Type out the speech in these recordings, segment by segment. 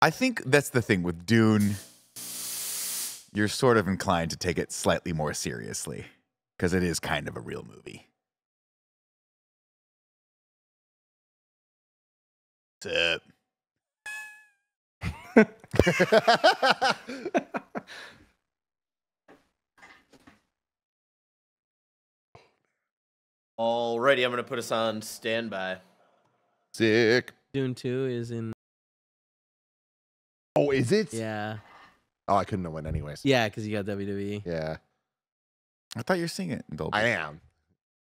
I think that's the thing with Dune. You're sort of inclined to take it slightly more seriously because it is kind of a real movie. What's up? Alrighty, I'm going to put us on standby. Sick. Dune 2 is in... Oh, is it? Yeah. Oh, I couldn't know when anyways. Yeah, because you got WWE. Yeah. I thought you were seeing it in Dolby. I am.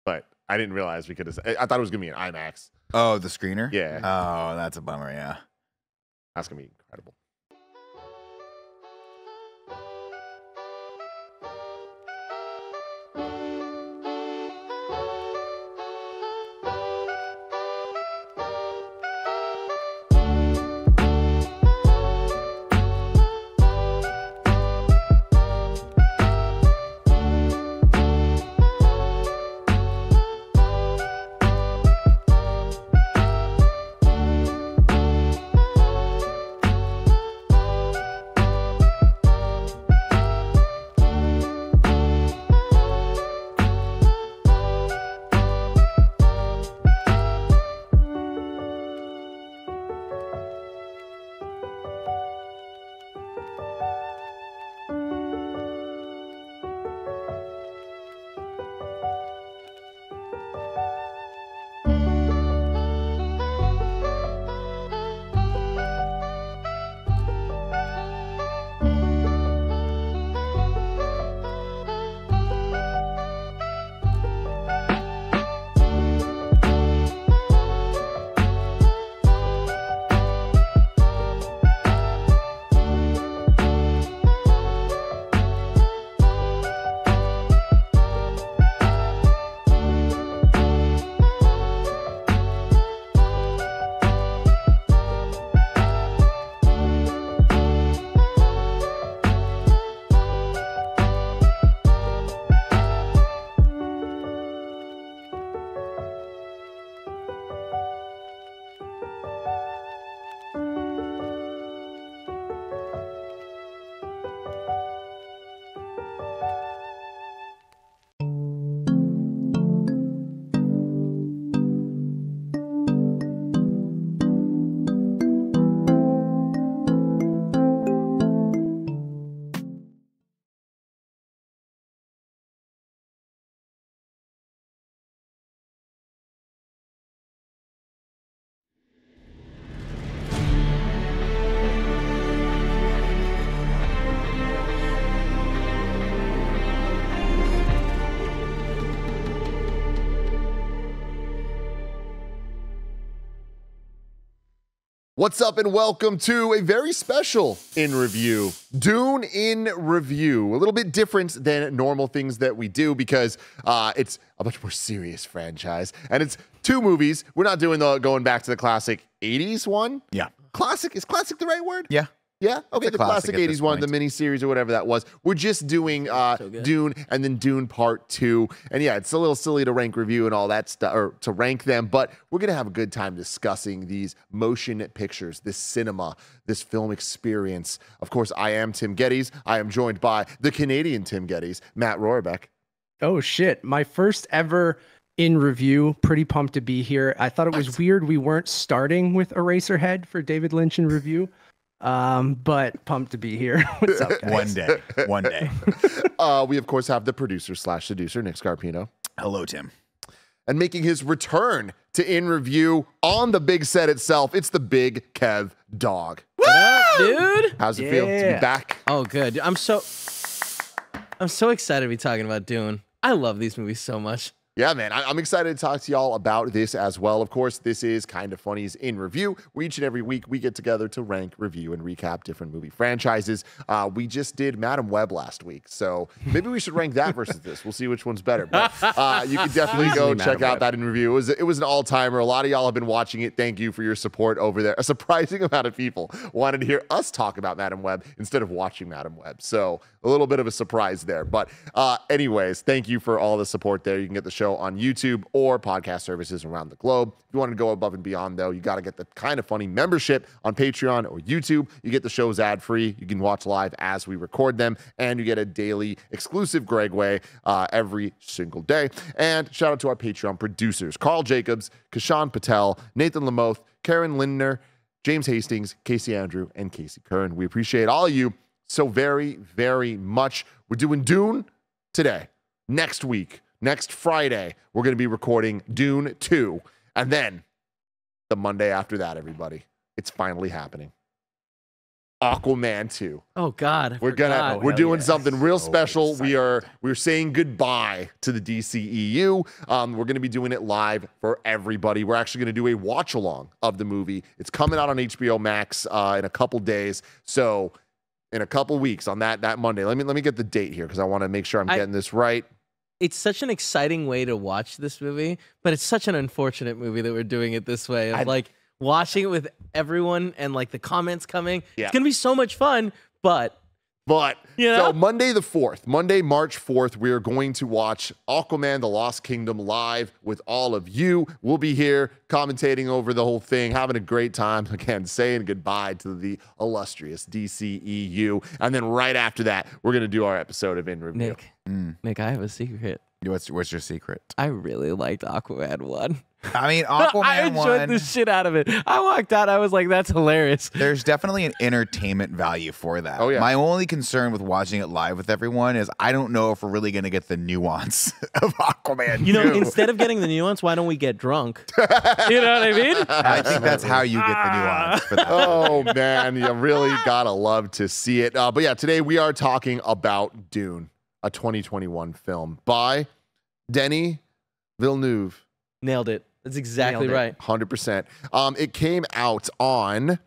But I didn't realize we could have... I thought it was going to be an IMAX. Oh, the screener? Yeah. Oh, that's a bummer, yeah. That's going to be incredible. What's up and welcome to a very special In Review, Dune In Review. A little bit different than normal things that we do because it's a much more serious franchise. And it's two movies. We're not doing the going back to the classic 80s one. Yeah. Classic, is classic the right word? Yeah. Yeah? Okay, a the classic classic at 80s this one, the point. mini-series or whatever that was. We're just doing Dune and then Dune Part 2. And yeah, it's a little silly to rank review and all that stuff, or to rank them, but we're going to have a good time discussing these motion pictures, this cinema, this film experience. Of course, I am Tim Geddes. I am joined by the Canadian Tim Geddes, Matt Rohrbeck. Oh, shit. My first ever In Review. Pretty pumped to be here. I thought it was weird we weren't starting with Eraserhead for David Lynch In Review. But pumped to be here. What's up, guys? One day. We, of course, have the producer/seducer, Nick Scarpino. Hello, Tim. And making his return to In Review on the big set itself, it's the big Kev Dog. What up, dude? How's it feel to be back? Oh, good. I'm so excited to be talking about Dune. I love these movies so much. Yeah, man, I'm excited to talk to y'all about this as well. Of course, this is Kind of Funny's In Review, where each and every week we get together to rank, review, and recap different movie franchises. We just did Madam Web last week, so maybe we should rank that versus this. We'll see which one's better. But you can definitely go check out that In Review. It was an all-timer. A lot of y'all have been watching it. Thank you for your support over there. A surprising amount of people wanted to hear us talk about Madam Web instead of watching Madam Web. So a little bit of a surprise there. But anyways, thank you for all the support there. You can get the show show on YouTube or podcast services around the globe. If you want to go above and beyond, though, you got to get the Kind of Funny membership on Patreon or YouTube. You get the shows ad-free. You can watch live as we record them, and you get a daily exclusive Greg Way every single day. And shout out to our Patreon producers, Carl Jacobs, Kashan Patel, Nathan Lamoth, Karen Lindner, James Hastings, Casey Andrew, and Casey Kern. We appreciate all of you so very, very much. We're doing Dune today. Next week, next Friday, we're going to be recording Dune 2. And then the Monday after that, everybody, it's finally happening. Aquaman 2. Oh God, We're doing something real special. We're saying goodbye to the DCEU. We're going to be doing it live for everybody. We're actually going to do a watch along of the movie. It's coming out on HBO Max in a couple days. So in a couple weeks on that Monday. Let me get the date here because I want to make sure I'm getting this right. It's such an exciting way to watch this movie, but it's such an unfortunate movie that we're doing it this way. Of like watching it with everyone and like the comments coming. Yeah. It's gonna be so much fun, but you know? So Monday the 4th, Monday, March 4th, we are going to watch Aquaman, The Lost Kingdom live with all of you. We'll be here commentating over the whole thing, having a great time. Again, saying goodbye to the illustrious DCEU. And then right after that, we're going to do our episode of In Review. Nick, I have a secret. What's your secret? I really liked Aquaman 1. I mean, Aquaman I enjoyed 1, the shit out of it. I walked out, I was like, that's hilarious. there's definitely an entertainment value for that. Oh, yeah. My only concern with watching it live with everyone is I don't know if we're really going to get the nuance of Aquaman You know, 2. instead of getting the nuance, why don't we get drunk? You know what I mean? I think that's how you get the nuance for that. Oh, man, you really got to love to see it. But yeah, today we are talking about Dune, a 2021 film by Denis Villeneuve. Nailed it. That's exactly Nailed it. right. 100%. It came out on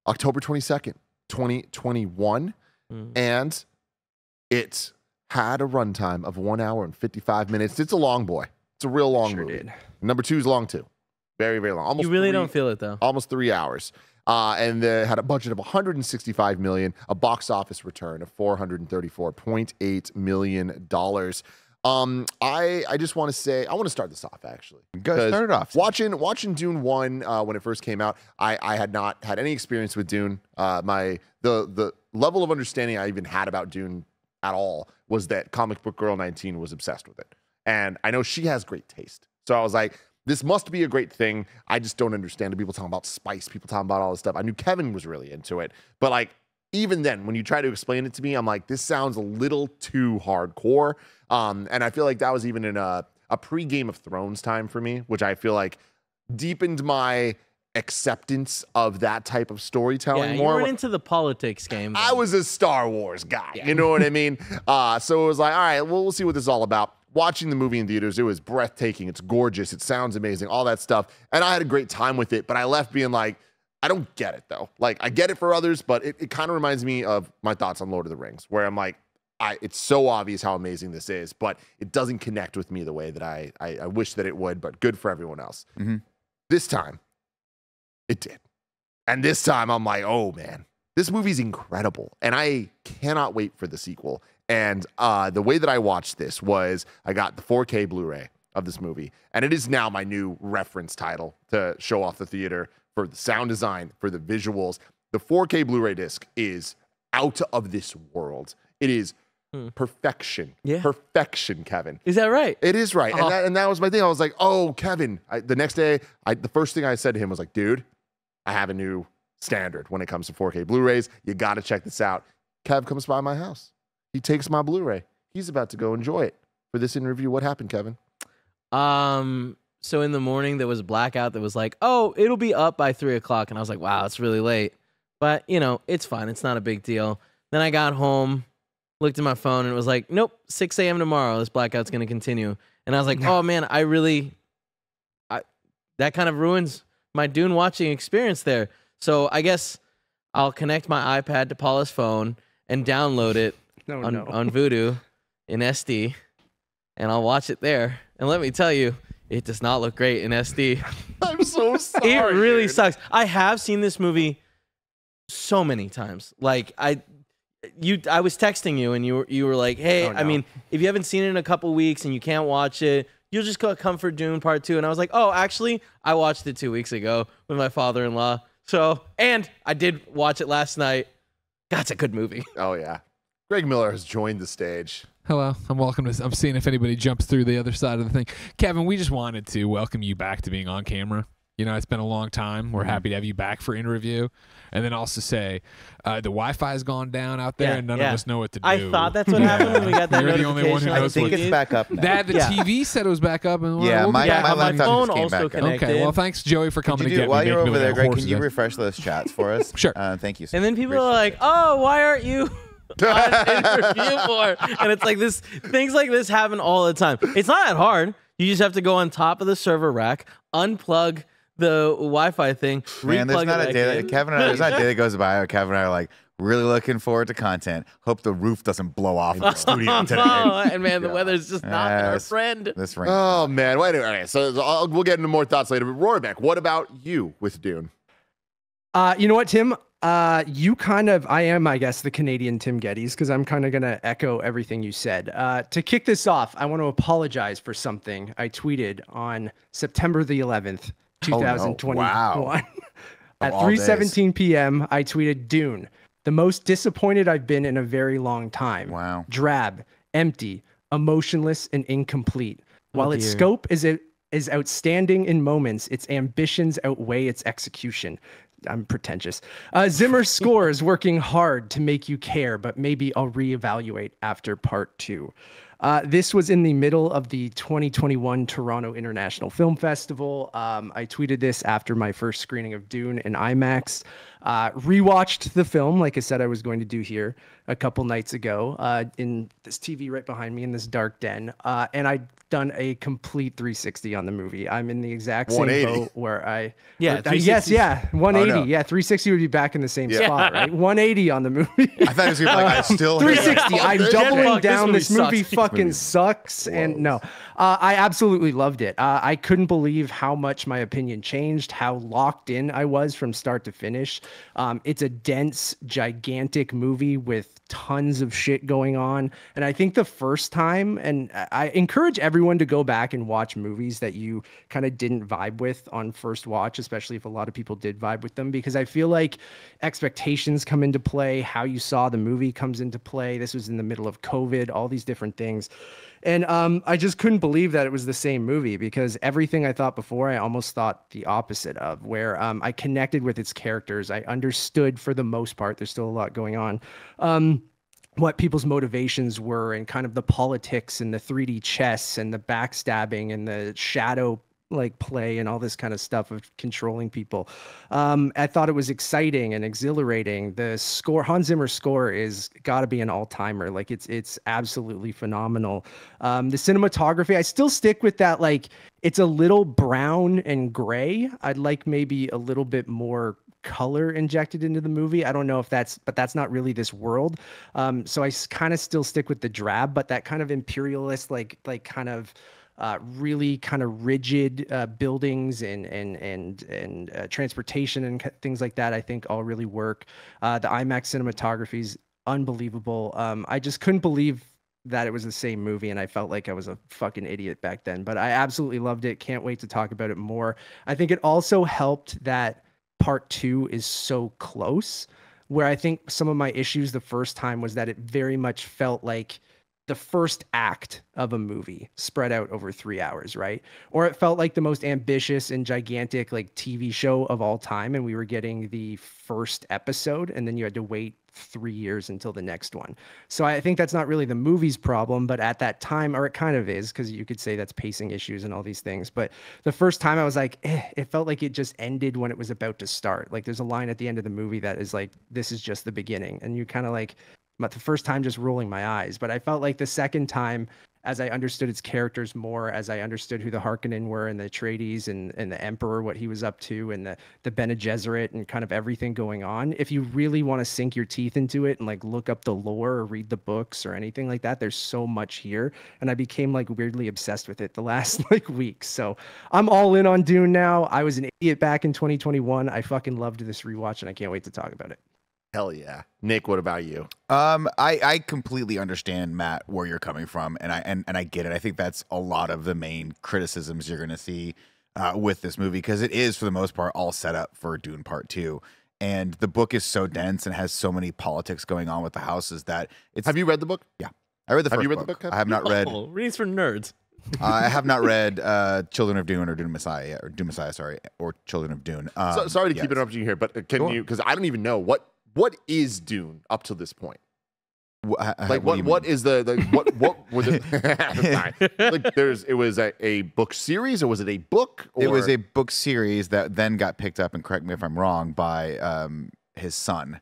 October 22nd, 2021, and it had a runtime of 1 hour and 55 minutes. It's a long boy. It's a real long movie. Did. Number 2 is long too. Very, very long. Almost You really 3 don't feel it though. almost 3 hours. And they had a budget of $165 million, a box office return of $434.8 million. I just want to say, I want to start this off actually. Go start it off. Watching Dune 1 when it first came out, I had not had any experience with Dune. The level of understanding I even had about Dune at all was that Comic Book Girl 19 was obsessed with it. And I know she has great taste. So I was like, this must be a great thing. I just don't understand it. People talking about spice, people talking about all this stuff. I knew Kevin was really into it. But like, even then, when you try to explain it to me, I'm like, this sounds a little too hardcore. And I feel like that was even in a pre-Game of Thrones time for me, which I feel like deepened my acceptance of that type of storytelling Yeah, you more. weren't into the politics game. I then. was a Star Wars guy. You know what I mean? So it was like, all right, well, we'll see what this is all about. Watching the movie in theaters, it was breathtaking. It's gorgeous. It sounds amazing, all that stuff. And I had a great time with it, but I left being like, I don't get it though. Like, I get it for others, but it kind of reminds me of my thoughts on Lord of the Rings, where I'm like, it's so obvious how amazing this is, but it doesn't connect with me the way that I wish that it would, but good for everyone else. Mhm. This time, it did. And this time, I'm like, oh man, this movie's incredible. And I cannot wait for the sequel. And the way that I watched this was I got the 4K Blu-ray of this movie, and it is now my new reference title to show off the theater for the sound design, for the visuals. The 4K Blu-ray disc is out of this world. It is perfection. Yeah. Perfection, Kevin. Is that right? It is right. Oh. And that was my thing. I was like, oh, Kevin. The next day, the first thing I said to him was like, dude, I have a new standard when it comes to 4K Blu-rays. You got to check this out. Kev comes by my house. He takes my Blu-ray. He's about to go enjoy it. For this in review, what happened, Kevin? So in the morning there was a blackout that was like, oh, it'll be up by 3 o'clock. And I was like, wow, it's really late. But, you know, it's fine. It's not a big deal. Then I got home, looked at my phone, and it was like, nope, 6 a.m. tomorrow. This blackout's going to continue. And I was like, oh, man, that kind of ruins my Dune watching experience there. So I guess I'll connect my iPad to Paula's phone and download it on Vudu in SD, and I'll watch it there. And let me tell you, it does not look great in SD. I'm so sorry. It really dude. sucks. I have seen this movie so many times. Like I was texting you and you were like, hey, Oh, no. I mean, if you haven't seen it in a couple weeks and you can't watch it, you'll just go Comfort Dune Part 2. And I was like, oh, actually, I watched it 2 weeks ago with my father-in-law. So, and I did watch it last night. God, it's a good movie. Oh yeah. Greg Miller has joined the stage. Hello, I'm seeing if anybody jumps through the other side of the thing. Kevin, we just wanted to welcome you back to being on camera. You know, it's been a long time. We're happy to have you back for In Review. And then also say, the Wi-Fi's gone down out there, and none of us know what to do. I thought that's what happened when we got that You're the notification. only one who I knows think what. it's back up now. That the TV said it was back up, and Yeah, we'll my be back. laptop my just phone came also back up. connected. Okay, well, thanks Joey for Could coming you to do, get while me. you're making me over there, look like a Greg, can you horse refresh those chats for us? Sure. Thank you. And then people are like, oh, why aren't you on In Review more? And it's like this, things like this happen all the time. It's not that hard. You just have to go on top of the server rack, unplug the Wi-Fi thing, Man, there's replug not it a back day in. that Kevin and I, there's not a day that goes by where Kevin and I are like really looking forward to content. Hope the roof doesn't blow off in the studio today. And man, the weather's just not been our Yes. friend. This rain. Oh man. Wait. Okay. So we'll get into more thoughts later. But Roarbeck, what about you with Dune? You know what, Tim? I am, I guess, the Canadian Tim Geddes, because I'm kind of going to echo everything you said. To kick this off, I want to apologize for something I tweeted on September the 11th, Oh, no. 2021. Wow. At all days. 3:17 p.m., I tweeted Dune, the most disappointed I've been in a very long time. Wow. Drab, empty, emotionless, and incomplete. While its dear. scope is outstanding in moments, its ambitions outweigh its execution. I'm pretentious. Zimmer's score is working hard to make you care, but maybe I'll reevaluate after part 2. This was in the middle of the 2021 Toronto International Film Festival. I tweeted this after my first screening of Dune in IMAX. Rewatched the film, like I said I was going to do here a couple nights ago, in this TV right behind me in this dark den. And I'd done a complete 360 on the movie. I'm in the exact same 180. boat where I... Yeah, yes, 360. yeah, 180. Oh, no. Yeah, 360 would be back in the same Yeah. spot, right? 180 on the movie. I thought it was gonna be like I still hate it. 360. I'm Yeah. doubling Fuck, this down. movie This movie sucks. fucking sucks. And no, I absolutely loved it. I couldn't believe how much my opinion changed, how locked in I was from start to finish. It's a dense, gigantic movie with tons of shit going on. And I think the first time, and I encourage everyone to go back and watch movies that you kind of didn't vibe with on first watch, especially if a lot of people did vibe with them, because I feel like expectations come into play, how you saw the movie comes into play. This was in the middle of COVID, all these different things. And I just couldn't believe that it was the same movie, because everything I thought before, I almost thought the opposite of, where I connected with its characters. I understood for the most part, there's still a lot going on, what people's motivations were, and kind of the politics and the 3D chess and the backstabbing and the shadow like play and all this kind of stuff of controlling people. I thought it was exciting and exhilarating. The score, Hans Zimmer's score, is got to be an all-timer. Like it's absolutely phenomenal. The cinematography, I still stick with that. Like it's a little brown and gray. I'd like maybe a little bit more color injected into the movie. I don't know if but that's not really this world. So I kind of still stick with the drab, but that kind of imperialist, like kind of really kind of rigid buildings and transportation and things like that, I think all really work. The IMAX cinematography is unbelievable. I just couldn't believe that it was the same movie, and I felt like I was a fucking idiot back then, but I absolutely loved it. Can't wait to talk about it more. I think it also helped that part 2 is so close, where I think some of my issues the first time was that it very much felt like the first act of a movie spread out over 3 hours, right? Or it felt like the most ambitious and gigantic like TV show of all time, and we were getting the first episode, and then you had to wait 3 years until the next one. So I think that's not really the movie's problem, but at that time, or it kind of is, because you could say that's pacing issues and all these things. But the first time I was like, it felt like it just ended when it was about to start. Like there's a line at the end of the movie that is like, this is just the beginning. And you kind of like, but the first time just rolling my eyes. But I felt like the second time, as I understood its characters more, as I understood who the Harkonnen were and the Atreides and the Emperor, what he was up to, and the Bene Gesserit and kind of everything going on, if you really want to sink your teeth into it and like look up the lore or read the books or anything like that, there's so much here. And I became like weirdly obsessed with it the last like week. So I'm all in on Dune now. I was an idiot back in 2021. I fucking loved this rewatch, and I can't wait to talk about it. Hell yeah. Nick, what about you? I completely understand, Matt, where you're coming from, and I get it. I think that's a lot of the main criticisms you're going to see with this movie, because it is, for the most part, all set up for Dune Part 2. And the book is so dense and has so many politics going on with the houses that it's. Have you read the book? Yeah, I read the first Have you read book. the book, Kevin? I have not read. Oh, reads for nerds. I have not read Children of Dune or Dune Messiah yet, or Dune Messiah, sorry, or Children of Dune. Sorry to yes. keep interrupting you here, but can Sure. you? Because I don't even know what is Dune up to this point. Like do you what mean? is the what were the like it was a book series, or was it a book? Or? It was a book series that then got picked up, and correct me if I'm wrong, by his son.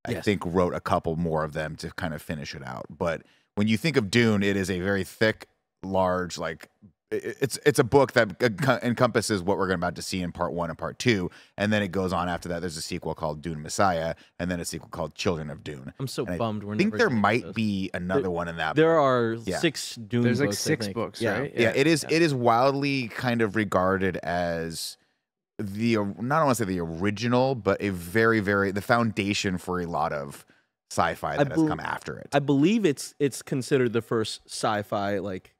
I Yes. think wrote a couple more of them to kind of finish it out. But when you think of Dune, it is a very thick, large, like it's a book that encompasses what we're about to see in Part 1 and Part 2, and then it goes on after that. There's a sequel called Dune Messiah, and then a sequel called Children of Dune. I'm so And bummed we're I think never there gonna get might those. be another one in that. There are Yeah. 6 Dune There's like books, I 6 think. books, Yeah. right? Yeah, it is. It is wildly kind of regarded as the not want to say the original, but a very, very the foundation for a lot of sci-fi that has bel- come after it. I believe it's considered the first sci-fi like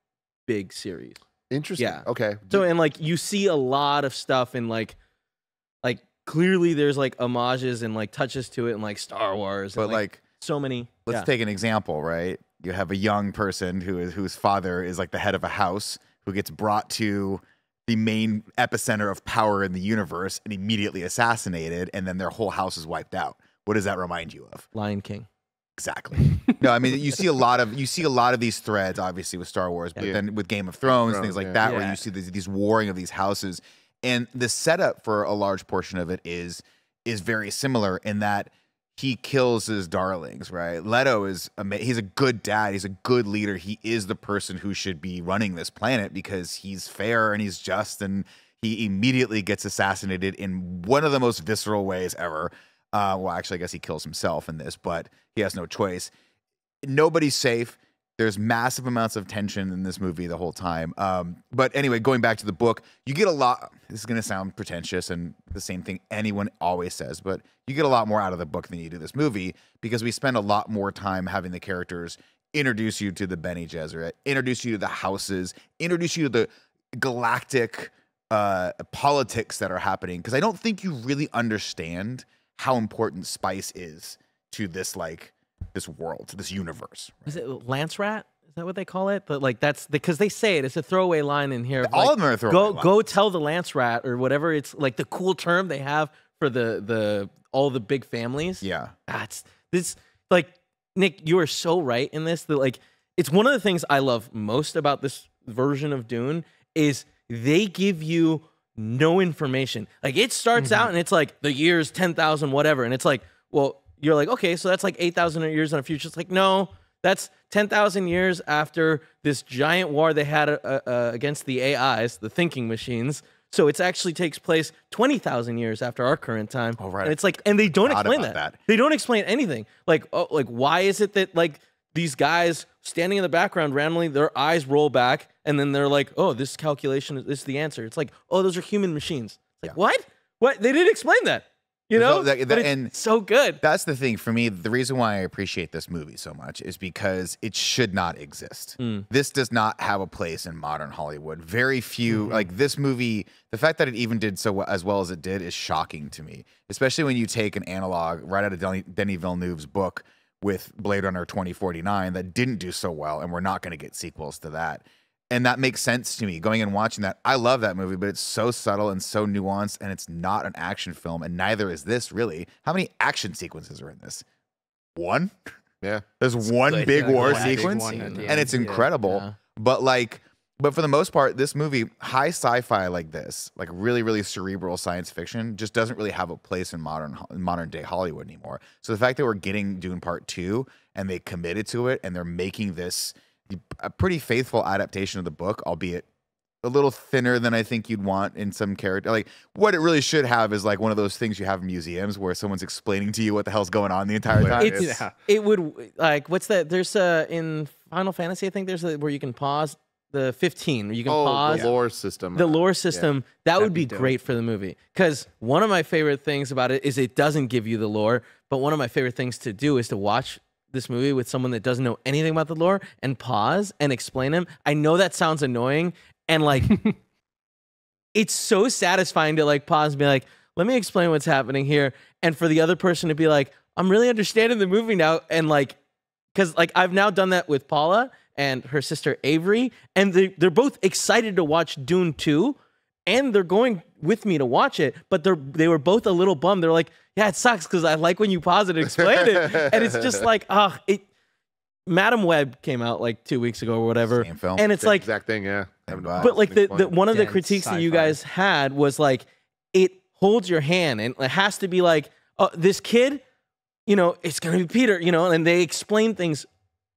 big series. interesting. yeah. Okay. So and like you see a lot of stuff in like clearly there's like homages and like touches to it in like Star Wars. But and, like, so many. let's yeah. take an example, right? You have a young person whose father is like the head of a house, who gets brought to the main epicenter of power in the universe and immediately assassinated, and then their whole house is wiped out. What does that remind you of? Lion King. Exactly. No, I mean you see a lot of these threads, obviously with Star Wars, but Yeah. then with Game of Thrones, things like yeah. that, where Yeah. you see these warring of these houses, and the setup for a large portion of it is very similar in that he kills his darlings. Right? Leto is he's a good dad. He's a good leader. He is the person who should be running this planet because he's fair and he's just, and he immediately gets assassinated in one of the most visceral ways ever. Well, actually, I guess he kills himself in this, but he has no choice. Nobody's safe. There's massive amounts of tension in this movie the whole time. But anyway, going back to the book, you get a lot. This is going to sound pretentious and the same thing anyone always says, but you get a lot more out of the book than you do this movie, because we spend a lot more time having the characters introduce you to the Bene Gesserit, introduce you to the houses, introduce you to the galactic politics that are happening. Because I don't think you really understand how important spice is to this world, to this universe. Is it Lance Rat? Is that what they call it? But like that's because they say it. It's a throwaway line in here. All like, of them are throwaway Go lines. tell the Lance Rat or whatever. It's like the cool term they have for the all the big families. Yeah. That's this like Nick, you are so right in this. That like it's one of the things I love most about this version of Dune is they give you no information. Like it starts out and it's like the years 10,000 whatever, and it's like, well, you're like, okay, so that's like 8,000 years in the future. It's like, no, that's 10,000 years after this giant war they had against the AIs, the thinking machines. So it actually takes place 20,000 years after our current time. Oh, right. And it's like, and they don't Forgot explain about that. They don't explain anything. Like, oh, like why is it that like these guys standing in the background randomly, their eyes roll back, and then they're like, oh, this calculation is the answer. It's like, oh, those are human machines. It's like, what? What? They didn't explain that. You There's know? no- that- But it's and- so good. That's the thing for me. The reason why I appreciate this movie so much is because it should not exist. This does not have a place in modern Hollywood. Very few, like this movie, the fact that it even did so as well as it did is shocking to me, especially when you take an analog right out of Denis Villeneuve's book with Blade Runner 2049 that didn't do so well, and we're not going to get sequels to that. And that makes sense to me. Going and watching that, I love that movie, but it's so subtle and so nuanced, and it's not an action film, and neither is this really. How many action sequences are in this? One? Yeah. There's one like, big yeah, war one big sequence, one at the and end. it's incredible. Yeah. But for the most part, this movie, high sci-fi like this, like really, really cerebral science fiction, just doesn't really have a place in modern day Hollywood anymore. So the fact that we're getting Dune Part 2 and they committed to it and they're making this a pretty faithful adaptation of the book, albeit a little thinner than I think you'd want in some character. Like what it really should have is like one of those things you have in museums where someone's explaining to you what the hell's going on the entire time. It would like what's that? There's in Final Fantasy, I think there's where you can pause the 15. You can Oh, pause the lore system. the lore system. That would be be dope. great for the movie. Because one of my favorite things about it is it doesn't give you the lore. But one of my favorite things to do is to watch this movie with someone that doesn't know anything about the lore and pause and explain them. I know that sounds annoying, and like it's so satisfying to like pause and be like, let me explain what's happening here, and for the other person to be like, I'm really understanding the movie now, and like, because like I've now done that with Paula and her sister Avery, and they're both excited to watch Dune 2, and they're going with me to watch it, but they were both a little bummed. They're like, yeah, it sucks because I like when you pause it and explain it, and it's just like, Madam Web came out like 2 weeks ago or whatever, Same film. and it's Same like, exact thing, yeah. but like the one of the Dense critiques that you sci-fi. guys had was like, it holds your hand, and it has to be like, oh, this kid, you know, it's gonna be Peter, you know, and they explain things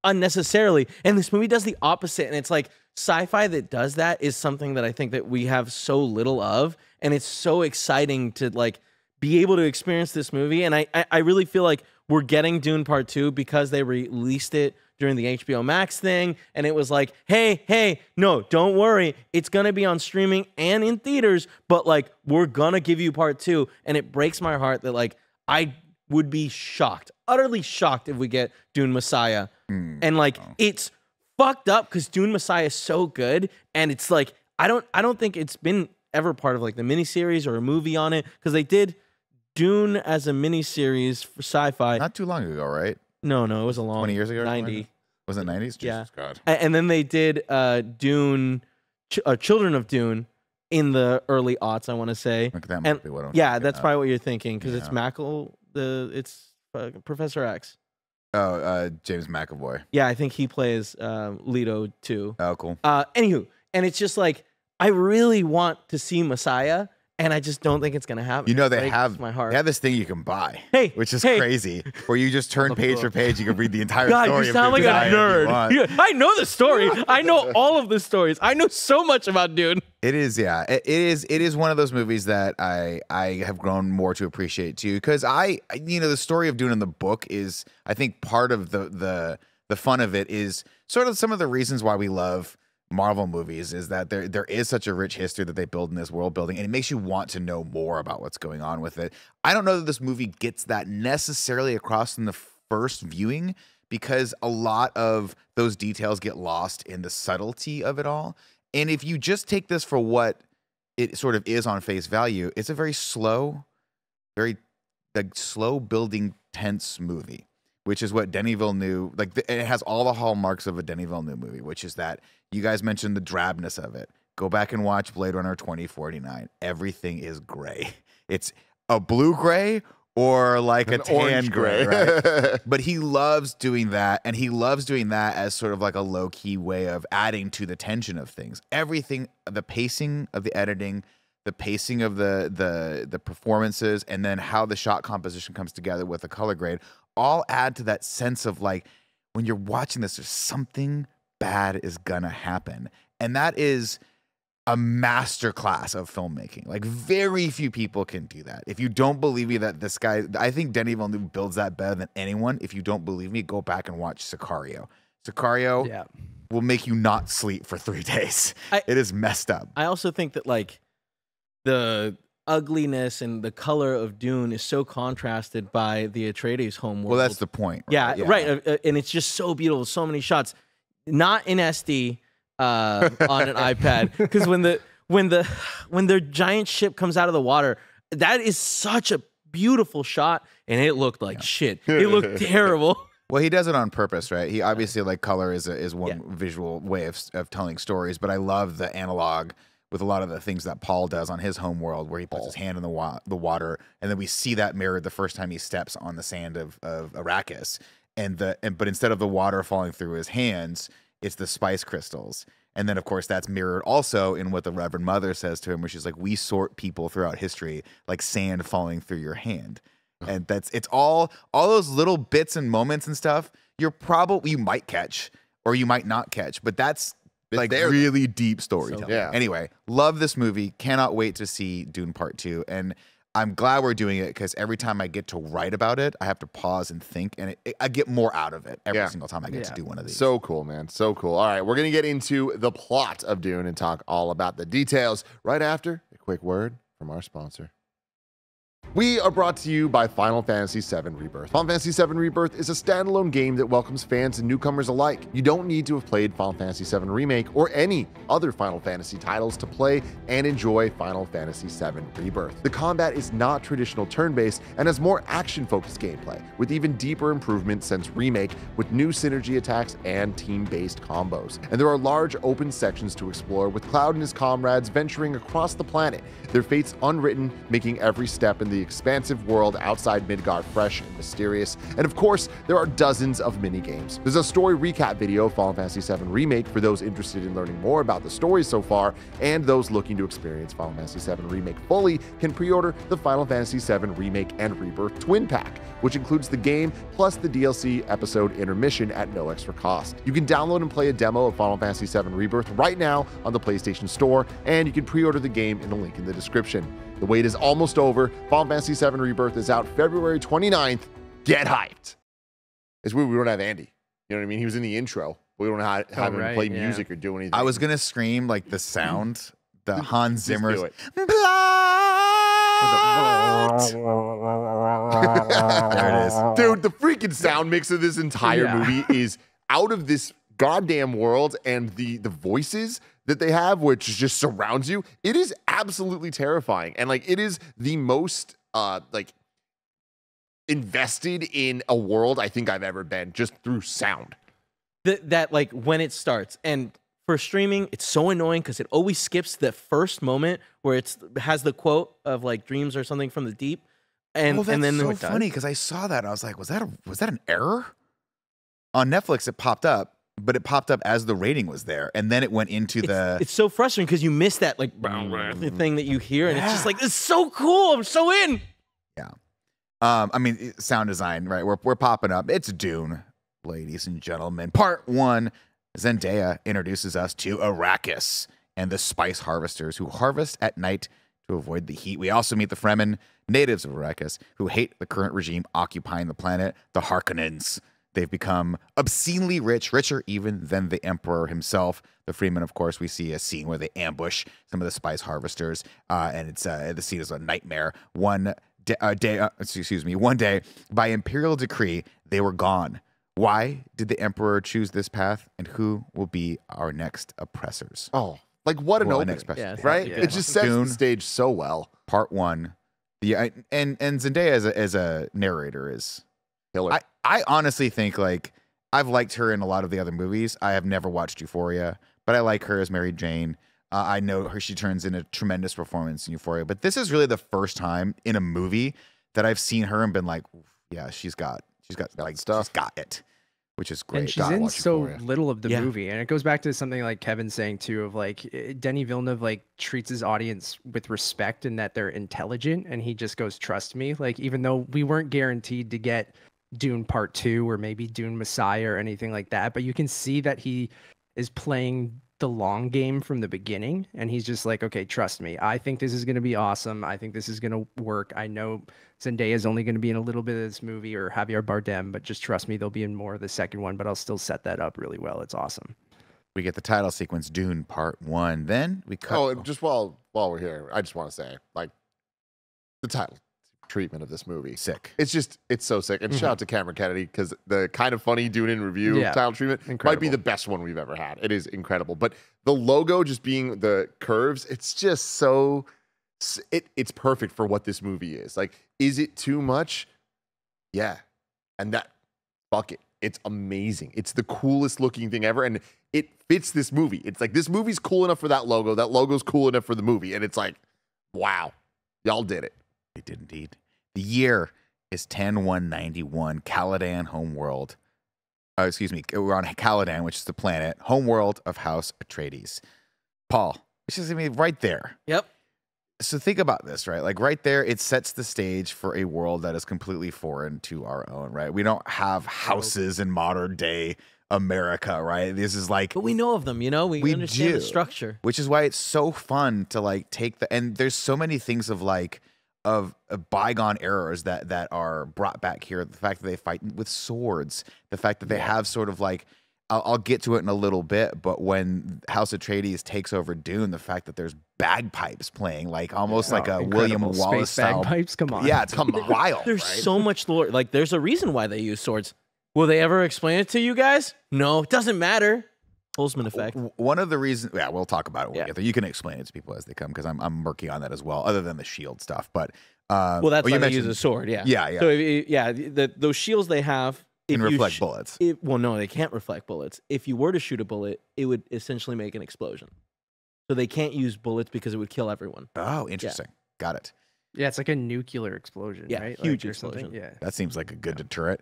unnecessarily, and this movie does the opposite, and it's like sci-fi that does that is something that I think that we have so little of, and it's so exciting to like be able to experience this movie, and I really feel like we're getting Dune Part 2 because they released it during the HBO Max thing, and it was like, hey, no, don't worry, it's gonna be on streaming and in theaters, but like we're gonna give you Part 2, and it breaks my heart that like I would be shocked, utterly shocked if we get Dune Messiah, and like it's fucked up because Dune Messiah is so good, and it's like I don't think it's been ever part of like the miniseries or a movie on it, because they did Dune as a miniseries for sci-fi. Not too long ago, right? No, it was a long 20 years ago? 90. Was it 90s? Yeah. Jesus God. And then they did Dune, Children of Dune in the early aughts, I want to say. Look, that might And be what I'm yeah, thinking that's of. probably what you're thinking, because it's Yeah. Mackle, it's Professor X. Oh, James McAvoy. Yeah, I think he plays Leto too. Oh, cool. Anywho, and it's just like, I really want to see Messiah, and I just don't think it's gonna happen. You know, It they breaks have my heart. this thing you can buy, Hey, which is hey. crazy, where you just turn page for page, you can read the entire God, story. you of sound like Dune a Messiah if you nerd. want. Yeah, I know the story. I know all of the stories. I know so much about Dune. It is, yeah. It is one of those movies that I have grown more to appreciate too, because the story of Dune in the book is, I think, part of the fun of it is sort of some of the reasons why we love Marvel movies is that there is such a rich history that they build in this world building, and it makes you want to know more about what's going on with it. I don't know that this movie gets that necessarily across in the first viewing, because a lot of those details get lost in the subtlety of it all. And if you just take this for what it sort of is on face value, it's a very slow building, tense movie, which is what Denis Villeneuve, it has all the hallmarks of a Denis Villeneuve movie, which is that you guys mentioned the drabness of it. Go back and watch Blade Runner 2049. Everything is gray. It's a blue gray or like An a tan orange gray, gray. right? But he loves doing that, and he loves doing that as sort of like a low-key way of adding to the tension of things. Everything, the pacing of the editing, the pacing of the performances, and then how the shot composition comes together with the color grade, all add to that sense of like, when you're watching this, there's something bad is gonna happen. And that is a masterclass of filmmaking. Like, very few people can do that. If you don't believe me that this guy, I think Denis Villeneuve builds that better than anyone. If you don't believe me, go back and watch Sicario. Sicario Yeah. will make you not sleep for 3 days. It is messed up. I also think that like the ugliness and the color of Dune is so contrasted by the Atreides homeworld. Well, that's the point. yeah, right. And it's just so beautiful. So many shots, not in SD on an iPad, because when their giant ship comes out of the water, that is such a beautiful shot, and it looked like shit. It looked terrible. Well, he does it on purpose, right? He obviously, like, color is one visual way of telling stories, but I love the analog with a lot of the things that Paul does on his homeworld, where he puts his hand in the water, and then we see that mirrored the first time he steps on the sand of Arrakis, but instead of the water falling through his hands, it's the spice crystals. And then, of course, that's mirrored also in what the Reverend Mother says to him, where she's like, we sort people throughout history like sand falling through your hand. And it's all those little bits and moments and stuff you might catch or you might not catch, but that's like really deep storytelling. Yeah. Anyway, love this movie. Cannot wait to see Dune Part 2. And I'm glad we're doing it because every time I get to write about it, I have to pause and think, and I get more out of it every single time I get to do one of these. So cool, man. So cool. All right, we're going to get into the plot of Dune and talk all about the details right after a quick word from our sponsor. We are brought to you by Final Fantasy VII Rebirth. Final Fantasy VII Rebirth is a standalone game that welcomes fans and newcomers alike. You don't need to have played Final Fantasy VII Remake or any other Final Fantasy titles to play and enjoy Final Fantasy VII Rebirth. The combat is not traditional turn-based and has more action-focused gameplay, with even deeper improvements since Remake, with new synergy attacks and team-based combos. And there are large open sections to explore, with Cloud and his comrades venturing across the planet, their fates unwritten, making every step in the expansive world outside Midgard fresh and mysterious. And of course, there are dozens of mini-games. There's a story recap video of Final Fantasy VII Remake for those interested in learning more about the story so far, and those looking to experience Final Fantasy VII Remake fully can pre-order the Final Fantasy VII Remake and Rebirth Twin Pack, which includes the game plus the DLC episode intermission at no extra cost. You can download and play a demo of Final Fantasy VII Rebirth right now on the PlayStation Store, and you can pre-order the game in the link in the description. The wait is almost over. Final Fantasy VII Rebirth is out February 29th. Get hyped. It's weird we don't have Andy. You know what I mean? He was in the intro. We don't have him play music or do anything. I was going to scream like the sound, the Hans Zimmer. do it. There it is. Dude, the freaking sound mix of this entire movie is out of this goddamn world, and the voices that they have, which just surrounds you, it is absolutely terrifying. And like, it is the most like invested in a world I think I've ever been, just through sound. That like when it starts, and for streaming, it's so annoying because it always skips the first moment where it has the quote of like dreams or something from the deep, and That's and then so it does. funny because I saw that and I was like, was that an error? On Netflix, it popped up, but it popped up as the rating was there, and then it went into It's so frustrating because you miss that like thing that you hear, and it's just like, it's so cool. I'm so in. Yeah. I mean, sound design, right? We're popping up. It's Dune, ladies and gentlemen. Part 1. Zendaya introduces us to Arrakis and the spice harvesters who harvest at night to avoid the heat. We also meet the Fremen, natives of Arrakis, who hate the current regime occupying the planet, the Harkonnens. They've become obscenely rich, richer even than the Emperor himself. The Freemen, of course, we see a scene where they ambush some of the spice harvesters, and it's the scene is a nightmare. One day, by imperial decree, they were gone. Why did the Emperor choose this path, and who will be our next oppressors? Oh, like what an opening, right? It just sets the stage so well. Part 1. Yeah, and Zendaya as a narrator is killer. I honestly think, like, I've liked her in a lot of the other movies. I have never watched Euphoria, but I like her as Mary Jane. I know her; she turns in a tremendous performance in Euphoria. But this is really the first time in a movie that I've seen her and been like, yeah, she's got like stuff. She's got it, which is great. And she's in so little of the movie, and it goes back to something like Kevin's saying too, of like Denis Villeneuve like treats his audience with respect and that they're intelligent, and he just goes, "Trust me." Like, even though we weren't guaranteed to get Dune Part 2 or maybe Dune Messiah or anything like that, but you can see that he is playing the long game from the beginning, and he's just like, okay, trust me, I think this is going to be awesome, I think this is going to work, I know Zendaya is only going to be in a little bit of this movie, or Javier Bardem, but just trust me, they'll be in more of the second one, but I'll still set that up really well. It's awesome. We get the title sequence, Dune Part 1. Then we cut. Oh, just while we're here, I just want to say, like, the title treatment of this movie, sick. It's so sick. And shout out to Cameron Kennedy, because the kind of funny Dune in review title treatment might be the best one we've ever had. It is incredible. But the logo just being the curves, it's just so it's perfect for what this movie is. Like, is it too much? Yeah. And that, fuck it. It's amazing. It's the coolest looking thing ever. And it fits this movie. It's like, this movie's cool enough for that logo. That logo's cool enough for the movie. And it's like, wow, y'all did it. They did indeed. The year is 10-191, Caladan homeworld. We're on Caladan, which is the planet, homeworld of House Atreides. Paul, it's just, I mean, right there. Yep. So think about this, right? Like, right there, it sets the stage for a world that is completely foreign to our own, right? We don't have houses in modern day America, right? This is like, but we know of them, you know, we understand the structure, which is why it's so fun to like take and there's so many things of like, bygone errors that are brought back here. The fact that they fight with swords, the fact that they have sort of like, I'll get to it in a little bit, but when House Atreides takes over Dune, the fact that there's bagpipes playing, like almost like a William Incredible. Wallace Space style. bagpipes, come on. Yeah, it's wild. There's right? so much lore. Like, there's a reason why they use swords. Will they ever explain it to you guys? No, it doesn't matter. Holzman effect. One of the reasons, yeah, we'll talk about it when Yeah. we get there. You can explain it to people as they come because I'm murky on that as well, other than the shield stuff. But Well, that's you why they mentioned use a sword. Yeah. Yeah, yeah. So those shields they have can if you reflect bullets. Well, no, they can't reflect bullets. If you were to shoot a bullet, it would essentially make an explosion. So they can't use bullets because it would kill everyone. Oh, interesting. Got it. Yeah, it's like a nuclear explosion, Yeah, right? huge Like, or something. explosion. Yeah. That seems like a good deterrent.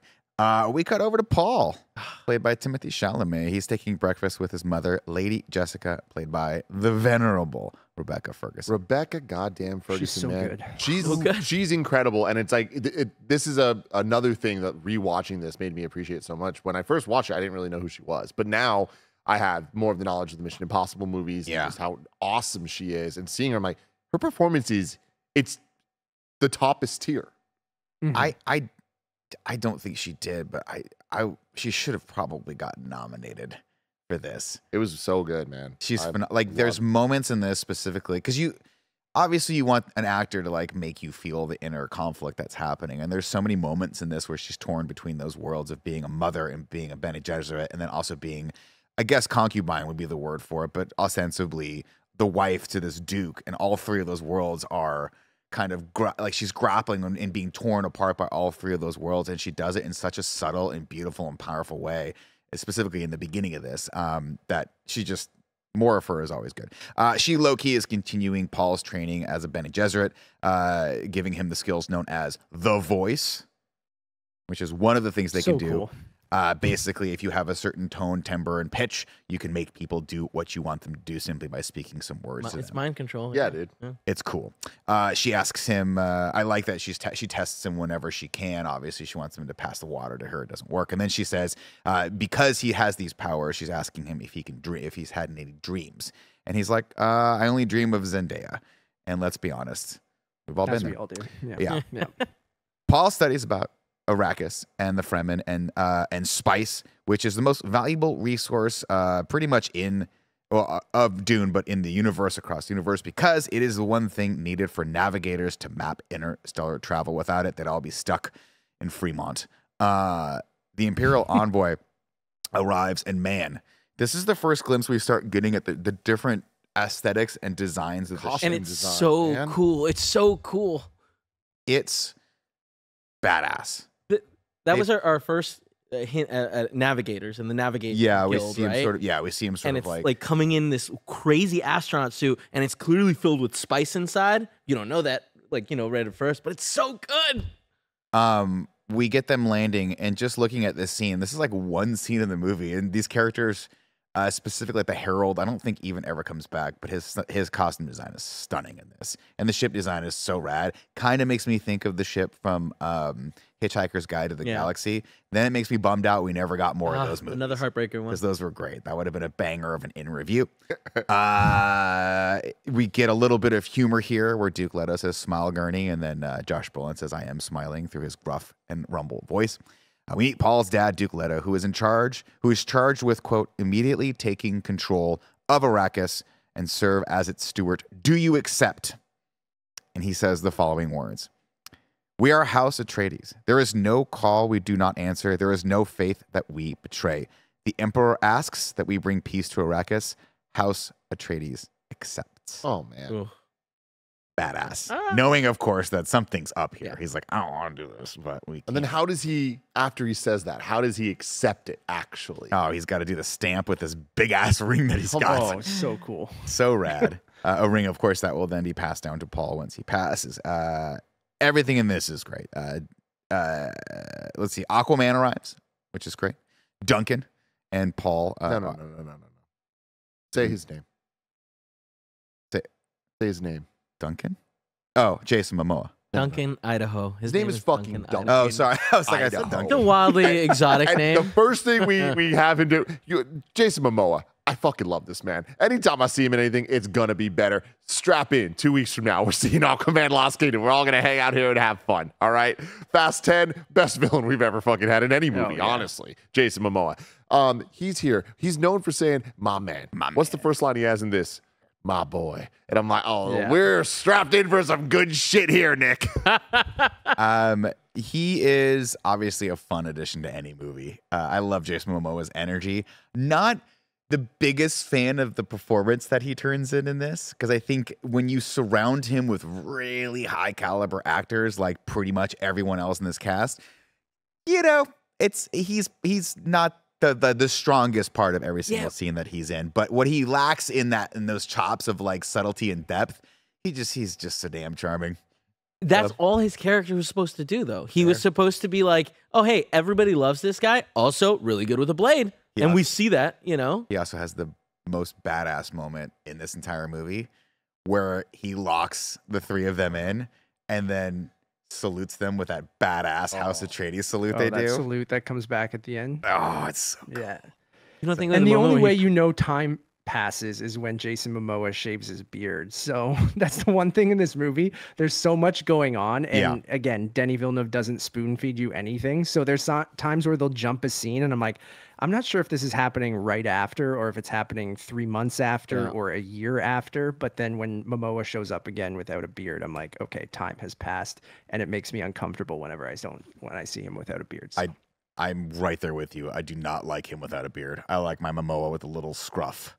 We cut over to Paul, played by Timothée Chalamet. He's taking breakfast with his mother, Lady Jessica, played by the venerable Rebecca Ferguson. Rebecca goddamn Ferguson, so man. good. She's incredible, and it's like this is another thing that rewatching this made me appreciate so much. When I first watched it, I didn't really know who she was, but now I have more of the knowledge of the Mission Impossible movies, Yeah. and just how awesome she is. And seeing her, I'm like, her performance it's the toppest tier. Mhm. I don't think she did, but she should have probably gotten nominated for this. It was so good, man. She's I like, there's loved moments in this specifically because you obviously you want an actor to like make you feel the inner conflict that's happening, and there's so many moments in this where she's torn between those worlds of being a mother and being a Bene Gesserit, and then also being, I guess, concubine would be the word for it, but ostensibly the wife to this duke, and all three of those worlds are kind of like she's grappling and being torn apart by all three of those worlds, and she does it in such a subtle and beautiful and powerful way, specifically in the beginning of this, that she just, more of her is always good. She low-key is continuing Paul's training as a Bene Gesserit, giving him the skills known as the Voice, which is one of the things they So can do. cool. Basically, if you have a certain tone, timbre, and pitch, you can make people do what you want them to do simply by speaking some words to It's them. mind control. Yeah, dude. It's cool. She asks him, I like that she tests him whenever she can. Obviously, she wants him to pass the water to her. It doesn't work. And then she says, because he has these powers, she's asking him if he can if he's had any dreams. And he's like, I only dream of Zendaya. And let's be honest, we've all As been we there. all do. Yeah. Yeah. Yeah. Paul studies about Arrakis and the Fremen and spice, which is the most valuable resource pretty much of Dune, but in the universe, across the universe, because it is the one thing needed for navigators to map interstellar travel. Without it, they'd all be stuck in Fremont. The Imperial envoy arrives, and man, this is the first glimpse we start getting at the different aesthetics and designs of the Costume ship. And it's design, so man. cool. It's so cool. It's badass. That was our first hint at navigators and the navigation Yeah, we guild, see him right? sort of. Yeah, we see him sort and of it's like coming in this crazy astronaut suit, and it's clearly filled with spice inside. You don't know that, right at first, but it's so good. we get them landing, and just looking at this scene, this is like one scene in the movie, and these characters, specifically like the Herald, I don't think even ever comes back, but his costume design is stunning in this, and the ship design is so rad. Kind of makes me think of the ship from Hitchhiker's Guide to the Galaxy. Then it makes me bummed out we never got more of those movies. Another heartbreaker one. Because those were great. That would have been a banger of an in review. We get a little bit of humor here where Duke Leto says smile Gurney, and then Josh Brolin says I am smiling through his gruff and rumble voice. We meet Paul's dad, Duke Leto, who is charged with, quote, immediately taking control of Arrakis and serve as its steward. Do you accept? And he says the following words. We are House Atreides. There is no call we do not answer. There is no faith that we betray. The Emperor asks that we bring peace to Arrakis. House Atreides accepts. Oh man. Ooh. Badass. Knowing, of course, that something's up here. Yeah. He's like, I don't want to do this, but we can't. And then how does he, after he says that, how does he accept it actually? Oh, he's got to do the stamp with this big ass ring that he's got. Oh, so cool. So rad. A ring, of course, that will then be passed down to Paul once he passes. Everything in this is great. Let's see. Aquaman arrives, which is great. Duncan and Paul. No. Say his name. Say- Say his name. Duncan? Oh, Jason Momoa. Duncan, Idaho. His name is fucking Duncan. Oh, sorry. I was like, I said Idaho. Duncan. It's a wildly exotic And name. the first thing we have him do, Jason Momoa, I fucking love this man. Anytime I see him in anything, it's gonna be better. Strap in. 2 weeks from now, we're seeing Aquaman Lost Kingdom. We're all gonna hang out here and have fun. All right. Fast 10, best villain we've ever fucking had in any movie, honestly. Jason Momoa. He's here. He's known for saying, my man. What's the first line he has in this? My boy. And I'm like, we're strapped in for some good shit here, Nick. He is obviously a fun addition to any movie. I love Jason Momoa's energy. Not the biggest fan of the performance that he turns in this, because I think when you surround him with really high caliber actors, like pretty much everyone else in this cast, you know, he's not the strongest part of every single scene that he's in. But what he lacks in those chops of like subtlety and depth, he's just so damn charming. That's all his character was supposed to do, though. He was supposed to be like, oh, hey, everybody loves this guy. Also, really good with a blade. And we see that, you know? He also has the most badass moment in this entire movie where he locks the three of them in and then salutes them with that badass House Atreides salute they do. Salute that comes back at the end. Oh, it's so good. Yeah. You don't think And the only way you know time passes is when Jason Momoa shaves his beard. So that's the one thing in this movie. There's so much going on. And again, Denis Villeneuve doesn't spoon feed you anything. So there's times where they'll jump a scene and I'm like, I'm not sure if this is happening right after or if it's happening 3 months after or a year after. But then when Momoa shows up again without a beard, I'm like, okay, time has passed. And it makes me uncomfortable when I see him without a beard. So. I'm right there with you. I do not like him without a beard. I like my Momoa with a little scruff.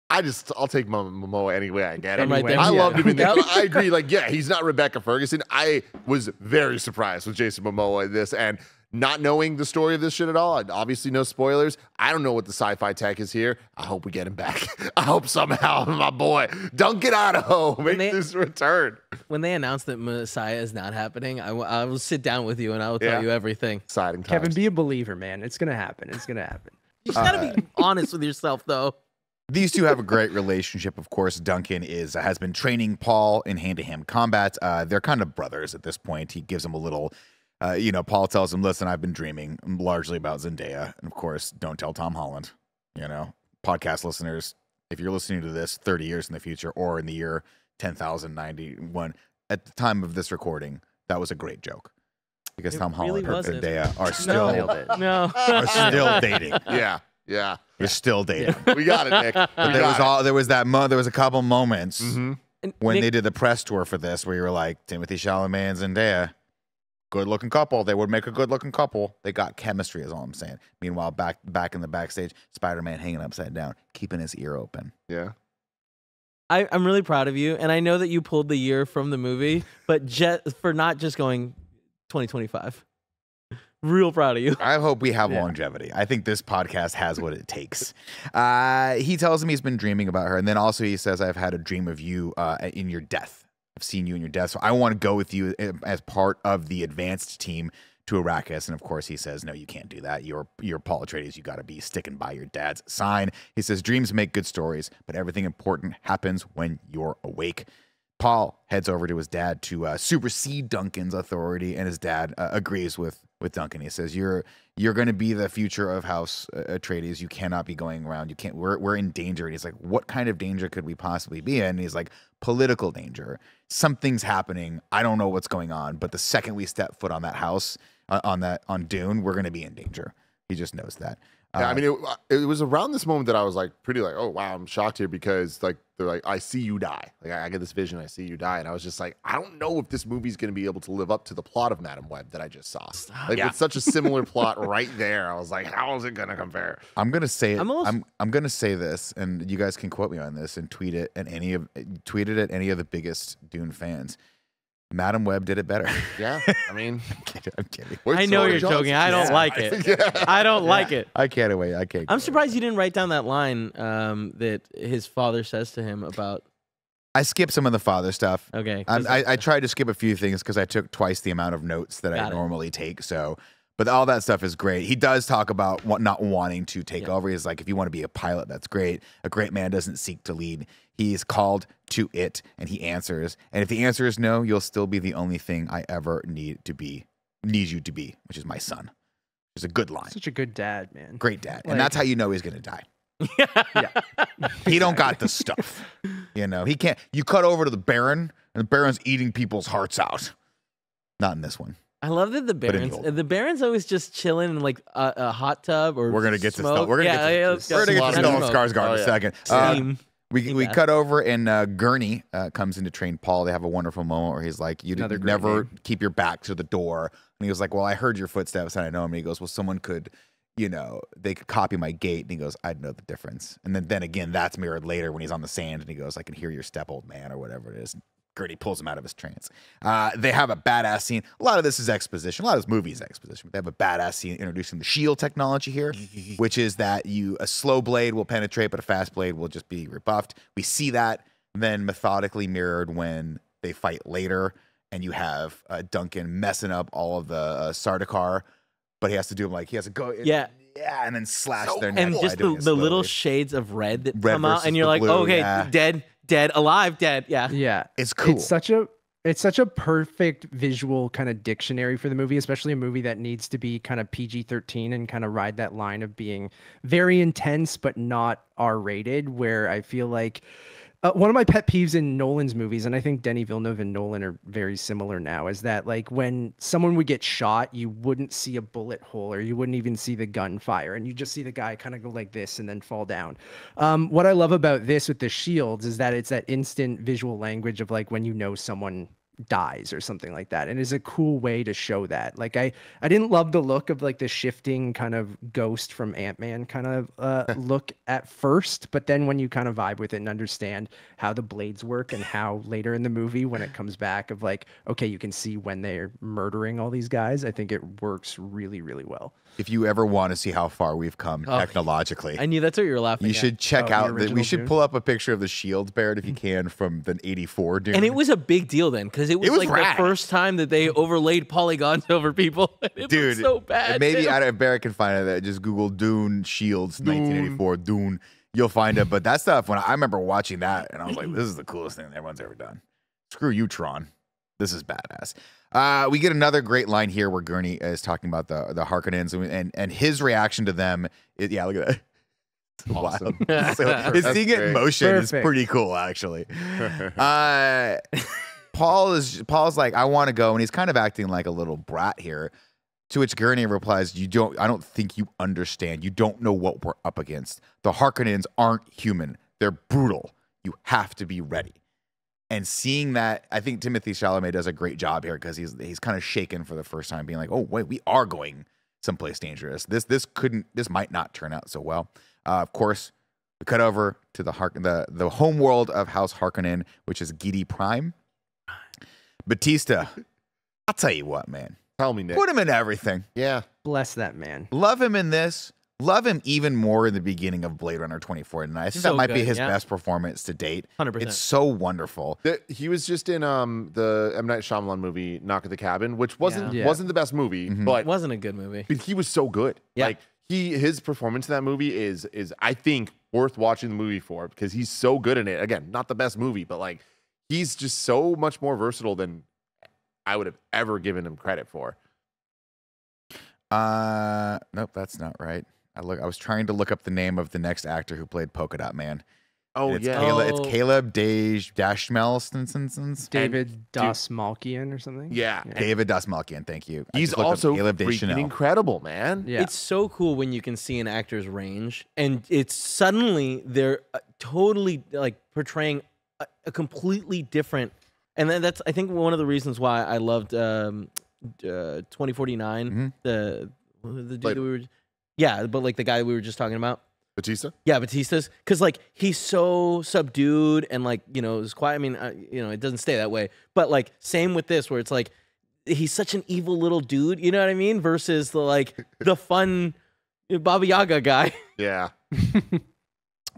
I'll take Momoa any way I get. Right there. I loved him in this. I agree. Like, yeah, he's not Rebecca Ferguson. I was very surprised with Jason Momoa in this, and not knowing the story of this shit at all. Obviously, no spoilers. I don't know what the sci-fi tech is here. I hope we get him back. I hope somehow my boy Duncan Idaho makes this return. When they announced that Messiah is not happening, I will sit down with you and I will tell you everything. Exciting times. Kevin, be a believer, man. It's gonna happen. It's gonna happen. You just gotta be honest with yourself, though. These two have a great relationship. Of course, Duncan has been training Paul in hand-to-hand combat. They're kind of brothers at this point. He gives him a little, Paul tells him, listen, I've been dreaming largely about Zendaya. And of course, don't tell Tom Holland. Podcast listeners, if you're listening to this 30 years in the future or in the year 10,091, at the time of this recording, that was a great joke. Because Tom Holland and Zendaya are still dating. Yeah. They're still dating. We got it, Nick. There was a couple moments when they did the press tour for this where you were like, Timothy Chalamet and Zendaya, good looking couple. They would make a good looking couple. They got chemistry, is all I'm saying. Meanwhile, back in the backstage, Spider-Man hanging upside down, keeping his ear open. Yeah. I'm really proud of you, and I know that you pulled the year from the movie, but for not just going 2025. Real proud of you. I hope we have longevity. I think this podcast has what it takes. He tells him he's been dreaming about her. And then also he says, I've had a dream of you in your death. I've seen you in your death. So I want to go with you as part of the advanced team to Arrakis. And of course he says, no, you can't do that. You're Paul Atreides. You got to be sticking by your dad's sign. He says, dreams make good stories, but everything important happens when you're awake. Paul heads over to his dad to supersede Duncan's authority, and his dad agrees with Duncan. He says, "You're going to be the future of House Atreides. You cannot be going around. You can't. We're in danger." And he's like, "What kind of danger could we possibly be in?" And he's like, "Political danger. Something's happening. I don't know what's going on, but the second we step foot on that house, on Dune, we're going to be in danger." He just knows that. Yeah, I mean, it was around this moment that I was like, pretty like, oh wow, I'm shocked here because like they're like, I see you die. Like I get this vision, I see you die, and I was just like, I don't know if this movie's going to be able to live up to the plot of Madam Web that I just saw. Like it's such a similar plot right there. I was like, how is it going to compare? I'm going to say it. I'm going to say this, and you guys can quote me on this and tweet it at any of the biggest Dune fans. Madam Web did it better. Yeah, I mean, I'm kidding. I know you're joking. I don't like it. I don't like it. I can't wait. I can't. I'm surprised you didn't write down that line that his father says to him about. I skipped some of the father stuff. Okay. I tried to skip a few things because I took twice the amount of notes that I normally take. So, but all that stuff is great. He does talk about not wanting to take over. He's like, if you want to be a pilot, that's great. A great man doesn't seek to lead. He's called to it, and he answers. And if the answer is no, you'll still be the only thing I ever need you to be, which is my son. It's a good line. Such a good dad, man. Great dad. And that's how you know he's going to die. He don't got the stuff. You know, he can't. You cut over to the Baron, and the Baron's eating people's hearts out. Not in this one. I love that the Baron's always just chilling in like a hot tub or We're gonna get to smoke. we're gonna get to, let's go. we're gonna get to Smoke. Stellan Skarsgård in a second. Steam. We cut over and Gurney comes in to train Paul. They have a wonderful moment where he's like, "You Another great never name. keep your back to the door." And he was like, "Well, I heard your footsteps and I know him." And he goes, "Well, someone could, you know, they could copy my gait." And he goes, "I'd know the difference." And then again, that's mirrored later when he's on the sand and he goes, "I can hear your step, old man," or whatever it is. Gurney pulls him out of his trance. They have a badass scene. A lot of this is exposition. A lot of this movie is exposition. But they have a badass scene introducing the shield technology here, which is that a slow blade will penetrate, but a fast blade will just be rebuffed. We see that then methodically mirrored when they fight later, and you have Duncan messing up all of the Sardaukar, but he has to do like he has to go in, and then slash their neck. And by just doing it the little slowly. shades of red that Red come out, versus and you're the like, blue, okay, yeah. dead, alive, dead. Yeah. Yeah. It's cool. It's such a perfect visual kind of dictionary for the movie, especially a movie that needs to be kind of PG-13 and kind of ride that line of being very intense but not R-rated, where I feel like one of my pet peeves in Nolan's movies, and I think Denis Villeneuve and Nolan are very similar now, is that like when someone would get shot, you wouldn't see a bullet hole or you wouldn't even see the gunfire, and you just see the guy kind of go like this and then fall down. What I love about this with the shields is that it's that instant visual language of like when you know someone dies or something like that, and it's a cool way to show that. Like I didn't love the look of like the shifting kind of Ghost from Ant-Man kind of look at first, but then when you kind of vibe with it and understand how the blades work and how later in the movie when it comes back of like, okay, you can see when they're murdering all these guys, I think it works really, really well. If you ever want to see how far we've come technologically, I knew that's what you were laughing you at. should check the out. We original should Dune? pull up a picture of the shield, Barrett, if you can, from the '84 Dune. And it was a big deal then because it was like rad. the first time that they overlaid polygons over people. It Dude, looked so bad. maybe too. I don't know if Barrett can find it. That just Google Dune Shields 1984 Dune. You'll find it. But that stuff, when I remember watching that, and I was like, "This is the coolest thing everyone's ever done." Screw you, Tron. This is badass. We get another great line here where Gurney is talking about the Harkonnens and his reaction to them. Look at that. Awesome. Wow. So, his seeing it in great. motion is Perfect. pretty cool, actually. Paul's like, "I want to go," and he's kind of acting like a little brat here. To which Gurney replies, I don't think you understand. You don't know what we're up against. The Harkonnens aren't human. They're brutal. You have to be ready." And seeing that, I think Timothée Chalamet does a great job here because he's kind of shaken for the first time, being like, "Oh wait, we are going someplace dangerous. This might not turn out so well." Of course, we cut over to the home world of House Harkonnen, which is Giedi Prime. Batista, I'll tell you what, man. Tell me, Nick. Put him in everything. Yeah. Bless that man. Love him in this. Love him even more in the beginning of Blade Runner 2049. I think So that might be good, his yeah. best performance to date. 100%. It's so wonderful. He was just in the M. Night Shyamalan movie Knock at the Cabin, which wasn't Yeah. wasn't the best movie, Mhm. but It wasn't a good movie. he was so good. Yeah. Like his performance in that movie is I think worth watching the movie for because he's so good in it. Again, not the best movie, but like he's just so much more versatile than I would have ever given him credit for. Nope, that's not right. I was trying to look up the name of the next actor who played Polka Dot Man. Oh And it's yeah. Caleb, Oh. it's Caleb Dashmel. David Dastmalchian or something. Yeah. David Dastmalchian, thank you. I He's just looked up also Caleb freaking Deschanel. incredible, man. Yeah. It's so cool when you can see an actor's range and it's suddenly they're totally like portraying a completely different. And then that's I think one of the reasons why I loved 2049. Mhm. The dude Blade. that we were, yeah, but like the guy we were just talking about. Batista. Yeah, Batista's because like he's so subdued and like is quiet. I mean, it doesn't stay that way, but like same with this where it's like he's such an evil little dude. You know what I mean? Versus the fun Baba Yaga guy. Yeah.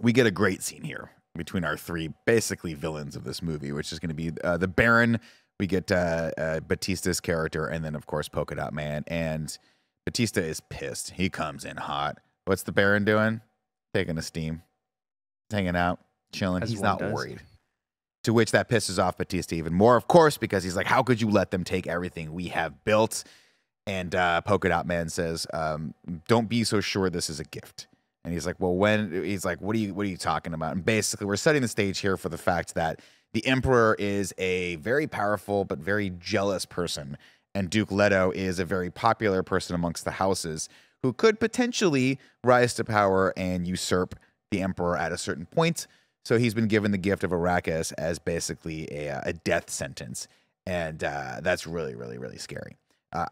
We get a great scene here between our three basically villains of this movie, which is going to be the Baron. We get Batista's character, and then of course Polka Dot Man. And Batista is pissed. He comes in hot. What's the Baron doing? Taking a steam, hanging out, chilling. As He's one not does. worried. To which that pisses off Batista even more, of course, because he's like, "How could you let them take everything we have built?" And Polka Dot Man says, "Don't be so sure this is a gift. And he's like, well, he's like, what are you talking about? And basically, we're setting the stage here for the fact that the Emperor is a very powerful but very jealous person, and Duke Leto is a very popular person amongst the houses who could potentially rise to power and usurp the Emperor at a certain point. So he's been given the gift of Arrakis as basically a death sentence, and that's really, really, really scary.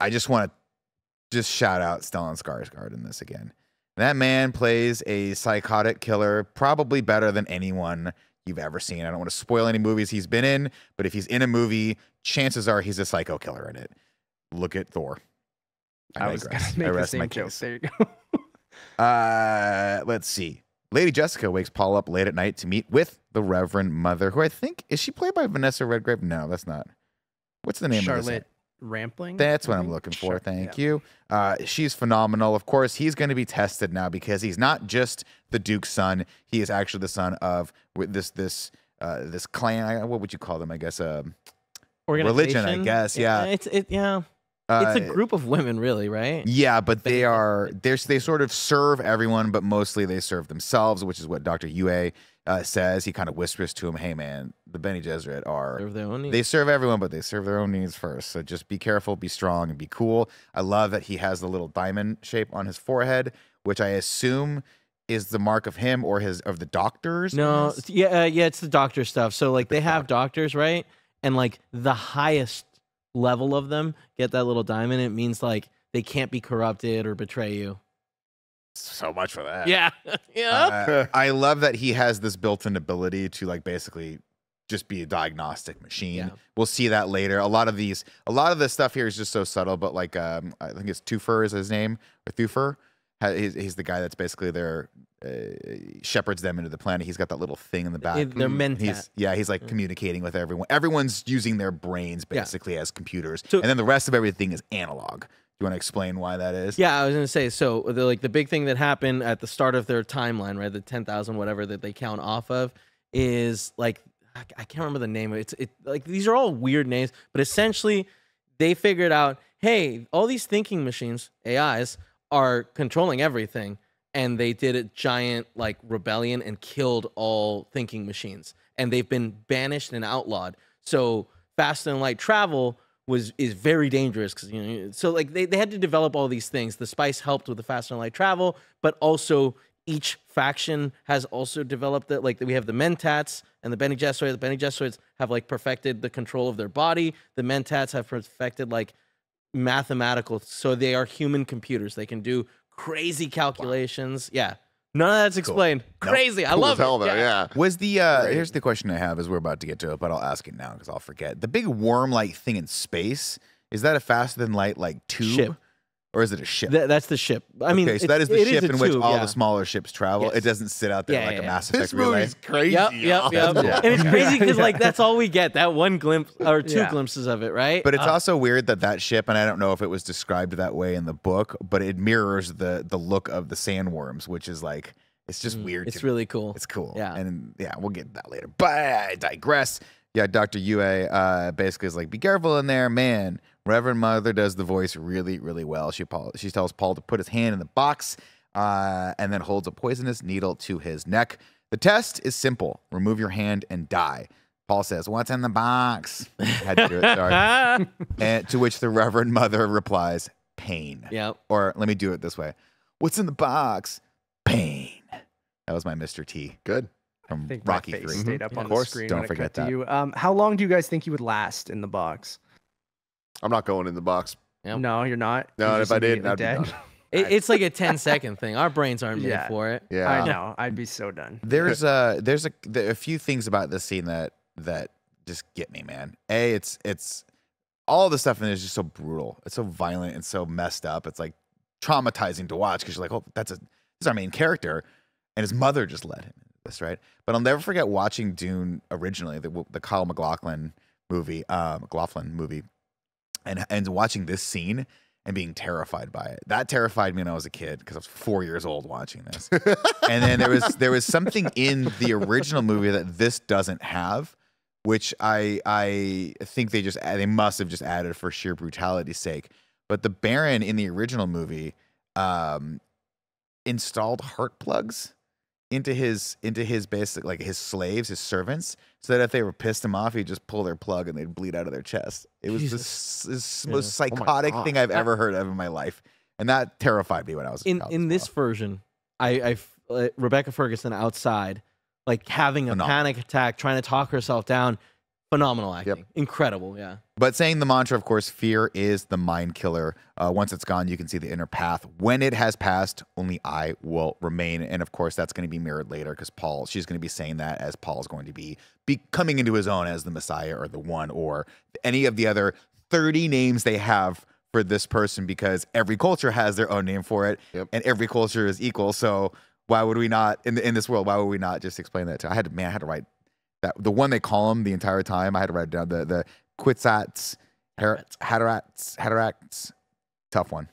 I just want to shout out Stellan Skarsgård in this again. That man plays a psychotic killer probably better than anyone you've ever seen. I don't want to spoil any movies he's been in, but if he's in a movie, chances are he's a psycho killer in it. Look at Thor. I was going to make the same joke. There you go. Let's see. Lady Jessica wakes Paul up late at night to meet with the Reverend Mother, who I think, is she played by Vanessa Redgrave? No, that's not. What's the name of this? Charlotte Rampling? That's what I'm looking for. Thank you. She's phenomenal. Of course, he's going to be tested now because he's not just the Duke's son. He is actually the son of this clan. What would you call them? I guess religion. I guess. Yeah. It's a group of women, really, right? Yeah, but they sort of serve everyone, but mostly they serve themselves, which is what Dr. Yue says. He kind of whispers to him, "Hey, man, the Bene Gesserit serve their own needs. They serve everyone, but they serve their own needs first. So just be careful, be strong, and be cool." I love that he has the little diamond shape on his forehead, which I assume is the mark of him or of the doctors. No, it's the doctor stuff. So like they have doctors, right? And like the highest level of them get that little diamond. It means like they can't be corrupted or betray you. So much for that. Yeah. I love that he has this built-in ability to like basically just be a diagnostic machine. Yeah. We'll see that later. A lot of the stuff here is just so subtle, but like I think it's Thufir is his name, or Thufir. He's the guy that's basically there, shepherds them into the planet. He's got that little thing in the back. They're mentat. He's like communicating with everyone. Everyone's using their brains basically as computers, and then the rest of everything is analog. Do you want to explain why that is? Yeah, I was gonna say. So the big thing that happened at the start of their timeline, right? The 10,000 whatever that they count off of is like I can't remember the name of it. It's like these are all weird names, but essentially they figured out, hey, all these thinking machines, AIs, are controlling everything, and they did a giant like rebellion and killed all thinking machines, and they've been banished and outlawed. So fast and light travel is very dangerous because so like they had to develop all these things. The spice helped with the fast and light travel, but also each faction has also developed that. Like we have the Mentats and the Bene Gesserit. The Bene Gesserits have like perfected the control of their body. The Mentats have perfected like mathematical, so they are human computers. They can do crazy calculations. Wow. Yeah, none of that's explained. Cool. Crazy. Nope. I love it. Yeah. Was the here's the question I have as we're about to get to it, but I'll ask it now because I'll forget. The big worm-like thing in space, is that a faster than light like tube? Ship. Or is it a ship? That's the ship. I mean, okay, so that is the ship in which tube, all the smaller ships travel. Yes. It doesn't sit out there like a Mass Effect This relay. movie's crazy. Yep. Yeah. And it's crazy because like that's all we get, that one glimpse or two glimpses of it, right? But it's also weird that ship, and I don't know if it was described that way in the book, but it mirrors the look of the sandworms, which is like, it's just weird. It's really cool. It's cool. Yeah. And yeah, we'll get to that later. But I digress. Yeah, Dr. Yue basically is like, be careful in there, man. Reverend Mother does the voice really, really well. She tells Paul to put his hand in the box and then holds a poisonous needle to his neck. The test is simple. Remove your hand and die. Paul says, what's in the box? I had to do it, sorry. And to which the Reverend Mother replies, pain. Yep. Or let me do it this way. What's in the box? Pain. That was my Mr. T. Good. From I think Rocky my face 3. stayed up on Of course, the screen. don't when it forget cut that. to you. How long do you guys think you would last in the box? I'm not going in the box. Yep. No, you're not. No, You're and just if I did, immediately I'd be dead. done. It's like a 10-second thing. Our brains aren't made Yeah. for it. Yeah. I know. I'd be so done. There's a few things about this scene that just get me, man. It's all the stuff in it is just so brutal. It's so violent and so messed up. It's like traumatizing to watch because you're like, oh, this is our main character, and his mother just led him into this, right? But I'll never forget watching Dune originally, the Kyle MacLachlan movie, and watching this scene and being terrified by it. That terrified me when I was a kid because I was 4 years old watching this. And then there was something in the original movie that this doesn't have, which I think they must have just added for sheer brutality's sake. But the Baron in the original movie, installed heart plugs into his basic, like his slaves, his servants, so that if they were pissed him off, he'd just pull their plug and they'd bleed out of their chest. It was this most psychotic thing I've ever heard of in my life, and that terrified me when I was a child in as this version. Rebecca Ferguson outside, like having a panic attack, trying to talk herself down. Phenomenal acting, incredible, yeah. But saying the mantra, of course, fear is the mind killer. Once it's gone, you can see the inner path. When it has passed, only I will remain. And of course, that's going to be mirrored later because she's going to be saying that as Paul's going to be coming into his own as the Messiah or the One or any of the other 30 names they have for this person, because every culture has their own name for it, and every culture is equal. So why would we not, in this world, why would we not just explain that? I had to write that, the one they call him the entire time. I had to write it down. The Quetzats, Haderachs, tough one.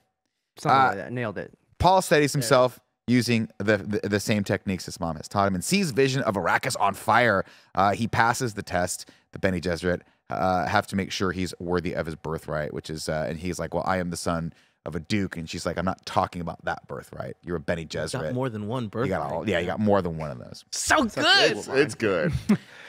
Something like that. Nailed it. Paul studies himself using the same techniques his mom has taught him and sees vision of Arrakis on fire. He passes the test. The Bene Gesserit have to make sure he's worthy of his birthright, which is, and he's like, well, I am the son of a duke, and she's like, I'm not talking about that birthright. You're a Bene Gesserit. Got more than one birthright. You got more than one of those. So good. It's good.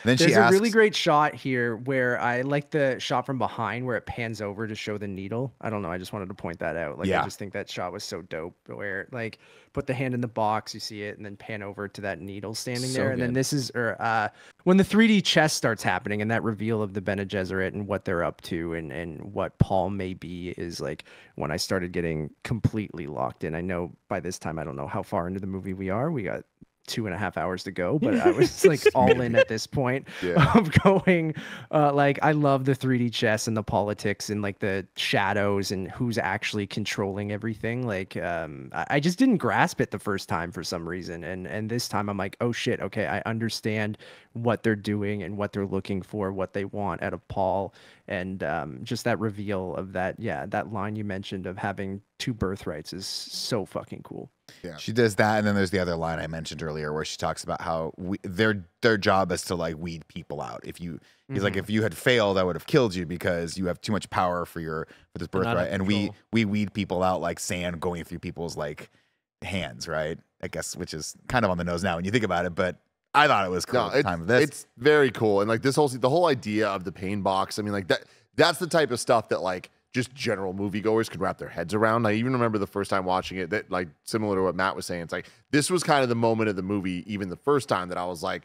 Then There's she asks, a really great shot here where I like the shot from behind where it pans over to show the needle. I don't know. I just wanted to point that out. Like, I just think that shot was so dope where like put the hand in the box, you see it, and then pan over to that needle standing there. And then this is when the 3D chess starts happening and that reveal of the Bene Gesserit and what they're up to and what Paul may be is like when I started getting completely locked in. I know by this time, I don't know how far into the movie we are. We got 2.5 hours to go, but I was like all in at this point of going like I love the 3D chess and the politics and like the shadows and who's actually controlling everything. Like I just didn't grasp it the first time for some reason, and this time I'm like, oh shit, okay, I understand what they're doing and what they're looking for, what they want out of Paul, and just that reveal of that that line you mentioned of having two birthrights is so fucking cool. Yeah, she does that, and then there's the other line I mentioned earlier where she talks about how their job is to like weed people out. If you, he's like, if you had failed, I would have killed you because you have too much power for this birthright, and we weed people out like sand going through people's like hands, right? I guess, which is kind of on the nose now when you think about it, but I thought it was cool at the time of this. It's very cool, and like the whole idea of the pain box. I mean, like that's the type of stuff that like just general moviegoers could wrap their heads around. I even remember the first time watching it that, like, similar to what Matt was saying, it's like, this was kind of the moment of the movie, even the first time, that I was like,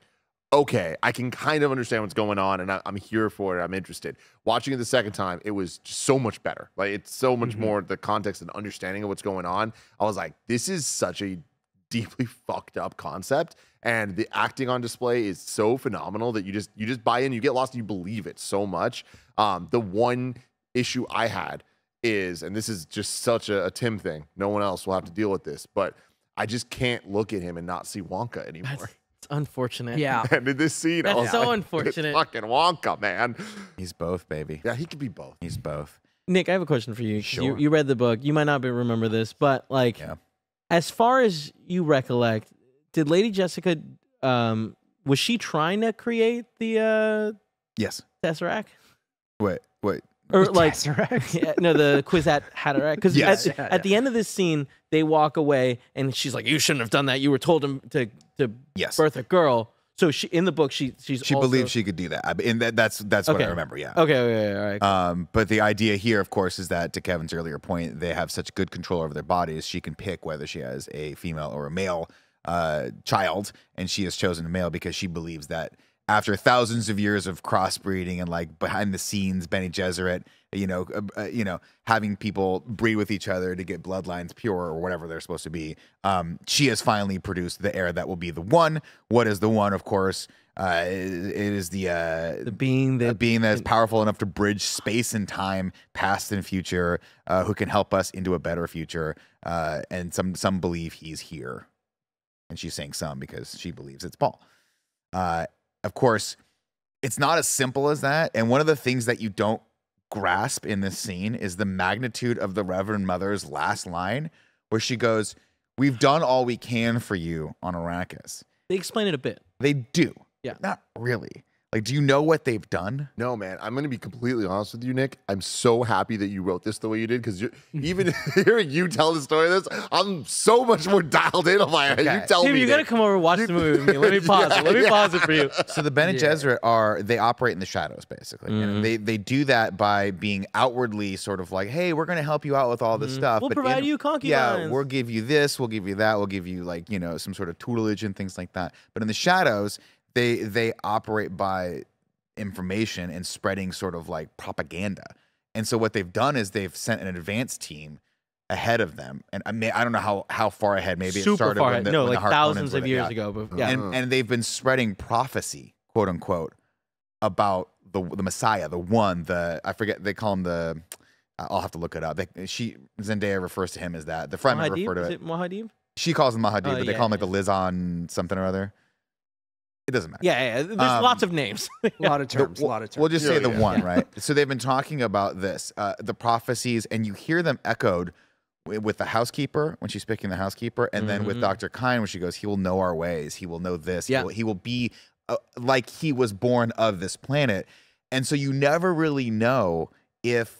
okay, I can kind of understand what's going on, and I'm here for it. I'm interested. Watching it the second time, it was just so much better. Like, it's so much more the context and understanding of what's going on. I was like, this is such a deeply fucked up concept, and the acting on display is so phenomenal that you just buy in, you get lost, and you believe it so much. The one issue I had is, and this is just such a Tim thing, no one else will have to deal with this, but I just can't look at him and not see Wonka anymore. It's unfortunate. Yeah. And in this scene, I was That's so like, unfortunate. it's fucking Wonka, man. He's both, baby. Yeah, he could be both. He's both. Nick, I have a question for you. Sure. You read the book. You might not remember this, but like, as far as you recollect, did Lady Jessica, was she trying to create the Yes. Tesseract? Wait. Or like, Tesseract? No, the Kwisatz Haderach. Because Yes. at the end of this scene, they walk away, and she's like, "You shouldn't have done that. You were told to birth a girl." So she, in the book, she believes she could do that. And that's what I remember. Yeah. Okay. All right. But the idea here, of course, is that, to Kevin's earlier point, they have such good control over their bodies. She can pick whether she has a female or a male child, and she has chosen a male because she believes that after thousands of years of crossbreeding and like behind the scenes Bene Gesserit, having people breed with each other to get bloodlines pure or whatever they're supposed to be, she has finally produced the heir that will be the one. What is the one? Of course, it is the being that is powerful enough to bridge space and time, past and future, who can help us into a better future. And some believe he's here, and she's saying some because she believes it's Paul. Of course, it's not as simple as that. And one of the things that you don't grasp in this scene is the magnitude of the Reverend Mother's last line, where she goes, "We've done all we can for you on Arrakis." They explain it a bit. They do. Yeah. Not really. Like, do you know what they've done? No, man. I'm going to be completely honest with you, Nick. I'm so happy that you wrote this the way you did because even hearing you tell the story of this, I'm so much more dialed in on my. Okay. You tell Tim, me. you got to Nick. come over and watch the movie with me. Let me pause it. Let me pause it for you. So the Bene Gesserit they operate in the shadows, basically. And they do that by being outwardly sort of like, hey, we're going to help you out with all this stuff. We'll but provide you concubines. Yeah, we'll give you this, we'll give you that, we'll give you like, some sort of tutelage and things like that. But in the shadows, they operate by information and spreading sort of like propaganda. And so what they've done is they've sent an advanced team ahead of them. And I don't know how far ahead. Maybe Super it started far when ahead. the, No, when like the Harkonnens thousands were of there. years Yeah. ago. But yeah. And they've been spreading prophecy, quote unquote, about the Messiah, the one, I forget, they call him the, I'll have to look it up. Zendaya refers to him as that. The front men refer to Is it. it Muad'Dib? She calls him Mahadib, but they yeah, call him like yeah. the Lizon something or other. It doesn't matter. Yeah. There's lots of names. A lot of terms. We'll just say Yeah, the yeah. one, right? So they've been talking about this, the prophecies, and you hear them echoed with the housekeeper when she's picking the housekeeper, and then with Dr. Kine when she goes, he will know our ways, he will know this, Yeah. he will be like he was born of this planet. And so you never really know if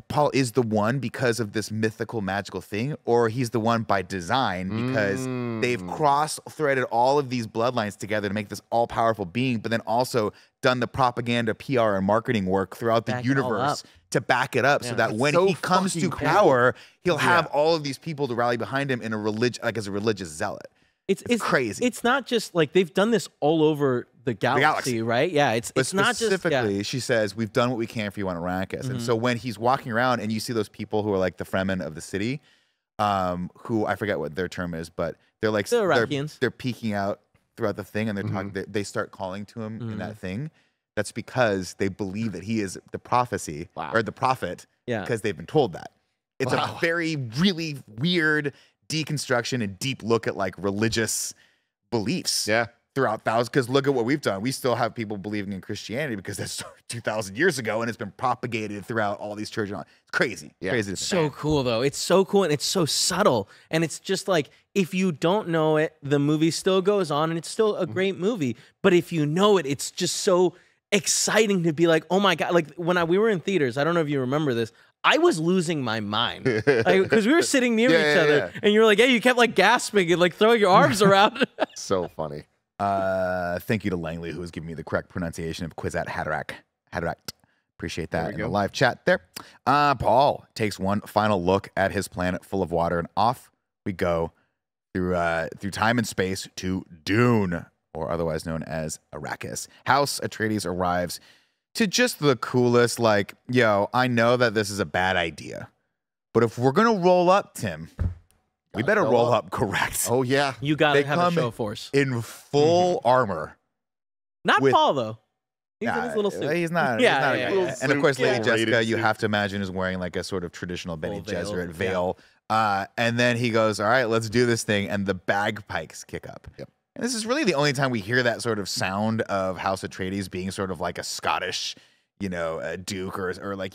Paul is the one because of this mythical magical thing, or he's the one by design because they've cross-threaded all of these bloodlines together to make this all-powerful being, but then also done the propaganda, PR, and marketing work throughout the Back it all universe up. to back it up so that That's when so he comes to fucking cool. power, he'll have all of these people to rally behind him in a as a religious zealot. It's crazy. It's not just like they've done this all over the galaxy, right? Yeah. But It's not just specifically, she says, we've done what we can for you on Arrakis. And so when he's walking around and you see those people who are like the Fremen of the city, who I forget what their term is, but they're like The Iraqians. they're peeking out throughout the thing and they're talking. They start calling to him in that thing. That's because they believe that he is the prophecy or the prophet. Yeah. Because they've been told that. It's a very really weird deconstruction and deep look at like religious beliefs. Yeah. Throughout thousands, because look at what we've done. We still have people believing in Christianity because that's 2,000 years ago, and it's been propagated throughout all these churches. It's crazy, crazy. To so cool though. It's so cool and it's so subtle. And it's just like if you don't know it, the movie still goes on and it's still a great movie. But if you know it, it's just so exciting to be like, oh my God. Like when we were in theaters, I don't know if you remember this. I was losing my mind because we were sitting near each other and you were like, hey, you kept like gasping and like throwing your arms around. So funny. Thank you to Langley, who has given me the correct pronunciation of Kwisatz Haderach. Appreciate that in the live chat there. Paul takes one final look at his planet full of water, and off we go through time and space to Dune, or otherwise known as Arrakis. House Atreides arrives to just the coolest, like, yo, I know that this is a bad idea, but if we're gonna roll up, Tim, we better roll up correct. Oh yeah. You got to They have a come show force. in full armor. Not with- Paul though. He's in his little suit. He's not. Yeah, he's not yeah, a yeah. And of course, Lady Yeah. Jessica, Rated you suit. have to imagine, is wearing like a sort of traditional Bene Full veil, Gesserit yeah. veil. And then he goes, "All right, let's do this thing," and the bagpipes kick up. Yep. And this is really the only time we hear that sort of sound of House Atreides being sort of like a Scottish, duke or like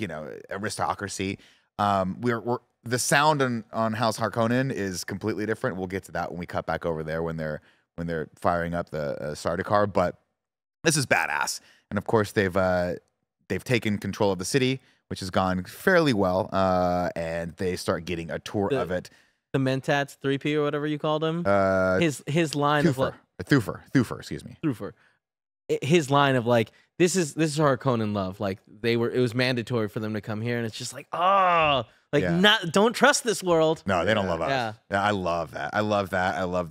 aristocracy. We're the sound on House Harkonnen is completely different. We'll get to that when we cut back over there when they're firing up the Sardaukar. But this is badass, and of course they've taken control of the city, which has gone fairly well. And they start getting a tour of it. The Mentats 3P or whatever you called him. His line of like Thufir, excuse me. Thufir. His line of like this is Harkonnen love. Like it was mandatory for them to come here, and it's just like don't trust this world. No, they don't love us. Yeah. Yeah, I love that. I love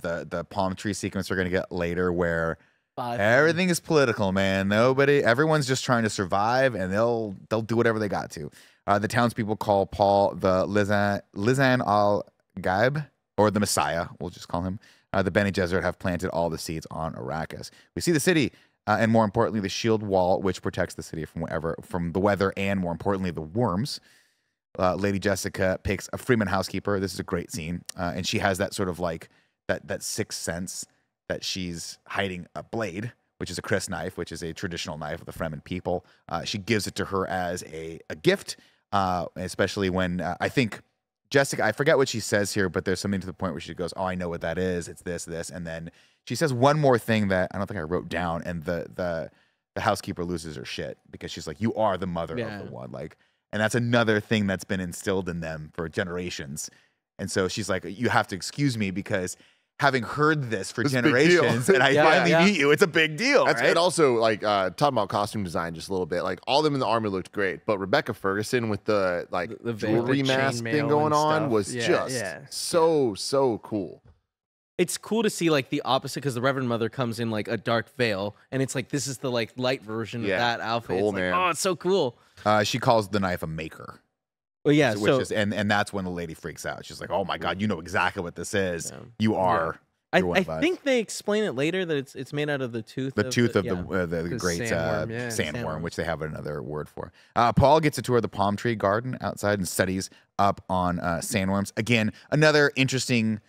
the palm tree sequence we're gonna get later where everything is political, man. Everyone's just trying to survive, and they'll do whatever they got to. The townspeople call Paul the Lizan al-Gaib, or the Messiah. We'll just call him. The Bene Gesserit have planted all the seeds on Arrakis. We see the city, and more importantly, the shield wall, which protects the city from the weather, and more importantly, the worms. Lady Jessica picks a Freeman housekeeper. This is a great scene, and she has that sort of like that sixth sense that she's hiding a blade, which is a Chris knife, which is a traditional knife of the Fremen people. She gives it to her as a gift, especially when I think Jessica, I forget what she says here, but there's something to the point where she goes, "Oh, I know what that is. It's this," and then she says one more thing that I don't think I wrote down, and the housekeeper loses her shit because she's like, "You are the mother of the one," like, and that's another thing that's been instilled in them for generations. And so she's like, "You have to excuse me because having heard this for generations, and I finally meet you, it's a big deal." Right? And also, like, talking about costume design just a little bit, like, all of them in the army looked great, but Rebecca Ferguson with the jewelry mask thing going on was just so cool. It's cool to see like the opposite because the Reverend Mother comes in like a dark veil, and it's like this is the like light version of that outfit. Cool, it's like, man. oh, it's so cool. She calls the knife a maker. Well, yeah. Which is, and that's when the lady freaks out. She's like, "Oh my god, you know exactly what this is. You are." I think they explain it later that it's made out of the tooth. The tooth of the great sandworm, which they have another word for. Paul gets a tour of the palm tree garden outside and studies up on sandworms. Again, another interesting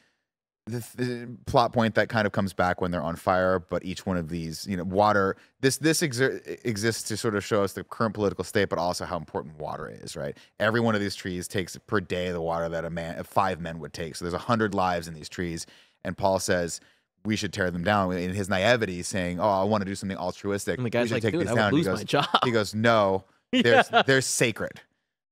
plot point that kind of comes back when they're on fire. But each one of these, water. This exists to sort of show us the current political state, but also how important water is. Right. Every one of these trees takes per day the water that 5 men would take. So there's 100 lives in these trees. And Paul says we should tear them down in his naivety, saying, "Oh, I want to do something altruistic. And the guy's we should like, take dude, these I down." would lose my job. He goes, "No, they're sacred.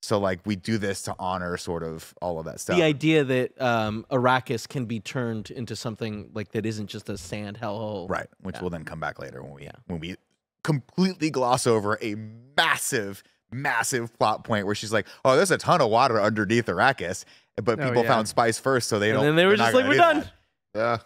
So like we do this to honor sort of all of that stuff." The idea that Arrakis can be turned into something like that isn't just a sand hellhole, right? Which will then come back later when we completely gloss over a massive plot point where she's like, "Oh, there's a ton of water underneath Arrakis, but people found spice first, so they don't." And then they were just like, "We're done."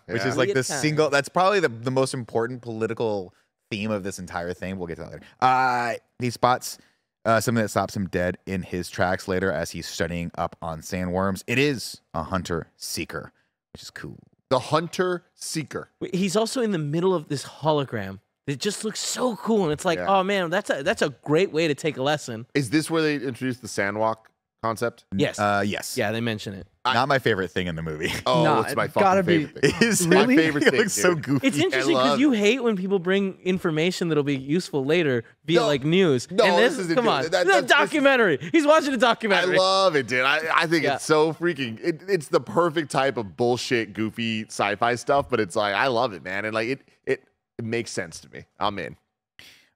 Which is like the single. That's probably the most important political theme of this entire thing. We'll get to that later. He spots something that stops him dead in his tracks later as he's studying up on sandworms. It is a hunter seeker, which is cool. The hunter seeker. He's also in the middle of this hologram. It just looks so cool, and it's like, oh man, that's a great way to take a lesson. Is this where they introduced the sandwalk concept? Yes. Yes. Yeah, they mention it. Not my favorite thing in the movie. Oh, it's my fucking favorite thing. It's my favorite thing. It looks so goofy. It's interesting because you hate when people bring information that'll be useful later via like news. No, and this isn't come on, that, this is a documentary. He's watching a documentary. I love it, dude. I think it's so freaking. It's the perfect type of bullshit, goofy sci-fi stuff, but it's like I love it, man, and like it makes sense to me. I'm in.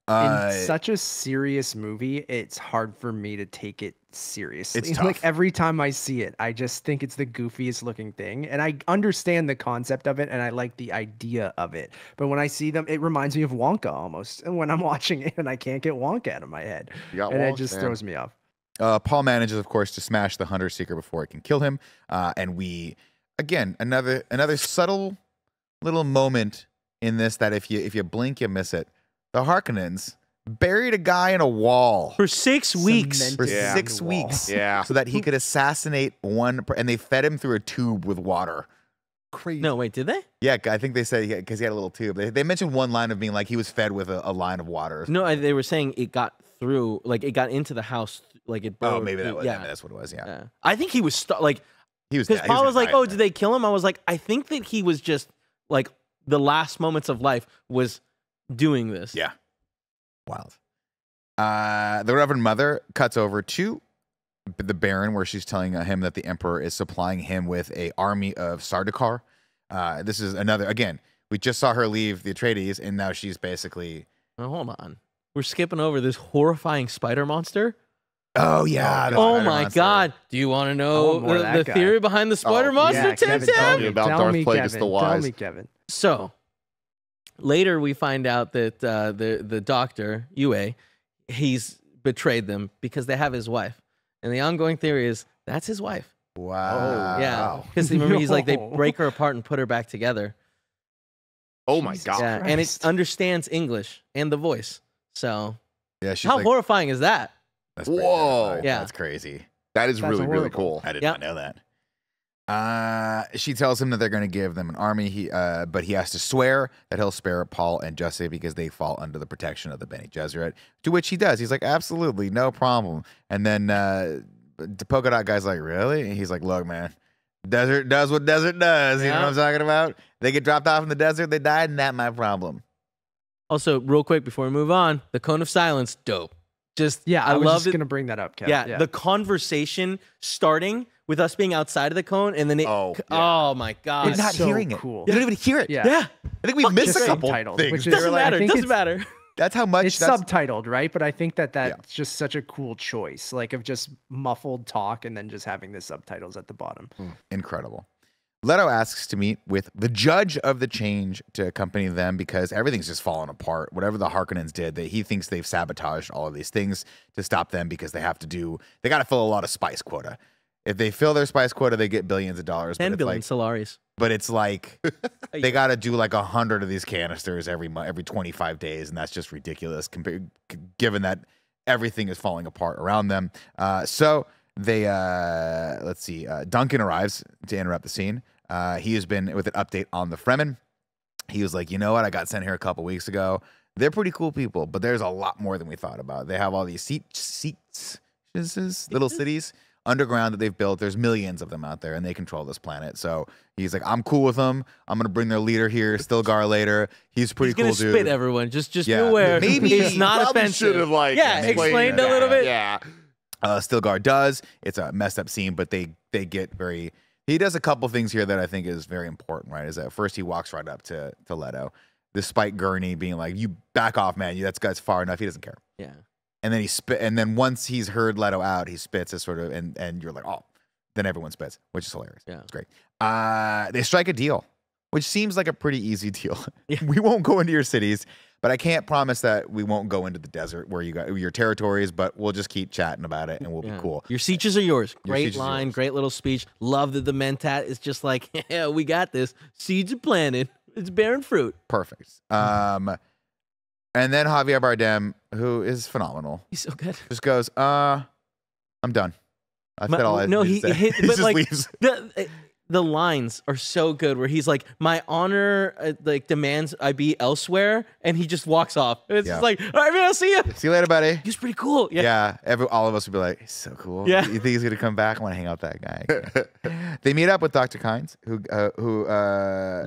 In such a serious movie, it's hard for me to take it seriously. It's tough. Like every time I see it, I just think it's the goofiest looking thing. And I understand the concept of it and I like the idea of it. But when I see them, it reminds me of Wonka almost. And when I'm watching it and I can't get Wonka out of my head. It just throws me off. Paul manages, of course, to smash the hunter seeker before it can kill him. And we, again, another subtle little moment in this that if you blink, you miss it. The Harkonnens buried a guy in a wall for 6 weeks. Cemented For in 6 the wall. weeks, Yeah. so that he could assassinate one. And they fed him through a tube with water. Crazy. No, wait, did they? Yeah, I think they said because he had a little tube. They mentioned one line of being like he was fed with a line of water. No, they were saying it got through, like it got into the house, like it. Oh, burrowed maybe through- that's what it was. Yeah, I think he was he was because Paul was like, gonna "Oh, die. did they kill him?" I was like, "I think that he was just like the last moments of life was doing this." Yeah. Wild. The Reverend Mother cuts over to the Baron, where she's telling him that the Emperor is supplying him with an army of Sardaukar. This is another. Again, we just saw her leave the Atreides, and now she's basically. Now, hold on, we're skipping over this horrifying spider monster. Oh yeah. the Oh spider my monster. God! Do you want to I know want more of the that guy. theory behind the spider monster, Yeah, Kevin, Tim? tell me about tell Darth me, Plagueis Kevin, the Wise. Tell me, Kevin. So later we find out that the doctor Yue, he's betrayed them because they have his wife, and the ongoing theory is that's his wife. Wow. Yeah, because remember he's like they No. break her apart and put her back together. Oh my Jesus god. Yeah, and it Christ. understands English and the voice. So Yeah. She's how like, horrifying is that? that's pretty Whoa. terrifying. Yeah. That's crazy. That is That's really horrible. cool. I did Yeah. not know that. She tells him that they're going to give them an army. But he has to swear that he'll spare Paul and Jesse because they fall under the protection of the Bene Gesserit. To which he does. He's like, absolutely, no problem. And then the polka dot guy's like, really? And he's like, look, man, desert does what desert does. You know Yeah. what I'm talking about? They get dropped off in the desert, they died, and that's my problem. Also, real quick before we move on, the Cone of Silence, dope. Just Yeah, I was love just it. gonna bring that up, Kevin. Yeah, the conversation starting with us being outside of the cone, and then it. Oh, Oh my god! We're not so hearing it. cool. You don't even hear it. Yeah. Yeah, I think we missed Just a couple subtitles, things. which is- doesn't like, I matter. think Doesn't it's- matter. That's how much. It's that's, subtitled, right? But I think that's just such a cool choice, like of just muffled talk and then just having the subtitles at the bottom. incredible. Leto asks to meet with the judge of the change to accompany them because everything's just falling apart. Whatever the Harkonnens did, that he thinks they've sabotaged all of these things to stop them because they got to fill a lot of spice quota. If they fill their spice quota, they get billions of dollars. 10 but billion it's like, Solaris. but it's like they got to do like 100 of these canisters every 25 days, and that's just ridiculous given that everything is falling apart around them. So they let's see. Duncan arrives to interrupt the scene. He has been with an update on the Fremen. He was like, you know what? I got sent here a couple weeks ago. They're pretty cool people, but there's a lot more than we thought about. They have all these little cities underground that they've built. There's millions of them out there, and they control this planet. So he's like, I'm cool with them. I'm gonna bring their leader here, Stilgar, later. He's a pretty He's gonna cool dude. spit everyone. Just Yeah. be aware. Maybe it's not Probably offensive. should have like Yeah, explained a little bit. Yeah. Stilgar does. It's a messed up scene, but they get very. He does a couple things here that I think is very important. Right, is that first he walks right up to Leto, despite Gurney being like, "You back off, man. That's far enough." He doesn't care. Yeah. And then he spit. And then once he's heard Leto out, he spits as sort of, and you're like, oh. Then everyone spits, which is hilarious. Yeah. It's great. They strike a deal, which seems like a pretty easy deal. Yeah. We won't go into your cities, but I can't promise that we won't go into the desert where you got your territories, but we'll just keep chatting about it and we'll be cool. Your sieges are yours. Your Great sieges are line, yours. great little speech. Love that the Mentat is just like, yeah, we got this. Seeds are planted. It's bearing fruit. Perfect. And then Javier Bardem, who is phenomenal, He's so good. just goes, I'm done. I said all I no, needed he to say. hit, He but just like leaves. the lines are so good where he's like, my honor like demands I be elsewhere, and he just walks off. And it's Yeah. just like, all right, man, I'll see you. See you later, buddy. He's pretty cool. Yeah, all of us would be like, he's so cool. Yeah. You think he's gonna come back? I want to hang out with that guy. again." They meet up with Dr. Kynes, who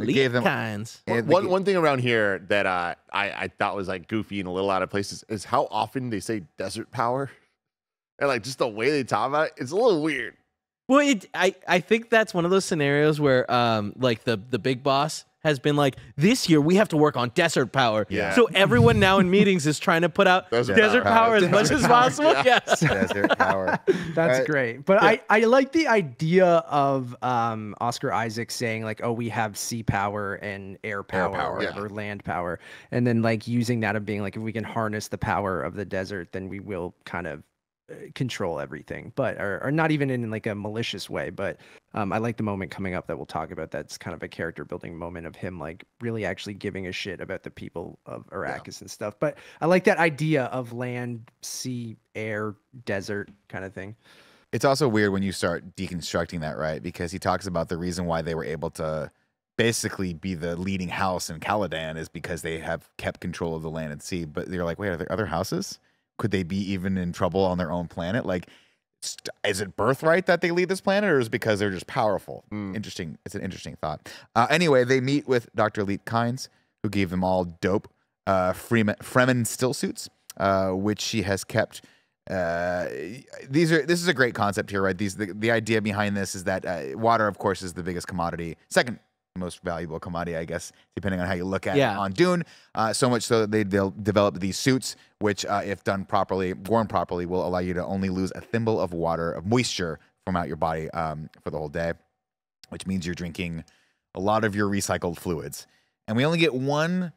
gave them kinds. and One thing around here that I thought was like goofy and a little out of place is how often they say desert power. And like just the way they talk about it, it's a little weird. Well, I think that's one of those scenarios where like the big boss has been like, this year we have to work on desert power. Yeah. So everyone now in meetings is trying to put out Desert desert power. power as much Desert as power, possible. yeah. Yes. desert power. That's Uh, great. But I like the idea of Oscar Isaac saying like, oh, we have sea power and air power, power, or whatever, land power. And then like using that of being like, if we can harness the power of the desert, then we will kind of control everything, but or not even in like a malicious way. But I like the moment coming up that we'll talk about. That's kind of a character building moment of him like really actually giving a shit about the people of Arrakis and stuff. But I like that idea of land, sea, air, desert kind of thing. It's also weird when you start deconstructing that, right? Because he talks about the reason why they were able to basically be the leading house in Caladan is because they have kept control of the land and sea. But you're like, wait, are there other houses? Could they be even in trouble on their own planet? Like, is it birthright that they lead this planet, or is it because they're just powerful? Interesting. It's an interesting thought. Anyway, they meet with Dr. Leet Kynes, who gave them all dope Fremen still suits, which she has kept. This is a great concept here, right? The idea behind this is that water, of course, is the biggest commodity, second most valuable commodity, I guess, depending on how you look at it on Dune. So much so that they'll develop these suits, which, if done properly, worn properly, will allow you to only lose a thimble of water, of moisture from out your body for the whole day, which means you're drinking a lot of your recycled fluids. And we only get one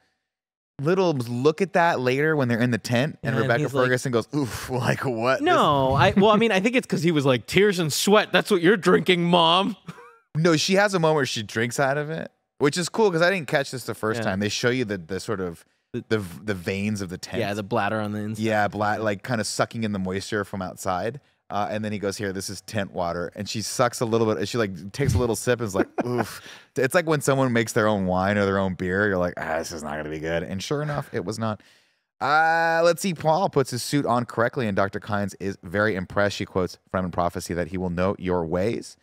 little look at that later when they're in the tent, and Rebecca he's like- Ferguson goes, oof, like what? No, I mean, I think it's because he was like, tears and sweat. That's what you're drinking, Mom. No, she has a moment where she drinks out of it, which is cool because I didn't catch this the first Yeah. time. They show you the sort of the veins of the tent. Yeah, the bladder on the inside. Yeah, like kind of sucking in the moisture from outside. And then he goes, here, this is tent water. And she sucks a little bit. And she like takes a little sip and is like, oof. It's like when someone makes their own wine or their own beer. You're like, this is not going to be good. And sure enough, it was not. Let's see. Paul puts his suit on correctly, and Dr. Kynes is very impressed. She quotes Fremen prophecy that he will know your ways.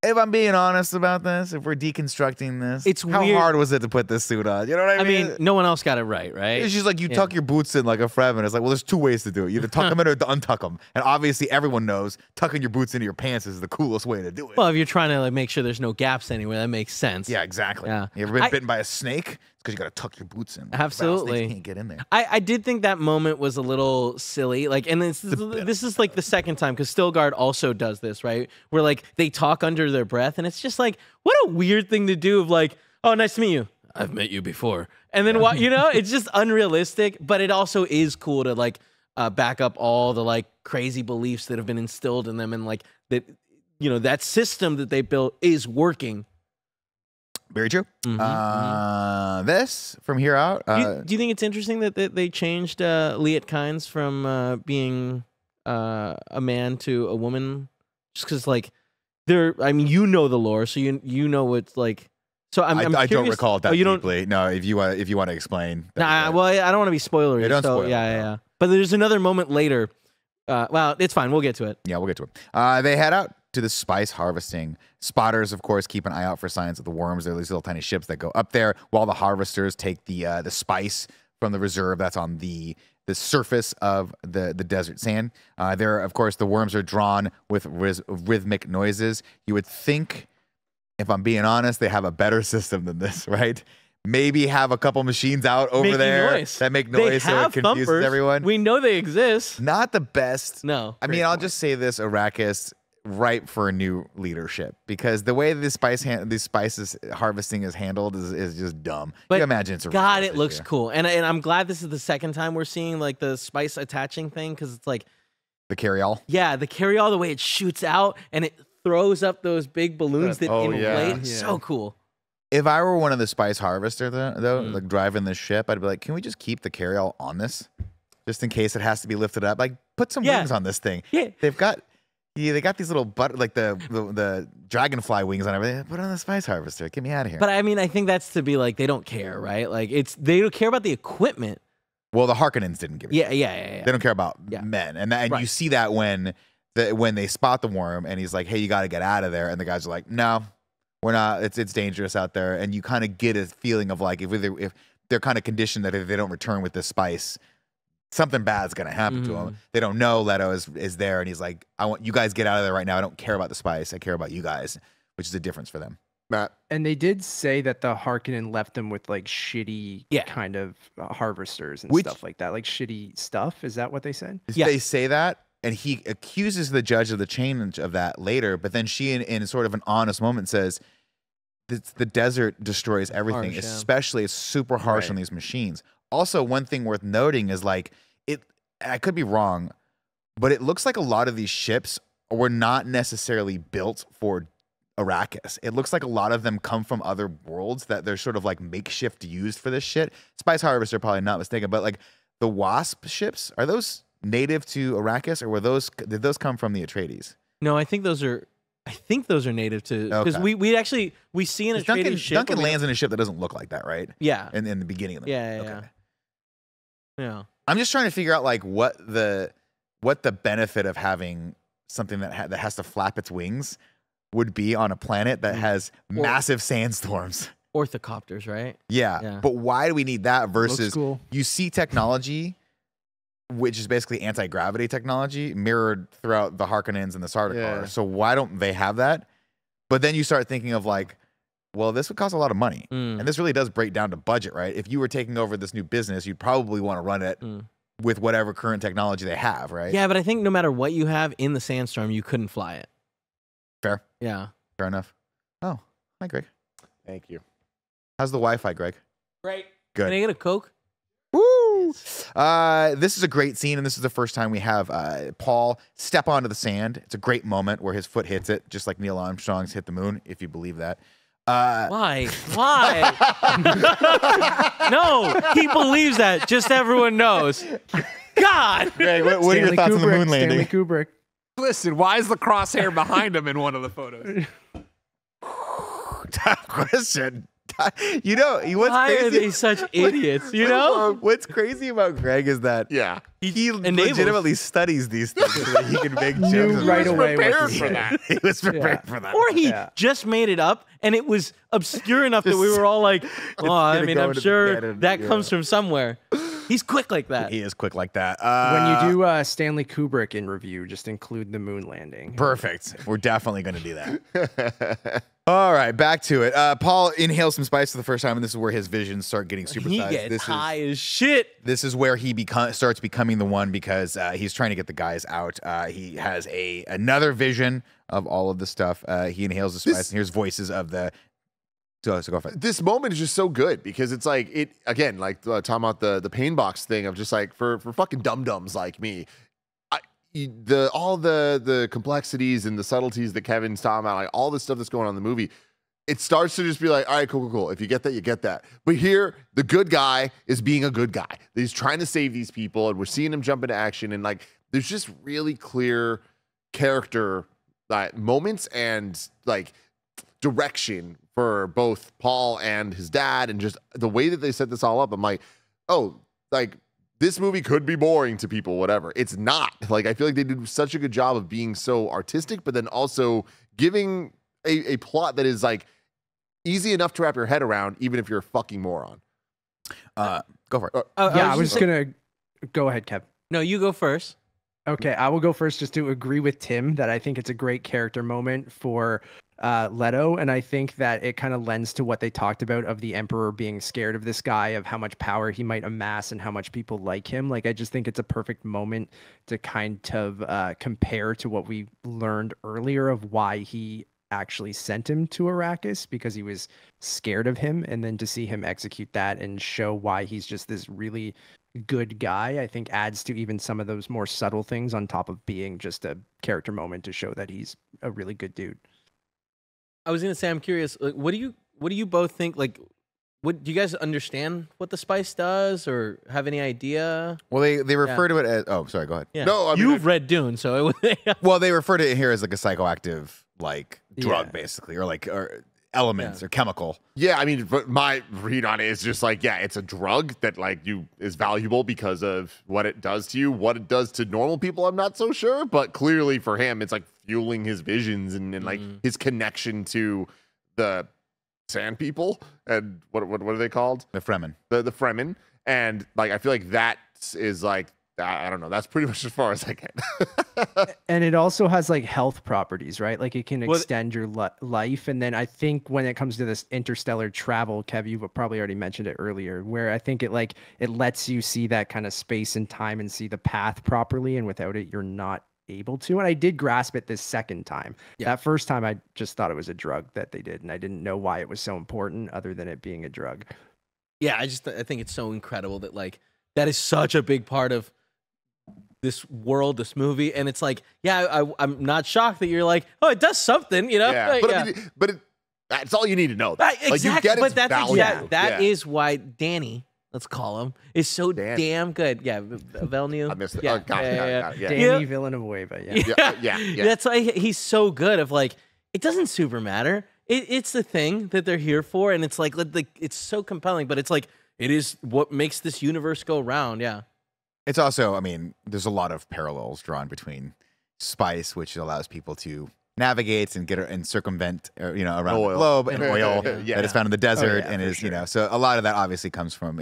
If I'm being honest about this, if we're deconstructing this, It's how weird. hard was it to put this suit on? You know what I I mean? mean, no one else got it right? It's just like you Yeah. tuck your boots in like a Fremen. It's like, well, there's two ways to do it. You either tuck them in or untuck them. And obviously, everyone knows tucking your boots into your pants is the coolest way to do it. Well, if you're trying to like make sure there's no gaps anywhere, that makes sense. Yeah, exactly. Yeah. You ever been I- bitten by a snake? It's because you got to tuck your boots in. Absolutely. Rattlesnakes can't get in there. I did think that moment was a little silly. Like, and this is like the second time because Stilgard also does this, right? Where like they talk under their breath, and it's just like, what a weird thing to do. Of like, oh, nice to meet you. I've met you before, and then what? You know, it's just unrealistic. But it also is cool to like back up all the like crazy beliefs that have been instilled in them, and like that, you know, that system that they built is working. Very true. Mhm, This from here out. Do you think it's interesting that they changed Liet Kynes from being a man to a woman? Just because, like, I mean, you know the lore, so you know what's like. So I'm I don't curious- recall it that oh, you don't. deeply. No, if you want to explain. Nah, well, I don't want to be spoilery. Yeah, don't so, spoil it, yeah, no. yeah. But there's another moment later. Well, it's fine. We'll get to it. Yeah, we'll get to it. They head out to the spice harvesting. Spotters, of course, keep an eye out for signs of the worms. There are these little tiny ships that go up there, while the harvesters take the spice from the reserve that's on the surface of the desert sand. There, of course, the worms are drawn with rhythmic noises. You would think, if I'm being honest, they have a better system than this, right? Maybe have a couple machines out over Making there noise. that make They noise so it have confuses thumpers. everyone. We know they exist. Not the best. No. I mean, I'll just say this: Arrakis ripe for a new leadership because the way these spices harvesting is handled is just dumb. But you imagine it's a God, resource it looks issue. cool, and I'm glad this is the second time we're seeing like the spice attaching thing because it's like. The carry-all. Yeah, the carry-all, the way it shoots out and it throws up those big balloons that Oh, inflate. yeah. So cool. If I were one of the spice harvester though, Mm. like driving this ship, I'd be like, can we just keep the carry-all on this, just in case it has to be lifted up? Like, put some Yeah. wings on this thing. Yeah. They got these little like the dragonfly wings on everything. Put it on the spice harvester. Get me out of here. But I mean, I think that's to be like, they don't care, right? Like, they don't care about the equipment. well, the Harkonnens didn't give a shit. Yeah. They don't care about Yeah. men, and you Right. see that when they spot the worm, and he's like, "Hey, you got to get out of there," and the guys are like, "No, we're not. It's dangerous out there." And you kind of get a feeling of like if they're kind of conditioned that if they don't return with this spice, something bad's gonna happen to them. They don't know Leto is there, and he's like, "I want you guys get out of there right now. I don't care about the spice. I care about you guys," which is a difference for them. Matt. And they did say that the Harkonnen left them with like shitty Yeah. kind of harvesters and Which- stuff like that, like shitty stuff. Is that what they said? Yeah. They say that, and he accuses the judge of the change of that later. But then she, in sort of an honest moment, says, "The desert destroys everything. Harsh, yeah. Especially, it's super harsh Right. on these machines." Also, one thing worth noting is like it. And I could be wrong, but it looks like a lot of these ships were not necessarily built for Arrakis. It looks like a lot of them come from other worlds that they're sort of like makeshift used for this shit. Spice Harvester, probably not mistaken, but like the Wasp ships, are those native to Arrakis, or did those come from the Atreides? No, I think those are native to, because Okay. we see an 'Cause Atreides ship. Duncan but we lands in a ship that doesn't look like that, right? don't- Yeah. In the beginning of the Yeah, movie. yeah, Okay. Yeah. I'm just trying to figure out like what the benefit of having something that has to flap its wings would be on a planet that has massive sandstorms. Orthocopters, right? Yeah. Yeah. But why do we need that versus cool. you see technology, which is basically anti-gravity technology, mirrored throughout the Harkonnens and the Sardaukar. Yeah. So why don't they have that? But then you start thinking of like, well, this would cost a lot of money. Mm. And this really does break down to budget, right? If you were taking over this new business, you'd probably want to run it with whatever current technology they have, right? Yeah, but I think no matter what you have in the sandstorm, you couldn't fly it. Fair. Yeah. Fair enough. Oh, hi, Greg. Thank you. How's the Wi-Fi, Greg? Great. Good. Can I get a Coke? Woo! This is a great scene, and this is the first time we have Paul step onto the sand. It's a great moment where his foot hits it, just like Neil Armstrong's hit the moon, if you believe that. Why? Why? No, he believes that. Just everyone knows. God. Greg, what are your Stanley thoughts on the Kubrick, moon landing? Stanley Kubrick. Listen, why is the crosshair behind him in one of the photos? Tough question. You know, what's Why are crazy? they such idiots? You know? What's crazy about Greg is that Yeah. He enables. legitimately studies these things so that he can make jokes. Knew right away what prepared to for say. that. He was prepared for that. Or he Yeah. just made it up, and it was obscure enough that we were all like, "Oh, I gonna mean, go I'm into the sure canon, that yeah. comes from somewhere." He's quick like that. He is quick like that. When you do Stanley Kubrick in review, just include the moon landing. Perfect. We're definitely going to do that. All right, back to it. Paul inhales some spice for the first time, and this is where his visions start getting He supersized. gets This high as shit. is where he starts becoming the one because he's trying to get the guys out. He has another vision of all of the stuff. He inhales the spice, and hears voices of the. So go for it. This moment is just so good because it's like it again, like talking about the pain box thing of just like for fucking dum-dums like me. All the complexities and the subtleties that Kevin's talking about, like all the stuff that's going on in the movie, it starts to just be like, all right, cool. If you get that, you get that. But here, the good guy is being a good guy. He's trying to save these people, and we're seeing him jump into action. And like, there's just really clear character moments and like direction for both Paul and his dad, and just the way that they set this all up. I'm like, oh, like this movie could be boring to people, whatever. It's not. Like, I feel like they did such a good job of being so artistic, but then also giving a plot that is like easy enough to wrap your head around, even if you're a fucking moron. Go for it. Yeah, I was gonna go ahead, Kev. No, you go first. Okay, I will go first just to agree with Tim that I think it's a great character moment for Leto, and I think that it kind of lends to what they talked about of the Emperor being scared of this guy, of how much power he might amass and how much people like him. Like, I just think it's a perfect moment to kind of compare to what we learned earlier of why he actually sent him to Arrakis, because he was scared of him, and then to see him execute that and show why he's just this really good guy, I think adds to even some of those more subtle things on top of being just a character moment to show that he's a really good dude. I was gonna say, I'm curious. Like, what do you both think? Like, what do you guys understand what the spice does, or have any idea? Well, they refer to it as. Oh, sorry. Go ahead. Yeah. No, I mean, You've read Dune, so it was. Well, they refer to it here as like a psychoactive like drug, Yeah. basically, or elements or chemical. Yeah, I mean, but my read on it is just like, yeah, it's a drug that like is valuable because of what it does to you. What it does to normal people, I'm not so sure, but clearly for him, it's like fueling his visions and like his connection to the sand people and what are they called? The Fremen. The Fremen, and like I feel like that is like I don't know. That's pretty much as far as I get. And it also has like health properties, right? Like it can Well, extend your life. And then I think when it comes to this interstellar travel, Kev, you've probably already mentioned it earlier, where I think it lets you see that kind of space and time and see the path properly. And without it, you're not able to. And I did grasp it this second time. Yeah. That first time, I just thought it was a drug that they did, and I didn't know why it was so important, other than it being a drug. Yeah, I think it's so incredible that like that is such a big part of this world, this movie, and it's like, yeah, I'm not shocked that you're like, oh, it does something, you know? Yeah, Like, but yeah. I mean, that's all you need to know. Right, Like, you exactly, get its but that's value. that Yeah. is why Danny, let's call him, is so Danny. damn good. Yeah, Villeneuve. I missed it. Yeah, Oh, got it, got it. Yeah. Danny Villanueva, yeah. Yeah. That's why he's so good. Of like, it doesn't super matter. It's the thing that they're here for, and it's like it's so compelling. But it's like it is what makes this universe go round. Yeah. It's also, I mean, there's a lot of parallels drawn between spice, which allows people to navigate and get and circumvent, around Oil. the globe, and oil Yeah. that is found in the desert, yeah, and for is so a lot of that obviously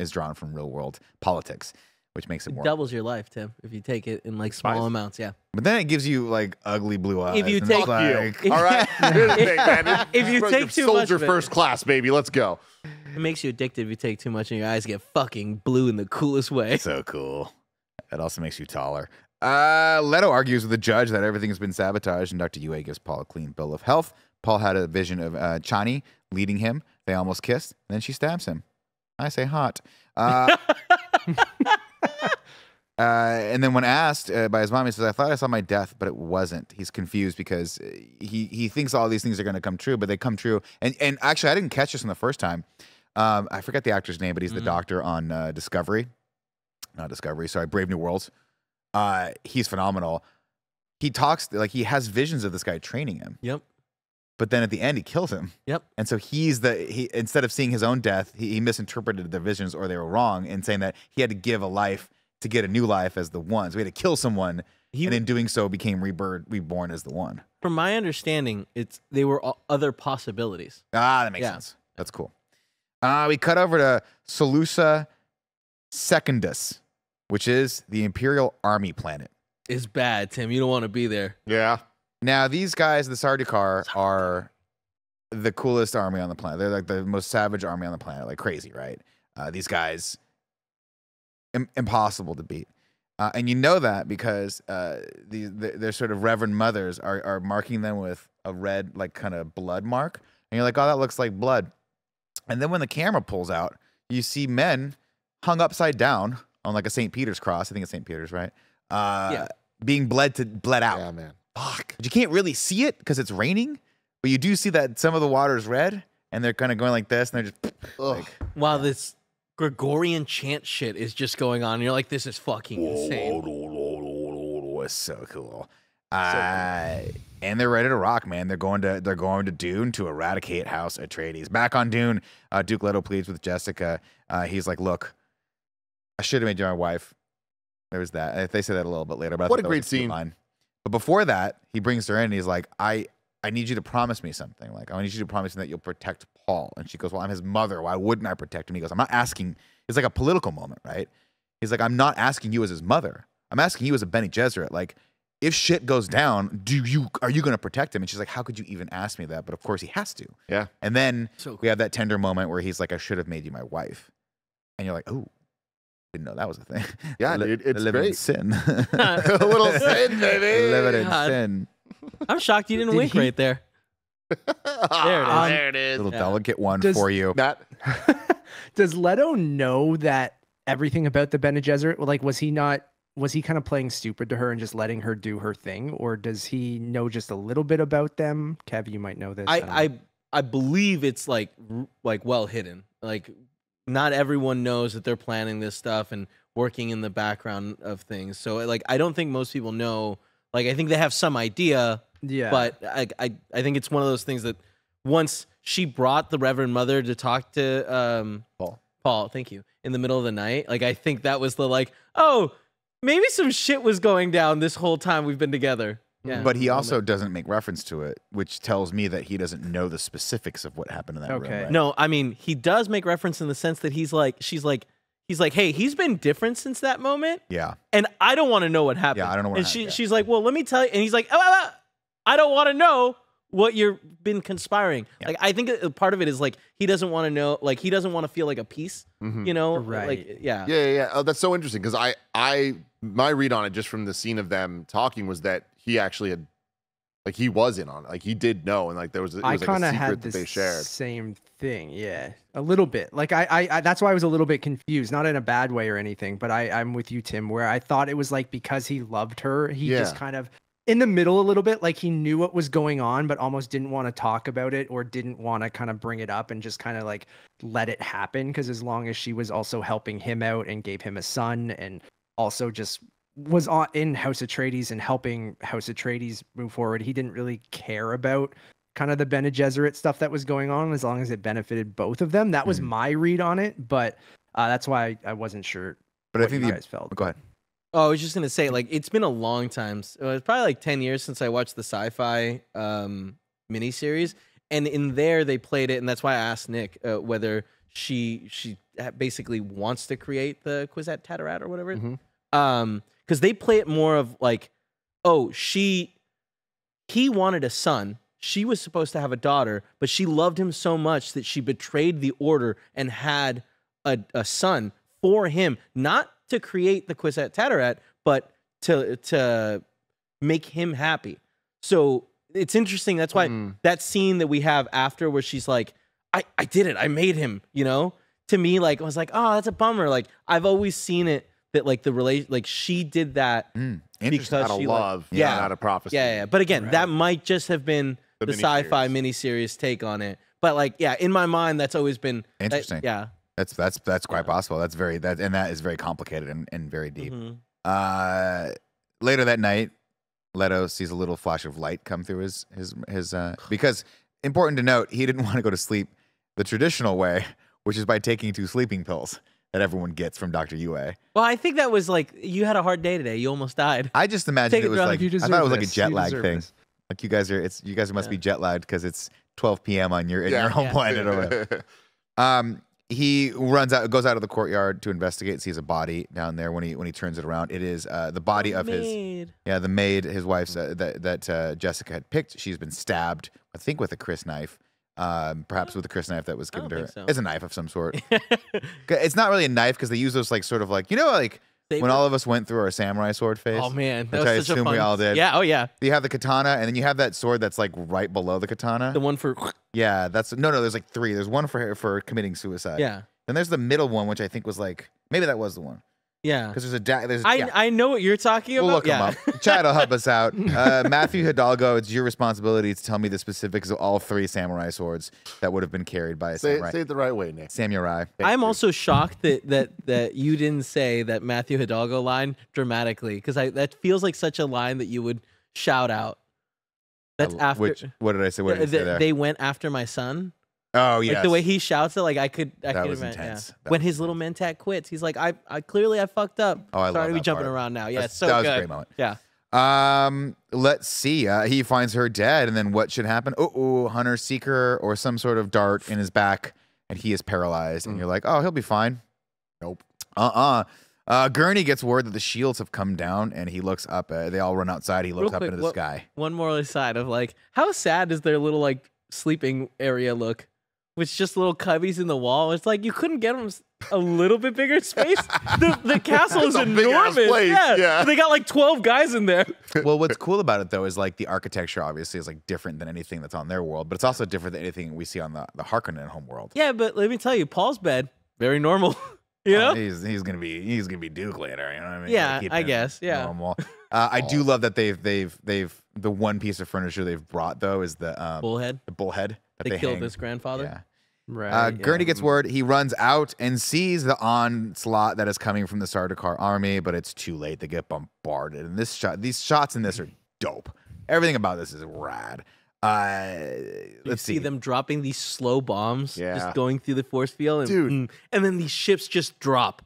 is drawn from real world politics, which makes it It more. doubles your life, Tim, if you take it in like small Spice. amounts. Yeah. But then it gives you like ugly blue eyes. If you and take- it's like, All right. Here's the thing, man. If you You're take too much soldier of it- first class, baby. Let's go. It makes you addicted if you take too much, and your eyes get fucking blue in the coolest way. so cool. It also makes you taller. Leto argues with the judge that everything has been sabotaged, and Dr. Yue gives Paul a clean bill of health. Paul had a vision of Chani leading him. They almost kissed, and then she stabs him. I say hot. And then when asked by his mom, he says, I thought I saw my death, but it wasn't. He's confused because he thinks all these things are going to come true, but they come true. And actually, I didn't catch this in the first time. I forget the actor's name, but he's the doctor on Brave New World. He's phenomenal. He talks like he has visions of this guy training him. Yep. But then at the end, he kills him. Yep. And so instead of seeing his own death, he misinterpreted the visions, or they were wrong in saying that he had to give a life to get a new life as the one. So he had to kill someone, and in doing so became reborn as the one. From my understanding, they were other possibilities. Ah, that makes sense. That's cool. We cut over to Salusa Secundus, which is the Imperial Army planet. It's bad, Tim. You don't want to be there. Yeah. Now, these guys, the Sardaukar, are the coolest army on the planet. They're like the most savage army on the planet, like crazy, right? These guys, impossible to beat. And you know that because their sort of reverend mothers are marking them with a red, like, kind of blood mark. And you're like, oh, that looks like blood. And then when the camera pulls out, you see men hung upside down on like a St. Peter's cross. I think it's St. Peter's, right? Being bled out. Yeah, man. Fuck. But you can't really see it because it's raining. But you do see that some of the water is red, and they're kind of going like this, and they're just like, while this Gregorian chant shit is just going on, and you're like, this is fucking insane. It's so cool. And they're ready to rock, man. They're going to Dune to eradicate House Atreides. Back on Dune, Duke Leto pleads with Jessica. He's like, look, I should have made you my wife. There was that. They say that a little bit later. But What a great scene. Line. But before that, he brings her in, and he's like, I need you to promise me something. Like, I need you to promise me that you'll protect Paul. And she goes, well, I'm his mother. Why wouldn't I protect him? He goes, I'm not asking. It's like a political moment, right? He's like, I'm not asking you as his mother. I'm asking you as a Bene Gesserit. Like, if shit goes down, are you going to protect him? And she's like, how could you even ask me that? But of course he has to. Yeah. And then So we have that tender moment where he's like, I should have made you my wife. And you're like, oh, didn't know that was a thing. Yeah, dude, it's living in great. sin. A little sin, baby. Living in God. sin. I'm shocked you didn't Did wink he- right there. There it is. There it is. Little Yeah. delicate one Does- for you. Matt, Does Leto know that everything about the Bene Gesserit? Like, was he kind of playing stupid to her and just letting her do her thing, or does he know just a little bit about them? Kev, you might know this. don't know. I believe it's like well hidden. Like, not everyone knows that they're planning this stuff and working in the background of things. So like, I don't think most people know. Like, I think they have some idea, Yeah, but I think it's one of those things that once she brought the Reverend Mother to talk to Paul, thank you, in the middle of the night, like, I think that was the like, oh, maybe some shit was going down this whole time we've been together. Yeah. But he also doesn't make reference to it, which tells me that he doesn't know the specifics of what happened in that room. Okay. Right? No, I mean, he does make reference in the sense that he's like, hey, he's been different since that moment, Yeah. and I don't want to know what happened. Yeah, I don't know what And happened, yeah. she's like, well, let me tell you, and he's like, I don't want to know what you've been conspiring. Yeah. Like, I think part of it is like he doesn't want to know, like he doesn't want to feel like a piece, you know? Right. Like, yeah. yeah. Oh, that's so interesting because my read on it just from the scene of them talking was that he actually had, like, he was in on it. Like, he did know, and like it was I like a kind of secret had that the they shared. same thing. Yeah, a little bit. Like, I that's why I was a little bit confused, not in a bad way or anything, but I'm with you, Tim, where I thought it was like because he loved her, he just Yeah. kind of in the middle a little bit, like he knew what was going on, but almost didn't want to talk about it or didn't want to kind of bring it up and just kind of like let it happen. Because as long as she was also helping him out and gave him a son and also just was in House Atreides and helping House Atreides move forward, he didn't really care about kind of the Bene Gesserit stuff that was going on as long as it benefited both of them. That was my read on it, but that's why I wasn't sure But I what think you the guys felt. go ahead. Oh, I was just gonna say, like, it's been a long time. It's probably like 10 years since I watched the sci-fi miniseries, and in there they played it, and that's why I asked Nick whether she basically wants to create the Kwisatz Haderach or whatever. Because they play it more of like, oh, he wanted a son. She was supposed to have a daughter, but she loved him so much that she betrayed the order and had a son for him, not to create the Kwisatz Haderach, but to make him happy. So it's interesting. That's why that scene that we have after where she's like, I did it. I made him, you know? To me, like, I was like, oh, that's a bummer. Like, I've always seen it that like the relation, like she did that Interesting. because Out of she love, yeah, not out of prophecy. yeah. But again, that might just have been The the sci-fi miniseries take on it. But like, yeah, in my mind, that's always been Interesting. yeah. That's quite possible. That's very and that is very complicated and very deep. Mhm. Later that night, Leto sees a little flash of light come through his because important to note, he didn't want to go to sleep the traditional way, which is by taking 2 sleeping pills. that everyone gets from Dr. Yue. Well, I think that was like you had a hard day today. You almost died. I just imagined Take it it, was John, like you I deserve thought it was like a this. jet You lag deserve thing. this. Like you guys must be jet lagged because it's 12 p.m. on your Yeah. home Yeah. planet or whatever. He goes out of the courtyard to investigate, sees a body down there. When he turns it around, it is the body of his the maid, his wife's that Jessica had picked. She's been stabbed, I think, with a Chris knife. Perhaps with a Chris knife that was given to her. think so. It's a knife of some sort. It's not really a knife because they use those like sort of like like when all of us went through our samurai sword phase. Oh man, that which I was such a assume fun. we all did. Yeah. Oh yeah. You have the katana, and then you have that sword that's like right below the katana. The one for Yeah, that's no. There's like 3. There's one for committing suicide. yeah. Then there's the middle one, which I think was like maybe that was the one Yeah. because there's I know what you're talking about. We'll look yeah. him up. Chad will help us out. Matthew Hidalgo, it's your responsibility to tell me the specifics of all 3 samurai swords that would have been carried by a Say samurai. it the right way, Nick. Samurai. I'm also shocked that you didn't say that Matthew Hidalgo line dramatically because that feels like such a line that you would shout out. That's after What did I say? What did I say there? they went after my son. Oh yeah. Like the way he shouts it, like I could That was imagine. intense. That When was his little mentat quits, he's like, I clearly I fucked up. Oh, I love Sorry to be that jumping part. around now. Yeah, That's- it's so that was good. a great moment. Yeah. Let's see. He finds her dead, and then what should happen? Hunter Seeker or some sort of dart in his back, and he is paralyzed. And you're like, oh, he'll be fine. Nope. Gurney gets word that the shields have come down, and he looks up. They all run outside. He looks Real up quick, into the sky. One more aside of like, how sad does their little like sleeping area look? With just little cubbies in the wall. It's like you couldn't get them a little bit bigger space. The castle is It's a big-ass enormous. place, yeah. They got like 12 guys in there. Well, what's cool about it though is like the architecture obviously is like different than anything that's on their world, but it's also different than anything we see on the Harkonnen home world. Yeah, but let me tell you, Paul's bed, very normal. You know? He's gonna be Duke later. You know what I mean? Yeah, Gotta keep I him guess, yeah. Normal. I do love that they've the one piece of furniture they've brought though is the Bullhead. bullhead that They they killed hang. his grandfather. Yeah. Right. Gurney gets word. He runs out and sees the onslaught that is coming from the Sardaukar army, but it's too late. They get bombarded. And these shots in this are dope. Everything about this is rad. You Let's see see them dropping these slow bombs, Yeah. just going through the force field, Dude. and then these ships just drop.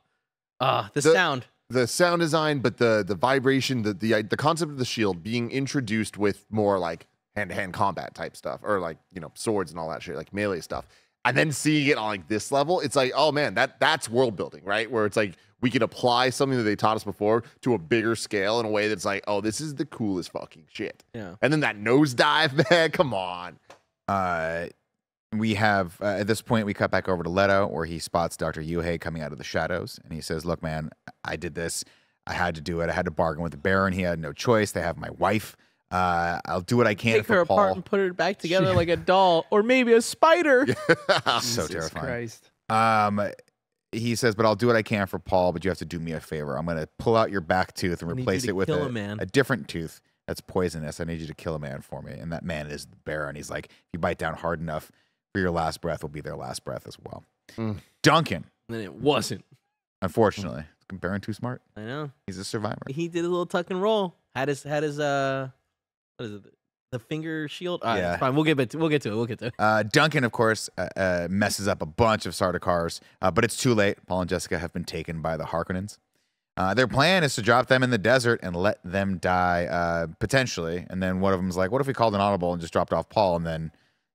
The sound. The sound design, but the vibration, the concept of the shield being introduced with more like hand-to-hand combat type stuff, or like swords and all that shit, like melee stuff, and then seeing it on like this level, it's like, oh man, that's world building, right? Where it's like we can apply something that they taught us before to a bigger scale in a way that's like, oh, this is the coolest fucking shit. Yeah. And then that nosedive, man, come on. We have at this point we cut back over to Leto where he spots Dr. Yuhei coming out of the shadows, and he says, "Look, man, I did this. I had to do it. I had to bargain with the Baron. He had no choice. They have my wife. I'll do what I can Take for her Paul." apart and put her back together like a doll, or maybe a spider. So Jesus terrifying. Christ. He says, "But I'll do what I can for Paul. But you have to do me a favor. I'm going to pull out your back tooth and I need you replace to it with kill a man." a different tooth that's poisonous. I need you to kill a man for me." And that man is the Baron. He's like, "If you bite down hard enough, for your last breath will be their last breath as well." Duncan, And then it wasn't. unfortunately, is Baron too smart? I know. He's a survivor. He did a little tuck and roll. Had his what is it? The finger shield. All right, Yeah. it's fine. We'll get to it. Duncan, of course, messes up a bunch of Sardaukars, but it's too late. Paul and Jessica have been taken by the Harkonnens. Their plan is to drop them in the desert and let them die, potentially. And then one of them's like, what if we called an audible and just dropped off Paul, and then,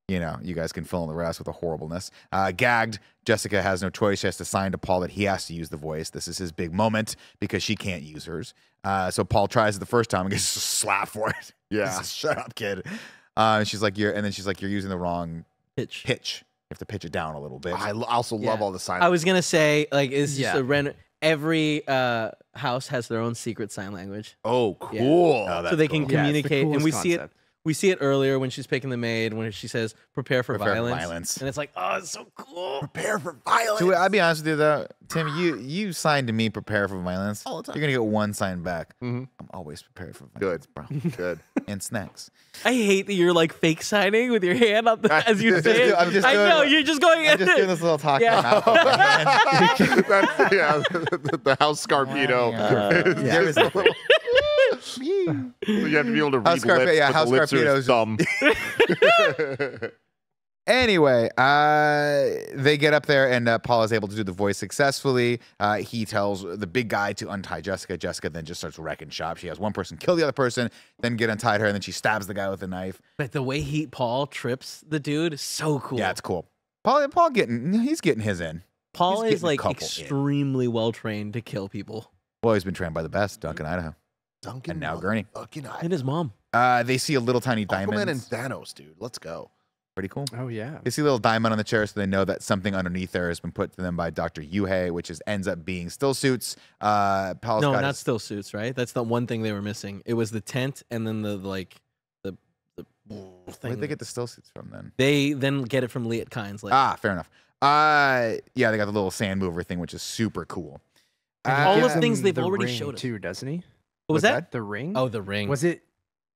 you guys can fill in the rest with the horribleness. Gagged, Jessica has no choice. She has to sign to Paul that he has to use the voice. This is his big moment because she can't use hers. So Paul tries it the first time and gets slapped for it. Yeah. He says, "Shut up, kid." She's like, you're using the wrong Pitch. pitch. You have to pitch it down a little bit. I also love Yeah. all the sign. I was gonna say like it's just Yeah. every house has their own secret sign language, Oh, cool. Oh, so they can Yeah, it's the communicate. And coolest we see it. concept. We see it earlier when she's picking the maid when she says "prepare for Prepare for violence," violence. and it's like, oh, it's so cool. Prepare for violence. So I'll be honest with you though, Tim, you signed to me prepare for violence. All the time. You're gonna get one sign back. Mhm. I'm always prepared for Good, violence, bro. Good. And snacks. I hate that you're like fake signing with your hand up as you I'm say it. I'm just I doing know it. you're just going. I'm just doing this little talk. Yeah. Mouth with my hand. That's, yeah, the house Scarpino. There is a- You have to be able to read House Scarpino- lips, yeah, but House the lips are his Scarpino's- thumb. Anyway, they get up there, and Paul is able to do the voice successfully. He tells the big guy to untie Jessica. Jessica then just starts wrecking shop. She has one person kill the other person, then get untied her, and then she stabs the guy with a knife. But the way Paul trips the dude is so cool. Yeah, it's cool. Paul he's getting his in. Paul he's is getting a like couple in. extremely well trained to kill people. Well, he's been trained by the best, Duncan, Idaho. Duncan And now Gurney. And his mom. They see a little tiny Aquaman and diamond. Thanos, dude. Let's go. Pretty cool. Oh yeah. They see a little diamond on the chair, so they know that something underneath there has been put to them by Dr. Yuhei, which ends up being still suits. Paul's No, got not his- still suits, right? That's the one thing they were missing. It was the tent and then the thing. Where'd they get the still suits from then? They then get it from Liat Kynes. Like, Ah, fair enough. Yeah, they got the little sand mover thing, which is super cool. And he all gives those things him they've the already ring showed us. too, doesn't he? what was what's that? The ring? Oh, the ring. Was it?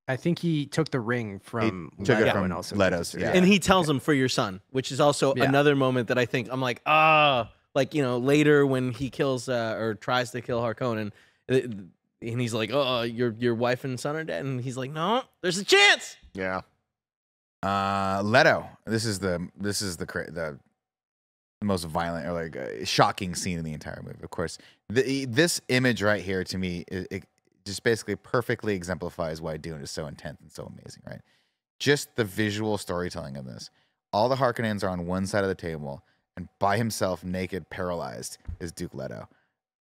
I think he took the ring from took it Leto from and also Leto's, gave it to yeah. him. And he tells him for your son, which is also Yeah. another moment that I think I'm like, like, you know, later when he kills or tries to kill Harkonnen, and he's like, oh, your wife and son are dead, and he's like, no, there's a chance. Yeah. Leto. This is the most violent or like shocking scene in the entire movie. Of course, this image right here to me, it just basically perfectly exemplifies why Dune is so intense and so amazing. Right? Just the visual storytelling of this. All the Harkonnens are on one side of the table, and by himself, naked, paralyzed, is Duke Leto,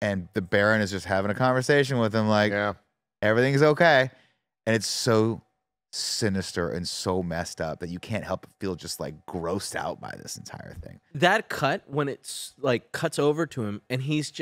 and the Baron is just having a conversation with him, like Yeah. everything's okay, and it's so sinister and so messed up that you can't help but feel just like grossed out by this entire thing. That cut when it's like cuts over to him, and he's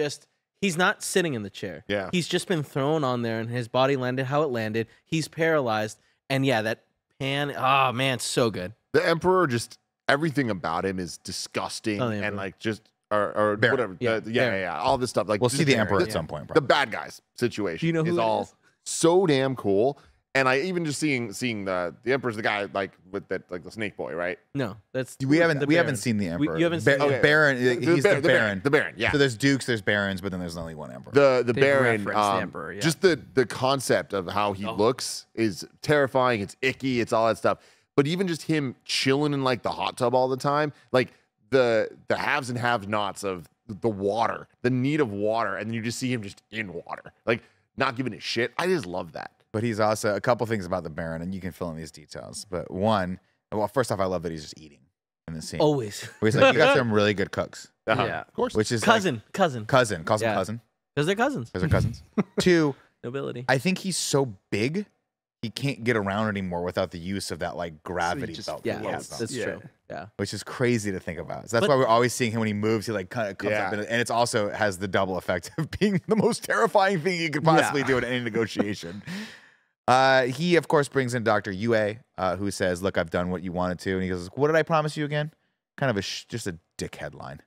not sitting in the chair. Yeah. He's just been thrown on there, and his body landed how it landed. He's paralyzed, and yeah, that pan. Oh man, it's so good. The Emperor, just everything about him is disgusting Oh, the and Emperor. like just or Baron. whatever. Yeah, Yeah, Baron. yeah. All this stuff. Like We'll just see the Baron. Emperor at Yeah. some point. The Probably. bad guys situation Do you know who is that all is? so damn cool. And I even just seeing the Emperor's the guy like with that like the snake boy, right? No, that's We haven't the we Baron. haven't seen the Emperor. You haven't seen the Okay. Baron. He's the Baron. The Baron, yeah. So there's dukes, there's barons, but then there's only one emperor. The They've Baron, referenced the Emperor, yeah. just the concept of how he looks is terrifying. It's icky. It's all that stuff. But even just him chilling in like the hot tub all the time, like the haves and have-nots of the water, the need of water, and you just see him just in water, like not giving a shit. I just love that. But he's also a couple things about the Baron, and you can fill in these details. But one, well, first off, I love that he's just eating in the scene. always Where he's like, you got some really good cooks, Yeah. Of course. which is like, cousin, cousin, calls him Yeah. cousin, because they're cousins. because they're cousins. Two, Nobility. I think he's so big, he can't get around anymore without the use of that like gravity just belt, Yeah, that floats floats on, that's Yeah. true. Yeah. which is crazy to think about. So that's But- why we're always seeing him when he moves. He like kind of comes Yeah. up, and it's also has the double effect of being the most terrifying thing you could possibly do in any negotiation. He of course brings in Dr. Yue, who says, "Look, I've done what you wanted to," and he goes, "What did I promise you again?" Kind of just a dick headline.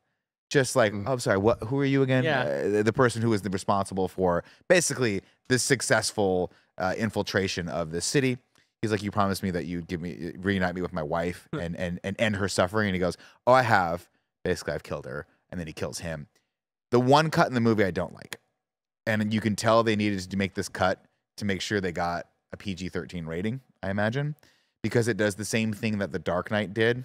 Just like, oh, I'm sorry, what? Who are you again? Yeah. The person who was responsible for basically the successful infiltration of the city. He's like, you promised me that you'd reunite me with my wife and end her suffering. And he goes, oh, I have. Basically, I've killed her. And then he kills him. The one cut in the movie I don't like, and you can tell they needed to make this cut to make sure they got a PG-13 rating, I imagine, because it does the same thing that The Dark Knight did,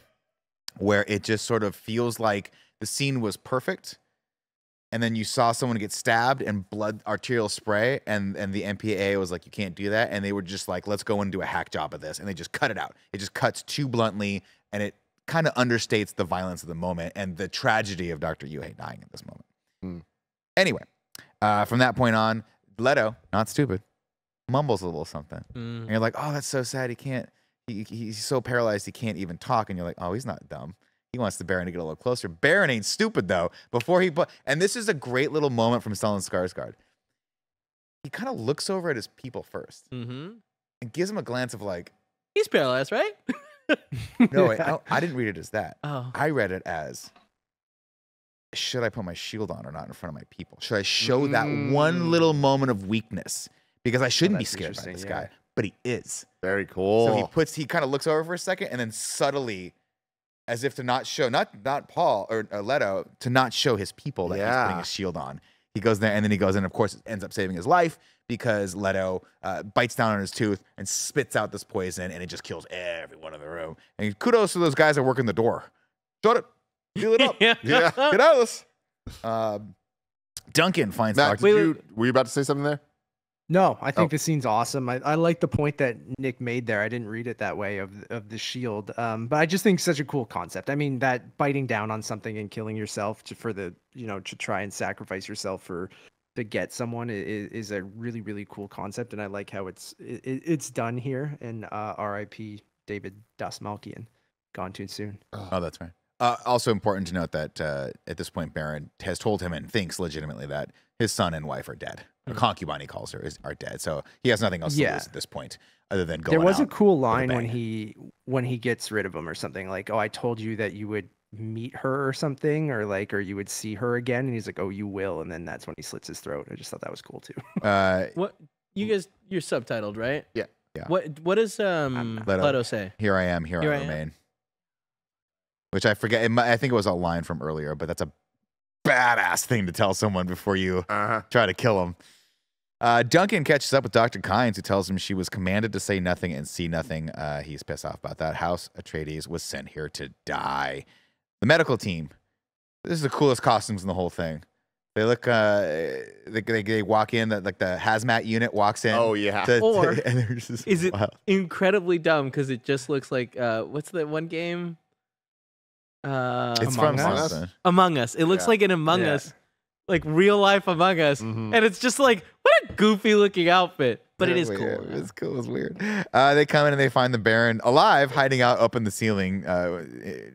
where it just sort of feels like the scene was perfect, and then you saw someone get stabbed and blood arterial spray, and the MPAA was like, you can't do that, and they were just like, let's go and do a hack job of this, and they just cut it out. It just cuts too bluntly, and it kind of understates the violence of the moment and the tragedy of Dr. Yuhei dying at this moment. Anyway, from that point on, Leto, not stupid, mumbles a little something. And you're like, oh, that's so sad. He can't, he's so paralyzed he can't even talk. And you're like, oh, he's not dumb. He wants the Baron to get a little closer. Baron ain't stupid, though. And this is a great little moment from Stellan Skarsgård. He kind of looks over at his people first Mm-hmm. and gives him a glance of like, He's paralyzed, right? no, wait, I didn't read it as that. Oh. I read it as, should I put my shield on or not in front of my people? Should I show that one little moment of weakness? Because I shouldn't be that's scared by this interesting, guy, yeah. but he is. Very cool. So he kind of looks over for a second and then subtly, as if to not show, not Paul or Leto, to not show his people that he's putting Yeah. a shield on. He goes there and then he goes in, of course, it ends up saving his life because Leto bites down on his tooth and spits out this poison and it just kills everyone in the room. room. And kudos to those guys that work in the door. Shut it. Seal it up. Yeah. Yeah. Get out of this. Duncan finds Matt, Dr. were you about to say something there? No, I think Oh. the scene's awesome. I like the point that Nick made there. I didn't read it that way of the shield, but I just think it's such a cool concept. I mean, that biting down on something and killing yourself to try and sacrifice yourself to get someone is a really, really cool concept, and I like how it's done here. And R.I.P. David Dastmalchian, gone too soon. Oh, that's right. Also important to note that at this point, Baron has told him and thinks legitimately that his son and wife are dead. Or concubine, he calls her, are dead. So he has nothing else to Yeah. lose at this point other than going There was a out cool with a line bang. when he gets rid of him or something like, "Oh, I told you that you would meet her or something, or you would see her again," and he's like, "Oh, you will," and then that's when he slits his throat. I just thought that was cool too. What you guys? You're subtitled, right? Yeah. Yeah. What does Leto say? Here I am, here I Here I am. remain. Which I forget. I think it was a line from earlier, but that's a badass thing to tell someone before you try to kill him. Duncan catches up with Dr. Kynes, who tells him she was commanded to say nothing and see nothing. He's pissed off about that. House Atreides was sent here to die. The medical team. This is the coolest costumes in the whole thing. They look. They walk in. Like the hazmat unit walks in. Oh, yeah. Or and they're just Is it wild. incredibly dumb because it just looks like what's that one game? It's Among from Us? something. Among Us. It looks Yeah. like an Among Yeah. Us, like real life Among Us, Mhm. and it's just like what a goofy looking outfit, but it Yeah, is cool. weird. yeah. It's cool. It's weird. They come in and they find the Baron alive, hiding out up in the ceiling,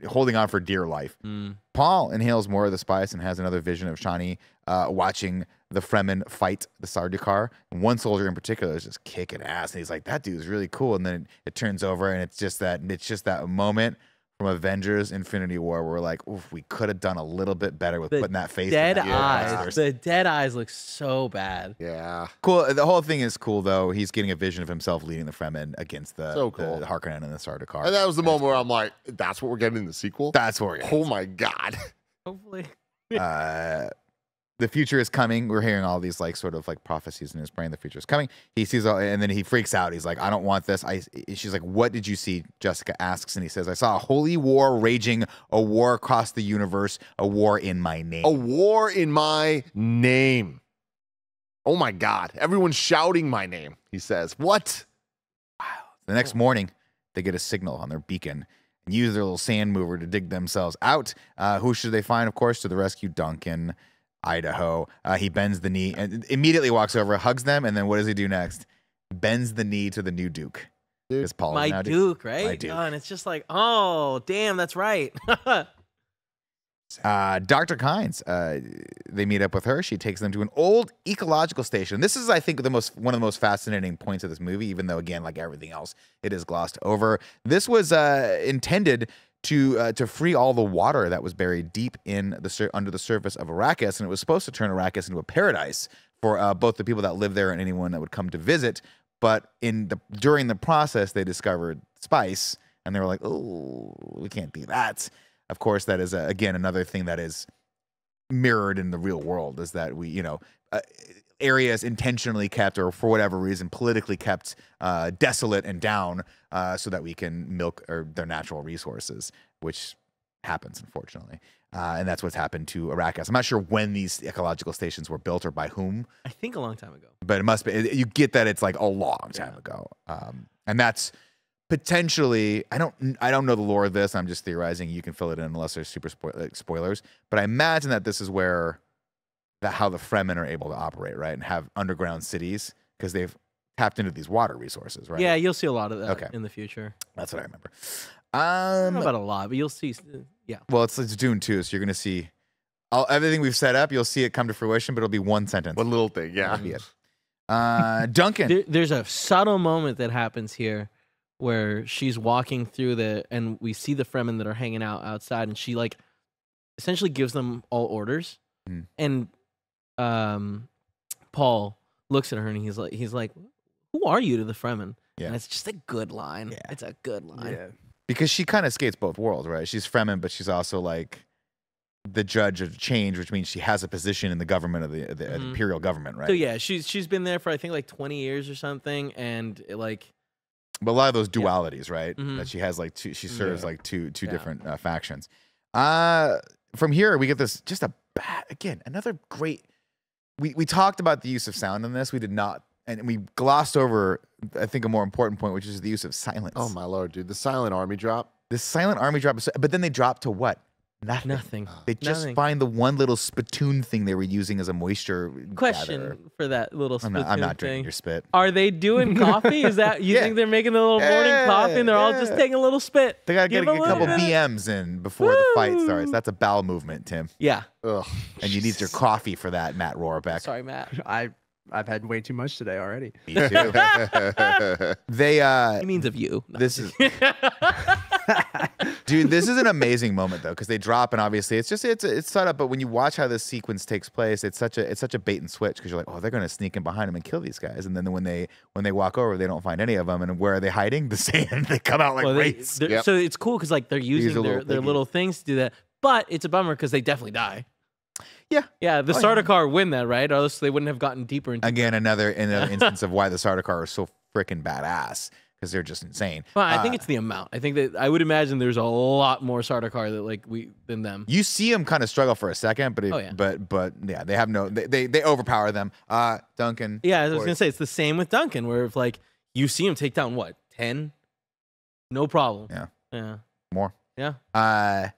holding on for dear life. Mm. Paul inhales more of the spice and has another vision of Shani watching the Fremen fight the Sardaukar. And one soldier in particular is just kicking ass, and he's like, "That dude's really cool." And then it turns over, and it's just that moment from Avengers: Infinity War where we're like, "Oof, we could have done a little bit better with The putting that face." Dead in that eyes. monster's." The dead eyes look so bad. Yeah. Cool. The whole thing is cool, though. He's getting a vision of himself leading the Fremen against the, So cool. the Harkonnen and the Sardaukar. And that was the moment where I'm like, that's what we're getting in the sequel? That's where Oh my God. Hopefully. The future is coming. We're hearing all these sort of prophecies in his brain. The future is coming. He sees all, and then he freaks out. He's like, "I don't want this." She's like, "What did you see?" Jessica asks, and he says, "I saw a holy war raging, a war across the universe, a war in my name." A war in my name. Oh my God. Everyone's shouting my name, he says. What? The next morning, they get a signal on their beacon and use their little sand mover to dig themselves out. Who should they find? Of course, to the rescue, Duncan, Idaho. He bends the knee and immediately walks over, hugs them, and then what does he do next? Bends the knee to the new Duke. Dude, Because Paul is My now Duke, right? My Duke. Oh, and it's just like, oh, damn, that's right. Dr. Kynes, they meet up with her. She takes them to an old ecological station. This is, I think, one of the most fascinating points of this movie, even though, again, like everything else, it is glossed over. This was intended to free all the water that was buried deep in under the surface of Arrakis, and it was supposed to turn Arrakis into a paradise for both the people that live there and anyone that would come to visit. But during the process, they discovered spice, and they were like, "Oh, we can't do that." Of course, that is again another thing that is mirrored in the real world, is that we, areas intentionally kept, or for whatever reason politically kept, desolate and down, so that we can milk their natural resources, which happens, unfortunately. And that's what's happened to Arrakis. I'm not sure when these ecological stations were built or by whom, I think a long time ago. but it must be. You get that it's like a long time ago, and that's potentially. I don't know the lore of this. I'm just theorizing. You can fill it in unless there's super spoilers. But I imagine that this is where how the Fremen are able to operate, right, and have underground cities because they've tapped into these water resources, right? Yeah, you'll see a lot of that Okay. in the future. That's what I remember. I don't know about a lot, but you'll see. Yeah. Well, it's Dune 2, so you're gonna see everything we've set up. You'll see it come to fruition, but it'll be one sentence. One little thing. Yeah. That'll be it. Duncan. There's a subtle moment that happens here where she's walking through and we see the Fremen that are hanging out outside, and she essentially gives them all orders. Mhm. And Paul looks at her and he's like, "Who are you?" to the Fremen. Yeah. And it's just a good line. Yeah. It's a good line. Yeah. Because she kind of skates both worlds, right? She's Fremen, but she's also the judge of change, which means she has a position in the government of the Mhm. imperial government, right? So yeah, she's been there for I think 20 years or something, and But a lot of those dualities, right? Mhm. That she has like two, she serves like two Yeah. different factions. From here we get this just again another great. We talked about the use of sound in this. We did not, and we glossed over I think a more important point, which is the use of silence. Oh my lord, dude! The silent army drop. This silent army drop, but then they drop to what? Nothing. Nothing. They just Nothing. find the one little spittoon thing they were using as a moisture Question gatherer. for that little I'm spittoon not drinking thing. your spit. Are they doing coffee? Is that you Yeah. think they're making a little morning coffee and they're all just Yeah. taking a little spit? They gotta Give get a little couple bit of- BMs in before the fight Woo! starts. That's a bowel movement, Tim. Yeah. Ugh. And you need your coffee for that, Matt Rohrbeck. Sorry, Matt. I've had way too much today already. Me too. They He means of you. No. this is dude, this is an amazing moment though, because they drop and obviously it's set up, but when you watch how this sequence takes place, it's such a bait and switch because you're like, oh, they're gonna sneak in behind them and kill these guys, and then when they walk over, they don't find any of them, and where are they hiding? The sand. They come out like Well, wraiths. they're- Yep. So it's cool because like they're using a their little piggy. little things to do that, but it's a bummer because they definitely die. Yeah. Yeah, the Oh, yeah. Sardaukar win that, right? Or else they wouldn't have gotten deeper into. Again, another instance of why the Sardaukar are so freaking badass because they're just insane. Well, I think it's the amount. I think that I would imagine there's a lot more Sardaukar that like than them. You see them kind of struggle for a second, but Oh, yeah. but yeah, they have no they overpower them. Duncan. Yeah, I was of gonna course. say it's the same with Duncan, where if like you see him take down what 10, no problem. Yeah. Yeah. More. Yeah.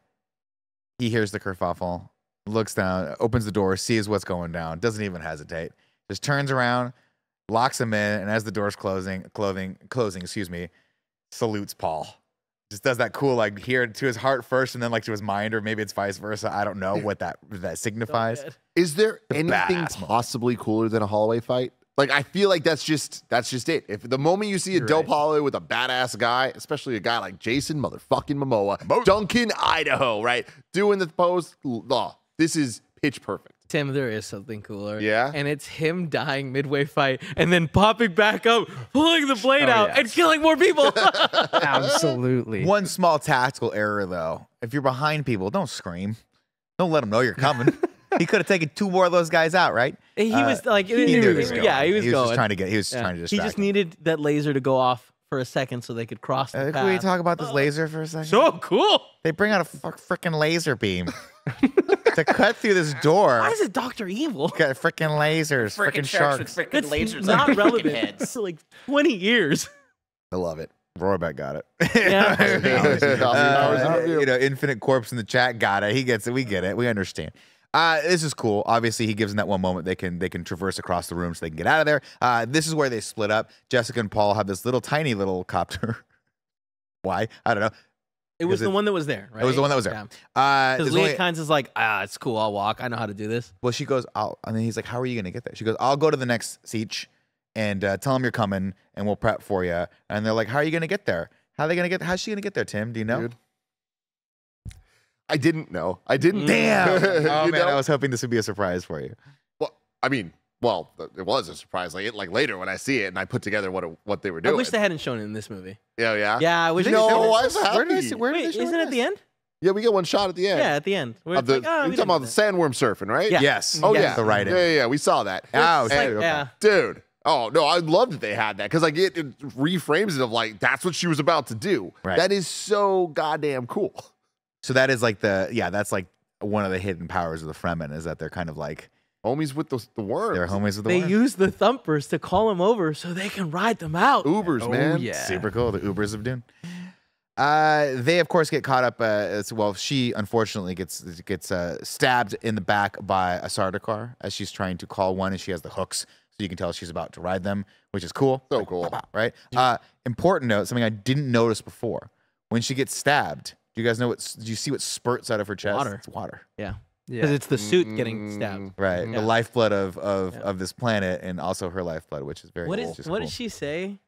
He hears the kerfuffle, looks down, opens the door, sees what's going down, doesn't even hesitate, just turns around, locks him in, and as the door's closing, excuse me, salutes Paul. Just does that cool like here to his heart first, and then like to his mind, or maybe it's vice versa. I don't know what that signifies. So good. Is there The anything badass moment. possibly cooler than a hallway fight? Like, I feel like that's just it. If the moment you see a dope Right. hallway with a badass guy, especially a guy like Jason motherfucking Momoa, Duncan, Idaho, right, doing the pose, this is pitch perfect. Tim, there is something cooler. Yeah? And it's him dying midway fight and then popping back up, pulling the blade Oh, out, yes. and killing more people. Absolutely. One small tactical error though: if you're behind people, don't scream. Don't let them know you're coming. He could have taken 2 more of those guys out, right? He was like, He knew he was yeah, going. he was Just going. trying to get. He was Yeah. trying to He distract. just him. needed that laser to go off for a second so they could cross the Can we path. talk about this laser for a second? So cool. They bring out a freaking laser beam to cut through this door. Why is it Dr. Evil? Got freaking lasers, freaking sharks. with freaking That's lasers not on their freaking relevant heads. for like 20 years. I love it. Rohrbeck got it. Yeah. You know, Infinite Corpse in the chat got it. He gets it. We get it. We understand. This is cool. Obviously, he gives them that one moment they can traverse across the room so they can get out of there. This is where they split up. Jessica and Paul have this tiny little copter. Why? I don't know. It was Is the it- one that was there, right? It was the one that was there. Yeah. Because there's Leah only- Kynes is like, it's cool. I'll walk. I know how to do this. Well, she goes, and then he's like, how are you going to get there? She goes, I'll go to the next siege and tell them you're coming and we'll prep for you. And they're like, how are you going to get there? How's she going to get there, Tim? Do you know? Dude. I didn't know. I didn't. Damn. You Oh, man, know? I was hoping this would be a surprise for you. Well, I mean, it was a surprise. Like later when I see it and I put together what they were I doing. wish they hadn't shown it in this movie. Yeah. Yeah, I wish they No, showed it. I'm happy. Where did I see? Where did Wait, they show isn't it at the end? Yeah, we get one shot at the end. Yeah, at the end. Where Of it's the, like, you're we talking didn't about the sandworm surfing, right? Yeah. Yes. Oh Yes. yeah. The right end. Yeah. We saw that. Oh, It's okay. like, yeah. Dude. Oh no, I love that they had that because like it reframes it of like that's what she was about to do. Right. That is so goddamn cool. So that is like that's like one of the hidden powers of the Fremen is that they're kind of like Homies with the worms. they're homies with the They worms. use the thumpers to call them over so they can ride them out. Ubers, Oh, man. yeah. Super cool. The Ubers of Dune. They of course get caught up. She unfortunately gets stabbed in the back by a Sardaukar as she's trying to call one, and she has the hooks, so you can tell she's about to ride them, which is cool. So cool. right? Important note, something I didn't notice before. When she gets stabbed, do you guys know do you see what spurts out of her chest? Water. It's water. Yeah. Yeah. Because it's the suit getting stabbed. Right. Yeah. The lifeblood of this planet and also her lifeblood, which is very What cool. is Just what cool. did she say?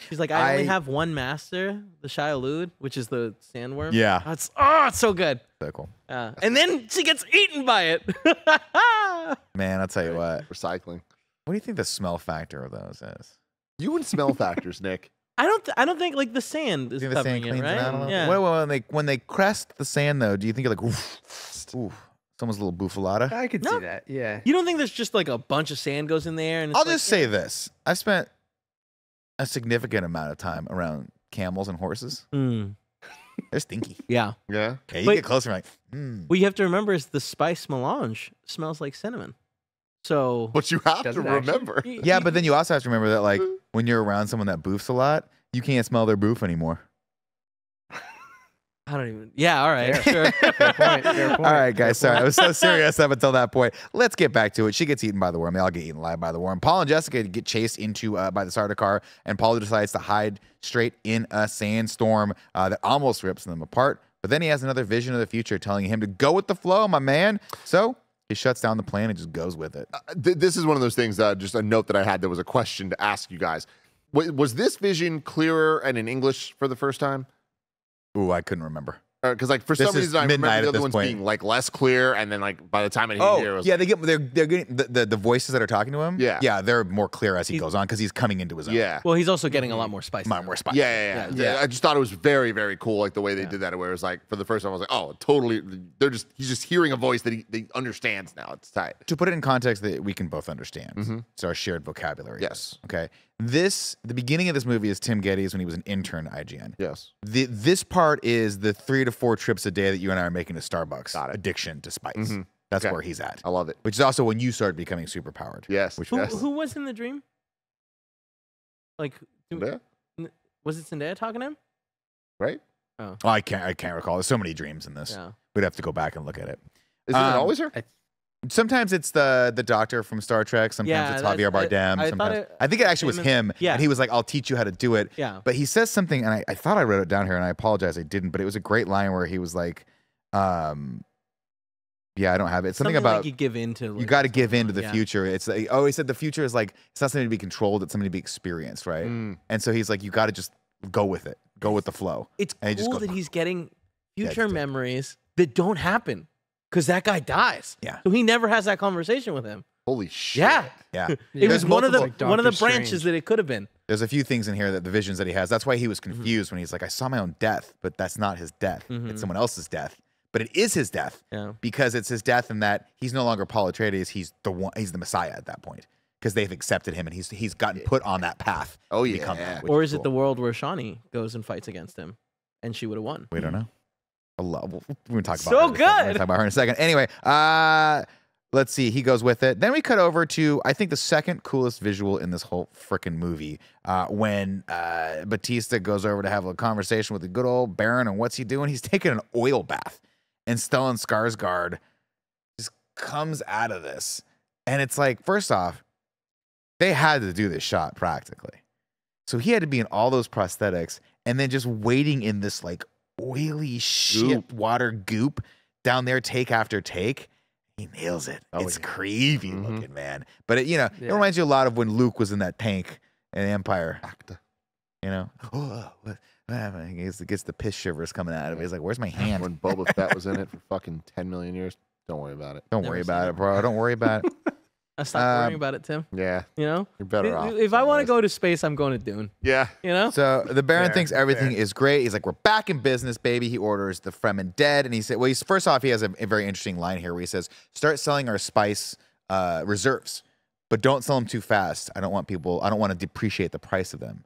She's like, I only I- have one master, the Shai-Hulud, which is the sandworm. Yeah. It's so good. So cool. And then she gets eaten by it. Man, I'll tell you what. Recycling. What do you think the smell factor of those is? You and smell factors, Nick. I don't think like the sand is Do you think the covering sand it, cleans it out a right? little? Yeah. Well, when they crest the sand though, do you think you're like, oof, someone's a little buffalata? I could No. see that. Yeah. You don't think there's just like a bunch of sand goes in there? And it's I'll like, just say this: I spent a significant amount of time around camels and horses. Mm, They're stinky. yeah. Yeah. Yeah, you But- get closer, like, mm. What you have to remember is the spice melange smells like cinnamon. So But you have Does to it actually? remember. Yeah, but then you also have to remember that, like, when you're around someone that boofs a lot, you can't smell their boof anymore. I don't even. Yeah, all right, sure. Fair point. Fair point. All right, guys. Sorry, I was so serious up until that point. Let's get back to it. She gets eaten by the worm. They all get eaten alive by the worm. Paul and Jessica get chased into by the starter car, and Paul decides to hide straight in a sandstorm that almost rips them apart. But then he has another vision of the future, telling him to go with the flow, my man. So he shuts down the plan and just goes with it. This is one of those things, just a note that I had that was a question to ask you guys. Was this vision clearer and in English for the first time? Ooh, I couldn't remember. Because like for This some is reason I midnight remember the at other this ones point. being like less clear, and then like by the time it hit here, it was yeah, they're getting the voices that are talking to him. Yeah. they're more clear as he goes on because he's coming into his own. yeah. Well, he's also getting a lot more spice. Much more spicy. Yeah. I just thought it was very, very cool, like the way they did that. Where it was like for the first time, I was like, oh, totally. He's just hearing a voice that he understands now. It's tight. To put it in context that we can both understand, it's our shared vocabulary. Yes. Okay. The beginning of this movie is Tim Geddes when he was an intern at IGN. Yes. This part is the 3 to 4 trips a day that you and I are making to Starbucks. Got it. Addiction to spice. That's Okay. where he's at. I love it. Which is also when you started becoming super powered. Yes. Which yes. Who was in the dream? Like, Yeah. was it Zendaya talking to him? Right? Oh, I can't recall. There's so many dreams in this. Yeah. We'd have to go back and look at it. Isn't it always her? Sometimes it's the doctor from Star Trek. Sometimes Yeah, it's that's- Javier Bardem. I thought sometimes it- I think it actually was him. Yeah. And he was like, "I'll teach you how to do it." Yeah. But he says something, and I thought I wrote it down here, and I apologize I didn't. But it was a great line where he was like, yeah, I don't have it. It's something about like you give in to. you like, got to what's give going in to on. the Yeah. future. It's like, he said the future is like it's not something to be controlled. It's something to be experienced, right? Mm. And so he's like, you got to just go with it, go with the flow. It's And he just cool goes, that he's getting Yeah, future it's- memories that don't happen because that guy dies. Yeah. So he never has that conversation with him. Holy shit. Yeah. Yeah. It There's was one of the multiple- one of the Doctor branches Strange. that it could have been. There's a few things in here that the visions that he has. That's why he was confused when he's like, I saw my own death, but that's not his death. It's someone else's death. But it is his death Yeah. because it's his death in that he's no longer Paul Atreides. He's the Messiah at that point because they've accepted him and he's gotten put on that path. Oh, to yeah. become that, which Or is it cool. the world where Shawnee goes and fights against him, and she would have won? We don't know. We're gonna talk about So her in a second. We're gonna good. talk about her in a second. Anyway, let's see. He goes with it. Then we cut over to I think the second coolest visual in this whole freaking movie when Batista goes over to have a conversation with the good old Baron. And what's he doing? He's taking an oil bath, and Stellan Skarsgård just comes out of this, and it's like, first off, they had to do this shot practically, so he had to be in all those prosthetics, and then just waiting in this like oily shit water goop down there take after take. He nails it. Oh, It's yeah. creepy looking, man. But it, it Yeah. reminds you a lot of when Luke was in that tank in Empire. Acta. You know, what happened? He gets the piss shivers coming out of it. He's like, "Where's my hand?" When Boba Fett was in it for fucking 10 million years. Don't worry about it. Don't Never worry seen about it. it, bro. Don't worry about it. I stopped worrying about it, Tim. Yeah. You know, You're better off. if I want to somewhere. go to space, I'm going to Dune. Yeah. You know, So the Baron Fair, thinks everything is great. He's like, "We're back in business, baby." He orders the Fremen dead, and he said, "Well, first off, he has a very interesting line here where he says, start selling our spice reserves, but don't sell them too fast. I don't want to depreciate the price of them,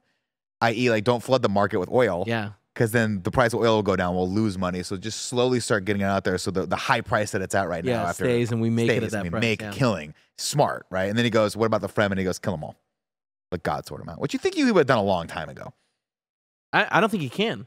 i.e., like don't flood the market with oil, yeah. because then the price of oil will go down. We'll lose money. So just slowly start getting it out there. So the high price that it's at right now, Yeah, it after stays and we make it at stays, that and we price, make yeah. a killing. Smart, right? And then he goes, "What about the Fremen?" And he goes, "Kill them all. Let God sort them out." Which you think he would have done a long time ago. I don't think he can.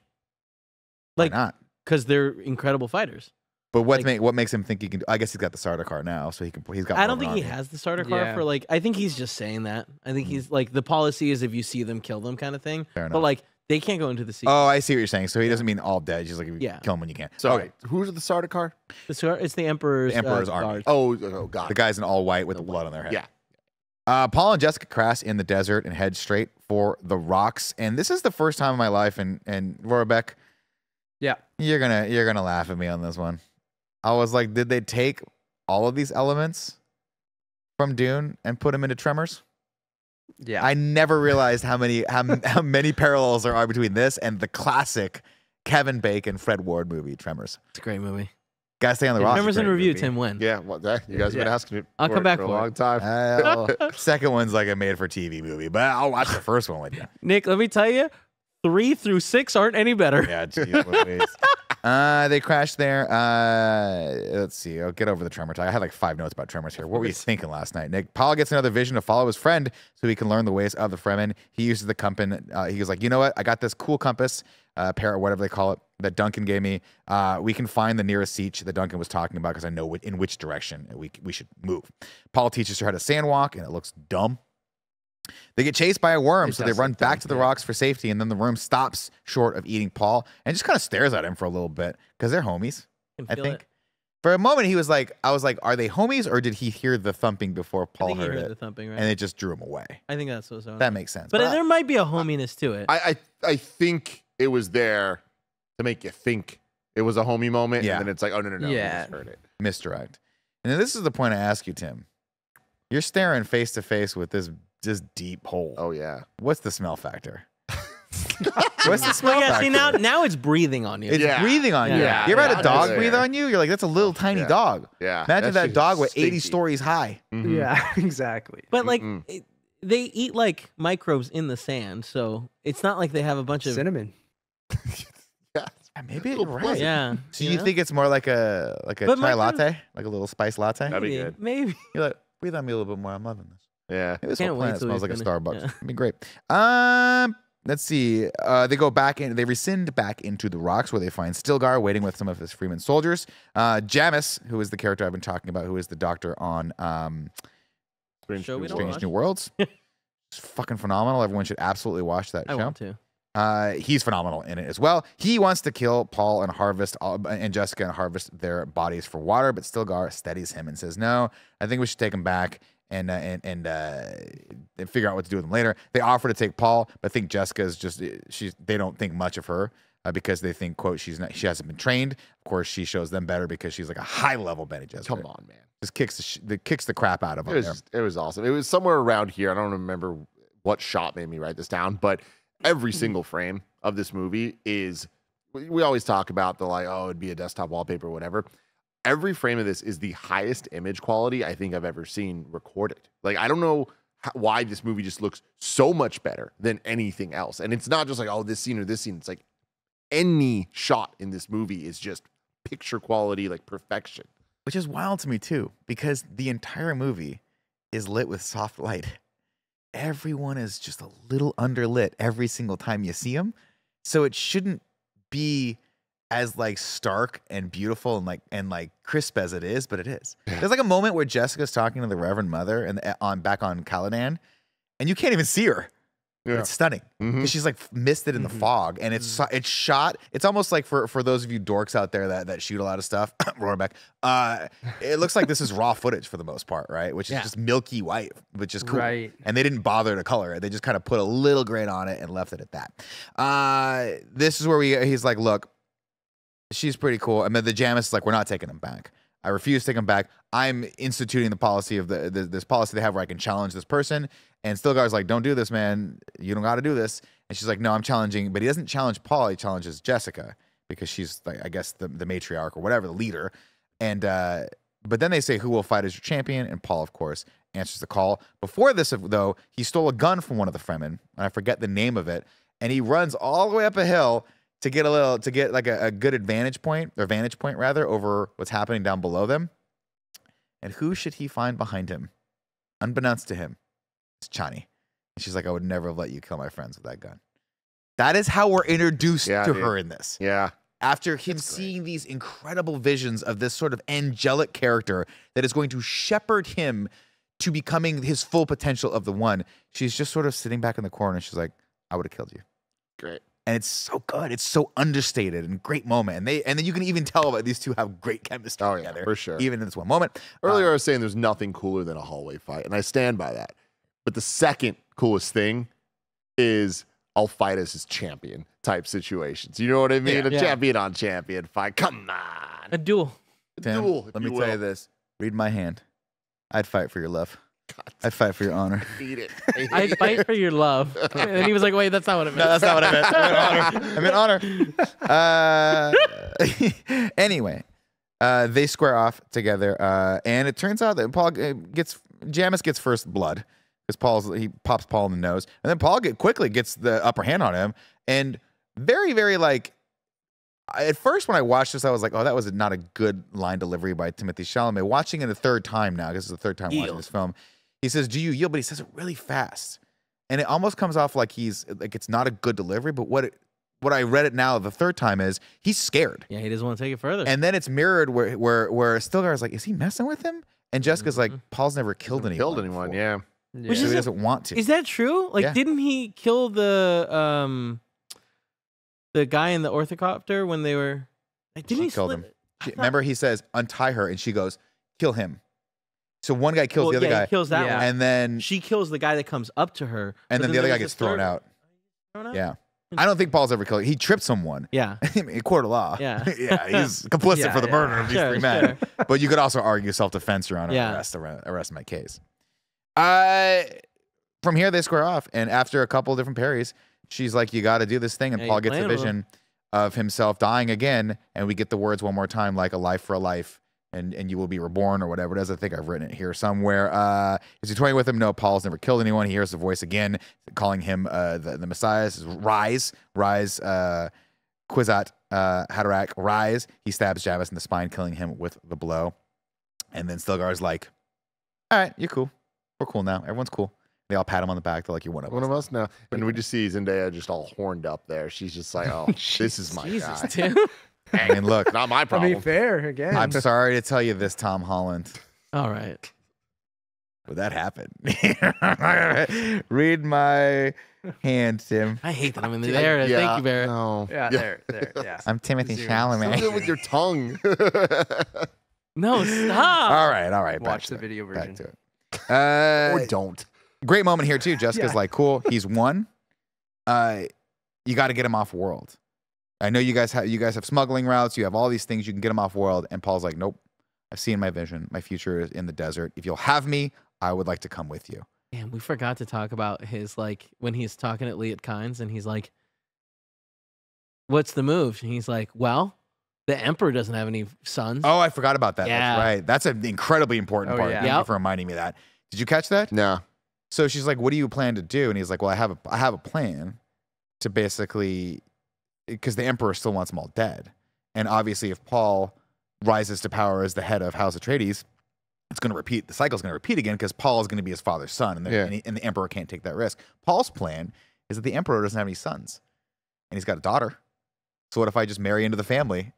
Why Like, not? because they're incredible fighters. But what Like- makes him think he can do? I guess he's got the starter car now, so he's got. I more don't of an think he army. has the starter car Yeah. for like. I think he's just saying that. I think he's like the policy is if you see them, kill them, kind of thing. Fair But enough. like they can't go into the sea. Oh, I see what you're saying. So he doesn't mean all dead. He's like, Yeah. kill him when you can. So, Okay. who's the starter car? It's the Emperor's, The Emperor's army. guard. Oh, God. The guys in all white with the blood on their head. Yeah. Paul and Jessica crash in the desert and head straight for the rocks. And this is the first time in my life, and Vorbeck, Yeah. you're gonna laugh at me on this one. I was like, did they take all of these elements from Dune and put them into Tremors? Yeah. I never realized how many parallels there are between this and the classic Kevin Bacon, Fred Ward movie, Tremors. It's a great movie. Gotta stay on the roster. Tremors in Great review, movie. Tim, when? Yeah, well, you guys have been asking me. I'll for come it back for a for it. long time. Second one's like a made-for-TV movie, but I'll watch the first one with you. Nick, let me tell you, 3 through 6 aren't any better. Yeah, geez Louise. They crashed there. Let's see. I'll get over the Tremor talk. I had like 5 notes about Tremors here. What were you thinking last night, Nick? Paul gets another vision to follow his friend so he can learn the ways of the Fremen. He uses the compass. He was like, you know what? I got this cool compass, parrot, whatever they call it, that Duncan gave me. We can find the nearest siege that Duncan was talking about because I know in which direction we should move. Paul teaches her how to sandwalk, and it looks dumb. They get chased by a worm, It so they does run look back dumb, to the yeah. rocks for safety, and then the worm stops short of eating Paul and just kind of stares at him for a little bit because they're homies, can I feel think. it. For a moment, he was like, I was like, are they homies or did he hear the thumping before I Paul think he heard heard it? the thumping, right? And it just drew him away. I think that's what's on. That makes sense. But there might be a hominess to it. I think it was there to make you think it was a homie moment, Yeah. and then it's like, oh no, Yeah. I just heard it. misdirect. And then this is the point I ask you, Tim. You're staring face to face with this just deep hole. Oh yeah, What's the smell factor? What's the smell Well, yeah, factor? see now it's breathing on you. It's Yeah. breathing on you. Yeah. You ever had Yeah, a dog that's breathe fair. on you? You're like, that's a little tiny Yeah. dog. yeah. Imagine that shit dog is with 80 stinky. stories high. Mhm. Yeah, exactly. But like Mm-mm. they eat like microbes in the sand, so it's not like they have a bunch of Cinnamon. Yeah. Yeah, maybe Little you're right. pleasant. yeah. So you think it's more like a But chai microbes- latte, like a little spice latte? That'd be maybe, good. maybe. You're like, breathe on me a little bit more. I'm loving this. Yeah. Maybe this Can't whole wait planet till we smells like a finish. Starbucks. Yeah. It'd be great. Let's see. They go back in. They rescind back into the rocks where they find Stilgar waiting with some of his Freeman soldiers. Jamis, who is the character I've been talking about, who is the doctor on Strange Show New we don't World. Strange New Worlds. It's fucking phenomenal. Everyone should absolutely watch that I show. want to. He's phenomenal in it as well. He wants to kill Paul and harvest and Jessica and harvest their bodies for water, but Stilgar steadies him and says, "No, I think we should take him back and figure out what to do with him later." They offer to take Paul, but think Jessica's just they don't think much of her because they think, quote, she hasn't been trained. Of course, she shows them better because she's like a high level Bene Gesserit. Come on, man. Just kicks the crap out of him. It was awesome. It was somewhere around here. I don't remember what shot made me write this down, but every single frame of this movie is. We always talk about the like, oh, it'd be a desktop wallpaper, or whatever. Every frame of this is the highest image quality I think I've ever seen recorded. Like, I don't know why this movie just looks so much better than anything else. And it's not just like, oh, this scene or this scene. It's like any shot in this movie is just picture quality, like perfection. Which is wild to me too, because the entire movie is lit with soft light. Everyone is just a little underlit every single time you see them. So it shouldn't be as like stark and beautiful and like crisp as it is, but it is. There's like a moment where Jessica's talking to the Reverend Mother and back on Caladan, and you can't even see her. Yeah. It's stunning. Mhm. 'Cause she's like misted in the fog, and it's shot. It's almost like for those of you dorks out there that shoot a lot of stuff, Roarbeck. It looks like this is raw footage for the most part, right? Which is Yeah. just milky white, which is cool. Right. And they didn't bother to color it. They just kind of put a little grain on it and left it at that. This is where he's like, look, she's pretty cool. And then the Jamis is like, we're not taking him back. I refuse to take him back. I'm instituting the policy of this policy they have where I can challenge this person. And Stilgar's like, don't do this, man. You don't got to do this. And she's like, no, I'm challenging. But he doesn't challenge Paul. He challenges Jessica because she's, like, I guess, the matriarch or whatever, the leader. And but then they say, who will fight as your champion? And Paul, of course, answers the call. Before this, though, he stole a gun from one of the Fremen. And I forget the name of it. And he runs all the way up a hill to get like a good vantage point rather over what's happening down below them. And who should he find behind him? Unbeknownst to him, it's Chani. And she's like, I would never have let you kill my friends with that gun. That is how we're introduced Yeah, to dude. her in this. Yeah. After him seeing these incredible visions of this sort of angelic character that is going to shepherd him to becoming his full potential of the one, she's just sort of sitting back in the corner and she's like, I would have killed you. Great. And it's so good. It's so understated and great moment. And then you can even tell that these two have great chemistry Oh, yeah, together. for sure. Even in this one moment. Earlier, I was saying there's nothing cooler than a hallway fight, and I stand by that. But the second coolest thing is I'll fight as his champion type situations. You know what I mean? Yeah. A Yeah. champion on champion fight. Come on. A duel. Tim, duel, if let me you tell you will. this. Read my hand. I'd fight for your love. I'd fight for your honor. Beat it. I'd fight for your love. And then he was like, wait, that's not what it meant. No, that's not what I meant. I meant honor. Anyway, They square off together, and it turns out that Jamis gets first blood because he pops Paul in the nose, and then Paul quickly gets the upper hand on him, and very, very like. At first, when I watched this, I was like, "Oh, that was not a good line delivery by Timothée Chalamet." Watching it a third time now, because it's the third time watching this film, he says, "Do you yield?" But he says it really fast, and it almost comes off like it's not a good delivery. But what I read it now the third time is he's scared. Yeah, he doesn't want to take it further. And then it's mirrored where Stilgar's like, is he messing with him? And Jessica's like, Paul's never killed anyone. Before. Yeah. Which So is he doesn't want to. Is that true? Like, Yeah. didn't he kill the guy in the orthocopter when they were? Like, didn't She he killed split- him. I thought- Remember, he says, untie her, and she goes, kill him. So one guy kills Well, the other yeah, guy, he kills that Yeah. one. and then She kills the guy that comes up to her. but then the other there guy was gets a thrown third- out. Thrown out? Yeah. I don't think Paul's ever killed. He tripped someone. Yeah. In court of law. Yeah. Yeah, he's complicit Yeah, for the yeah. murder of these Sure, three men. sure. But you could also argue self-defense, Your Honor. Yeah. Arrest my case. From here, they square off. And after a couple different parries, she's like, you got to do this thing. And Yeah, Paul you're gets a playing with vision of himself dying again. And we get the words one more time, like a life for a life. And you will be reborn or whatever it is. I think I've written it here somewhere. Is he toying with him? No, Paul's never killed anyone. He hears the voice again calling him the Messiah. This is Rise, Kwisatz Haderach, Rise. He stabs Jamis in the spine, killing him with the blow. And then Stilgar's like, all right, you're cool. We're cool now. Everyone's cool. They all pat him on the back. They're like, you're one of One us. of us now. And we just see Zendaya just all horned up there. She's just like, oh, this is my Jesus, guy. Tim. And look, Not my I problem. mean, fair again. I'm sorry to tell you this, Tom Holland. All right. But that happened. Read my hand, Tim. I hate that I'm in the air. Thank you, Barrett. No. yeah, there, yeah. I'm Timothy Zoom. Don't do it Chalamet. with your tongue. No, stop. All right. Back Watch to the it. video Back version. to it. Or don't. Great moment here too. Jessica's Yeah. like, cool. He's won. You got to get him off world. I know you guys have smuggling routes. You have all these things. You can get him off world. And Paul's like, nope. I've seen my vision. My future is in the desert. If you'll have me, I would like to come with you. Man, we forgot to talk about his, like, when he's talking at Liet Kynes and he's like, what's the move? And he's like, well, the Emperor doesn't have any sons. Oh, I forgot about that. Yeah. That's right. That's an incredibly important Oh, part. yeah. Thank you Yep. for reminding me of that. Did you catch that? No. So she's like, what do you plan to do? And he's like, well, I have a plan to basically, because the Emperor still wants them all dead. And obviously, if Paul rises to power as the head of House Atreides, it's going to repeat. The cycle's going to repeat again because Paul is going to be his father's son, and, Yeah. and the Emperor can't take that risk. Paul's plan is that the Emperor doesn't have any sons, and he's got a daughter. So what if I just marry into the family?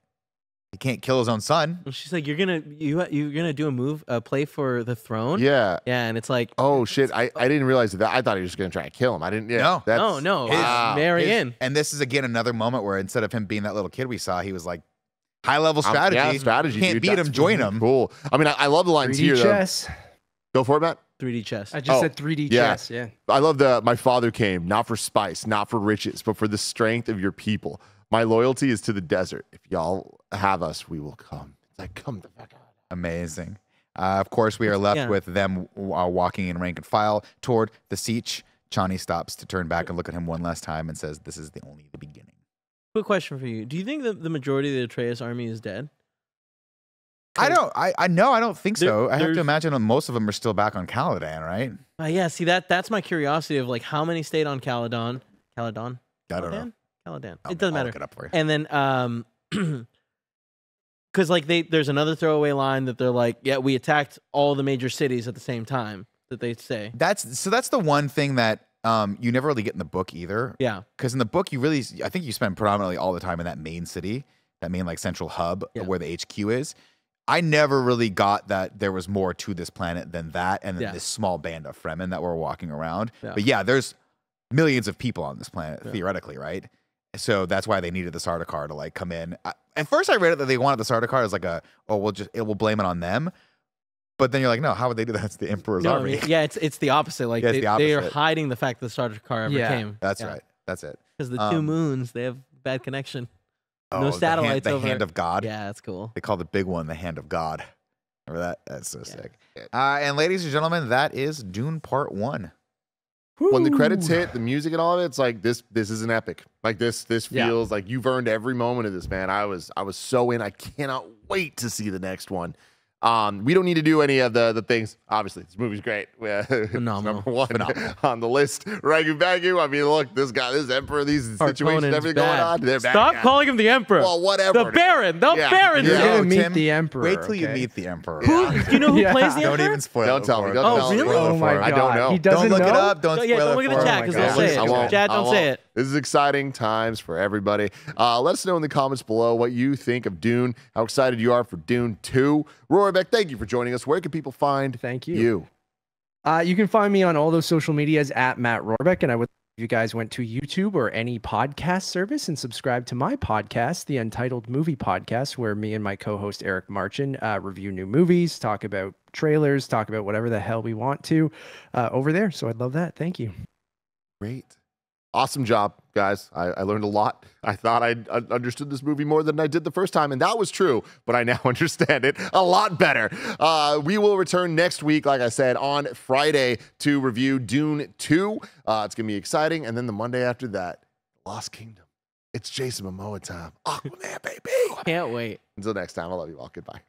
He can't kill his own son. And she's like, you're gonna do a play for the throne. Yeah. Yeah, and it's like, Oh shit! I didn't realize that. I thought he was just gonna try and kill him. I didn't. Yeah. No. That's, no, Wow. marry His- in. And this is again another moment where instead of him being that little kid we saw, he was like high level strategy. Yeah, strategy. Can't dude. beat That's him, join really him. Cool. I mean, I love the lines 3D here. Though. chess. Go for it, Matt. 3D chess. I just Oh, said 3D yeah. chess. Yeah. I love my father came not for spice, not for riches, but for the strength of your people. My loyalty is to the desert. If y'all have us, we will come. It's like, come the fuck out. Amazing. Of course, we are left Yeah. with them walking in rank and file toward the siege. Chani stops to turn back and look at him one last time and says, this is only the beginning. Quick question for you: do you think that the majority of the Atreus army is dead? I don't think so. I have to there's- imagine most of them are still back on Caladan, right? Yeah. See, that's my curiosity of like how many stayed on Caladan. Caladan. I don't know. Caladan. I'll It doesn't I'll matter. look it up for you. And then because like there's another throwaway line that they're like, yeah, we attacked all the major cities at the same time that they say. That's the one thing that you never really get in the book either. Yeah. Because in the book, I think you spend predominantly all the time in that main city, that main like central hub Yeah. where the HQ is. I never really got that there was more to this planet than that, and then Yeah. this small band of Fremen that were walking around. Yeah. But yeah, there's millions of people on this planet Yeah. theoretically, right? So that's why they needed the Sardaukar to like come in. At first, I read it that they wanted the Sardaukar as like we'll blame it on them. But then you're like, no, how would they do that? It's the Emperor's No, I army. mean, yeah, it's the opposite. Like Yeah, it's the they are opposite. hiding the fact that Sardaukar ever Yeah. came. That's right. That's it. Because the two Um, moons, they have bad connection. Oh, No the satellites the over. hand of God. Yeah, that's cool. They call the big one the hand of God. Remember that? That's so sick. And ladies and gentlemen, that is Dune Part 1. when the credits hit, the music and all of it, it's like this is an epic. Like this feels like you've earned every moment of this, man. I was so in. I cannot wait to see the next one. We don't need to do any of the things. Obviously, this movie's great. Phenomenal. Number one on the list. Rangu Bagu. I mean, look, this emperor, these situations, Harkonnen's everything bad. going on. They're Stop bad. calling him the Emperor. Well, whatever. The Baron. The Baron. You're Yeah. gonna Oh, meet Tim, the Emperor. Wait till you okay? meet the Emperor. Do you know who Yeah. plays the Don't Emperor? even spoil Don't it tell for me. him. Don't Oh, tell me. really? Oh my I don't God. know. He Don't doesn't look it know? up. Don't Yeah, spoil don't it look at for the him. chat because Oh my they'll God. say I it. won't. Chad, I don't won't. say it. This is exciting times for everybody. Let us know in the comments below what you think of Dune, how excited you are for Dune 2. Roarbeck, thank you for joining us. Where can people find Thank you. You can find me on all those social medias at Matt Roarbeck, and I would if you guys went to YouTube or any podcast service and subscribe to my podcast, the Untitled Movie Podcast, where me and my co-host Eric Marchin review new movies, talk about trailers, talk about whatever the hell we want to over there. So I'd love that. Thank you. Great. Awesome job, guys. I learned a lot. I thought I understood this movie more than I did the first time, and that was true, but I now understand it a lot better. We will return next week, like I said, on Friday to review Dune 2. It's going to be exciting, and then the Monday after that, Lost Kingdom. It's Jason Momoa time. Aquaman, baby. Can't wait. Until next time, I love you all. Goodbye.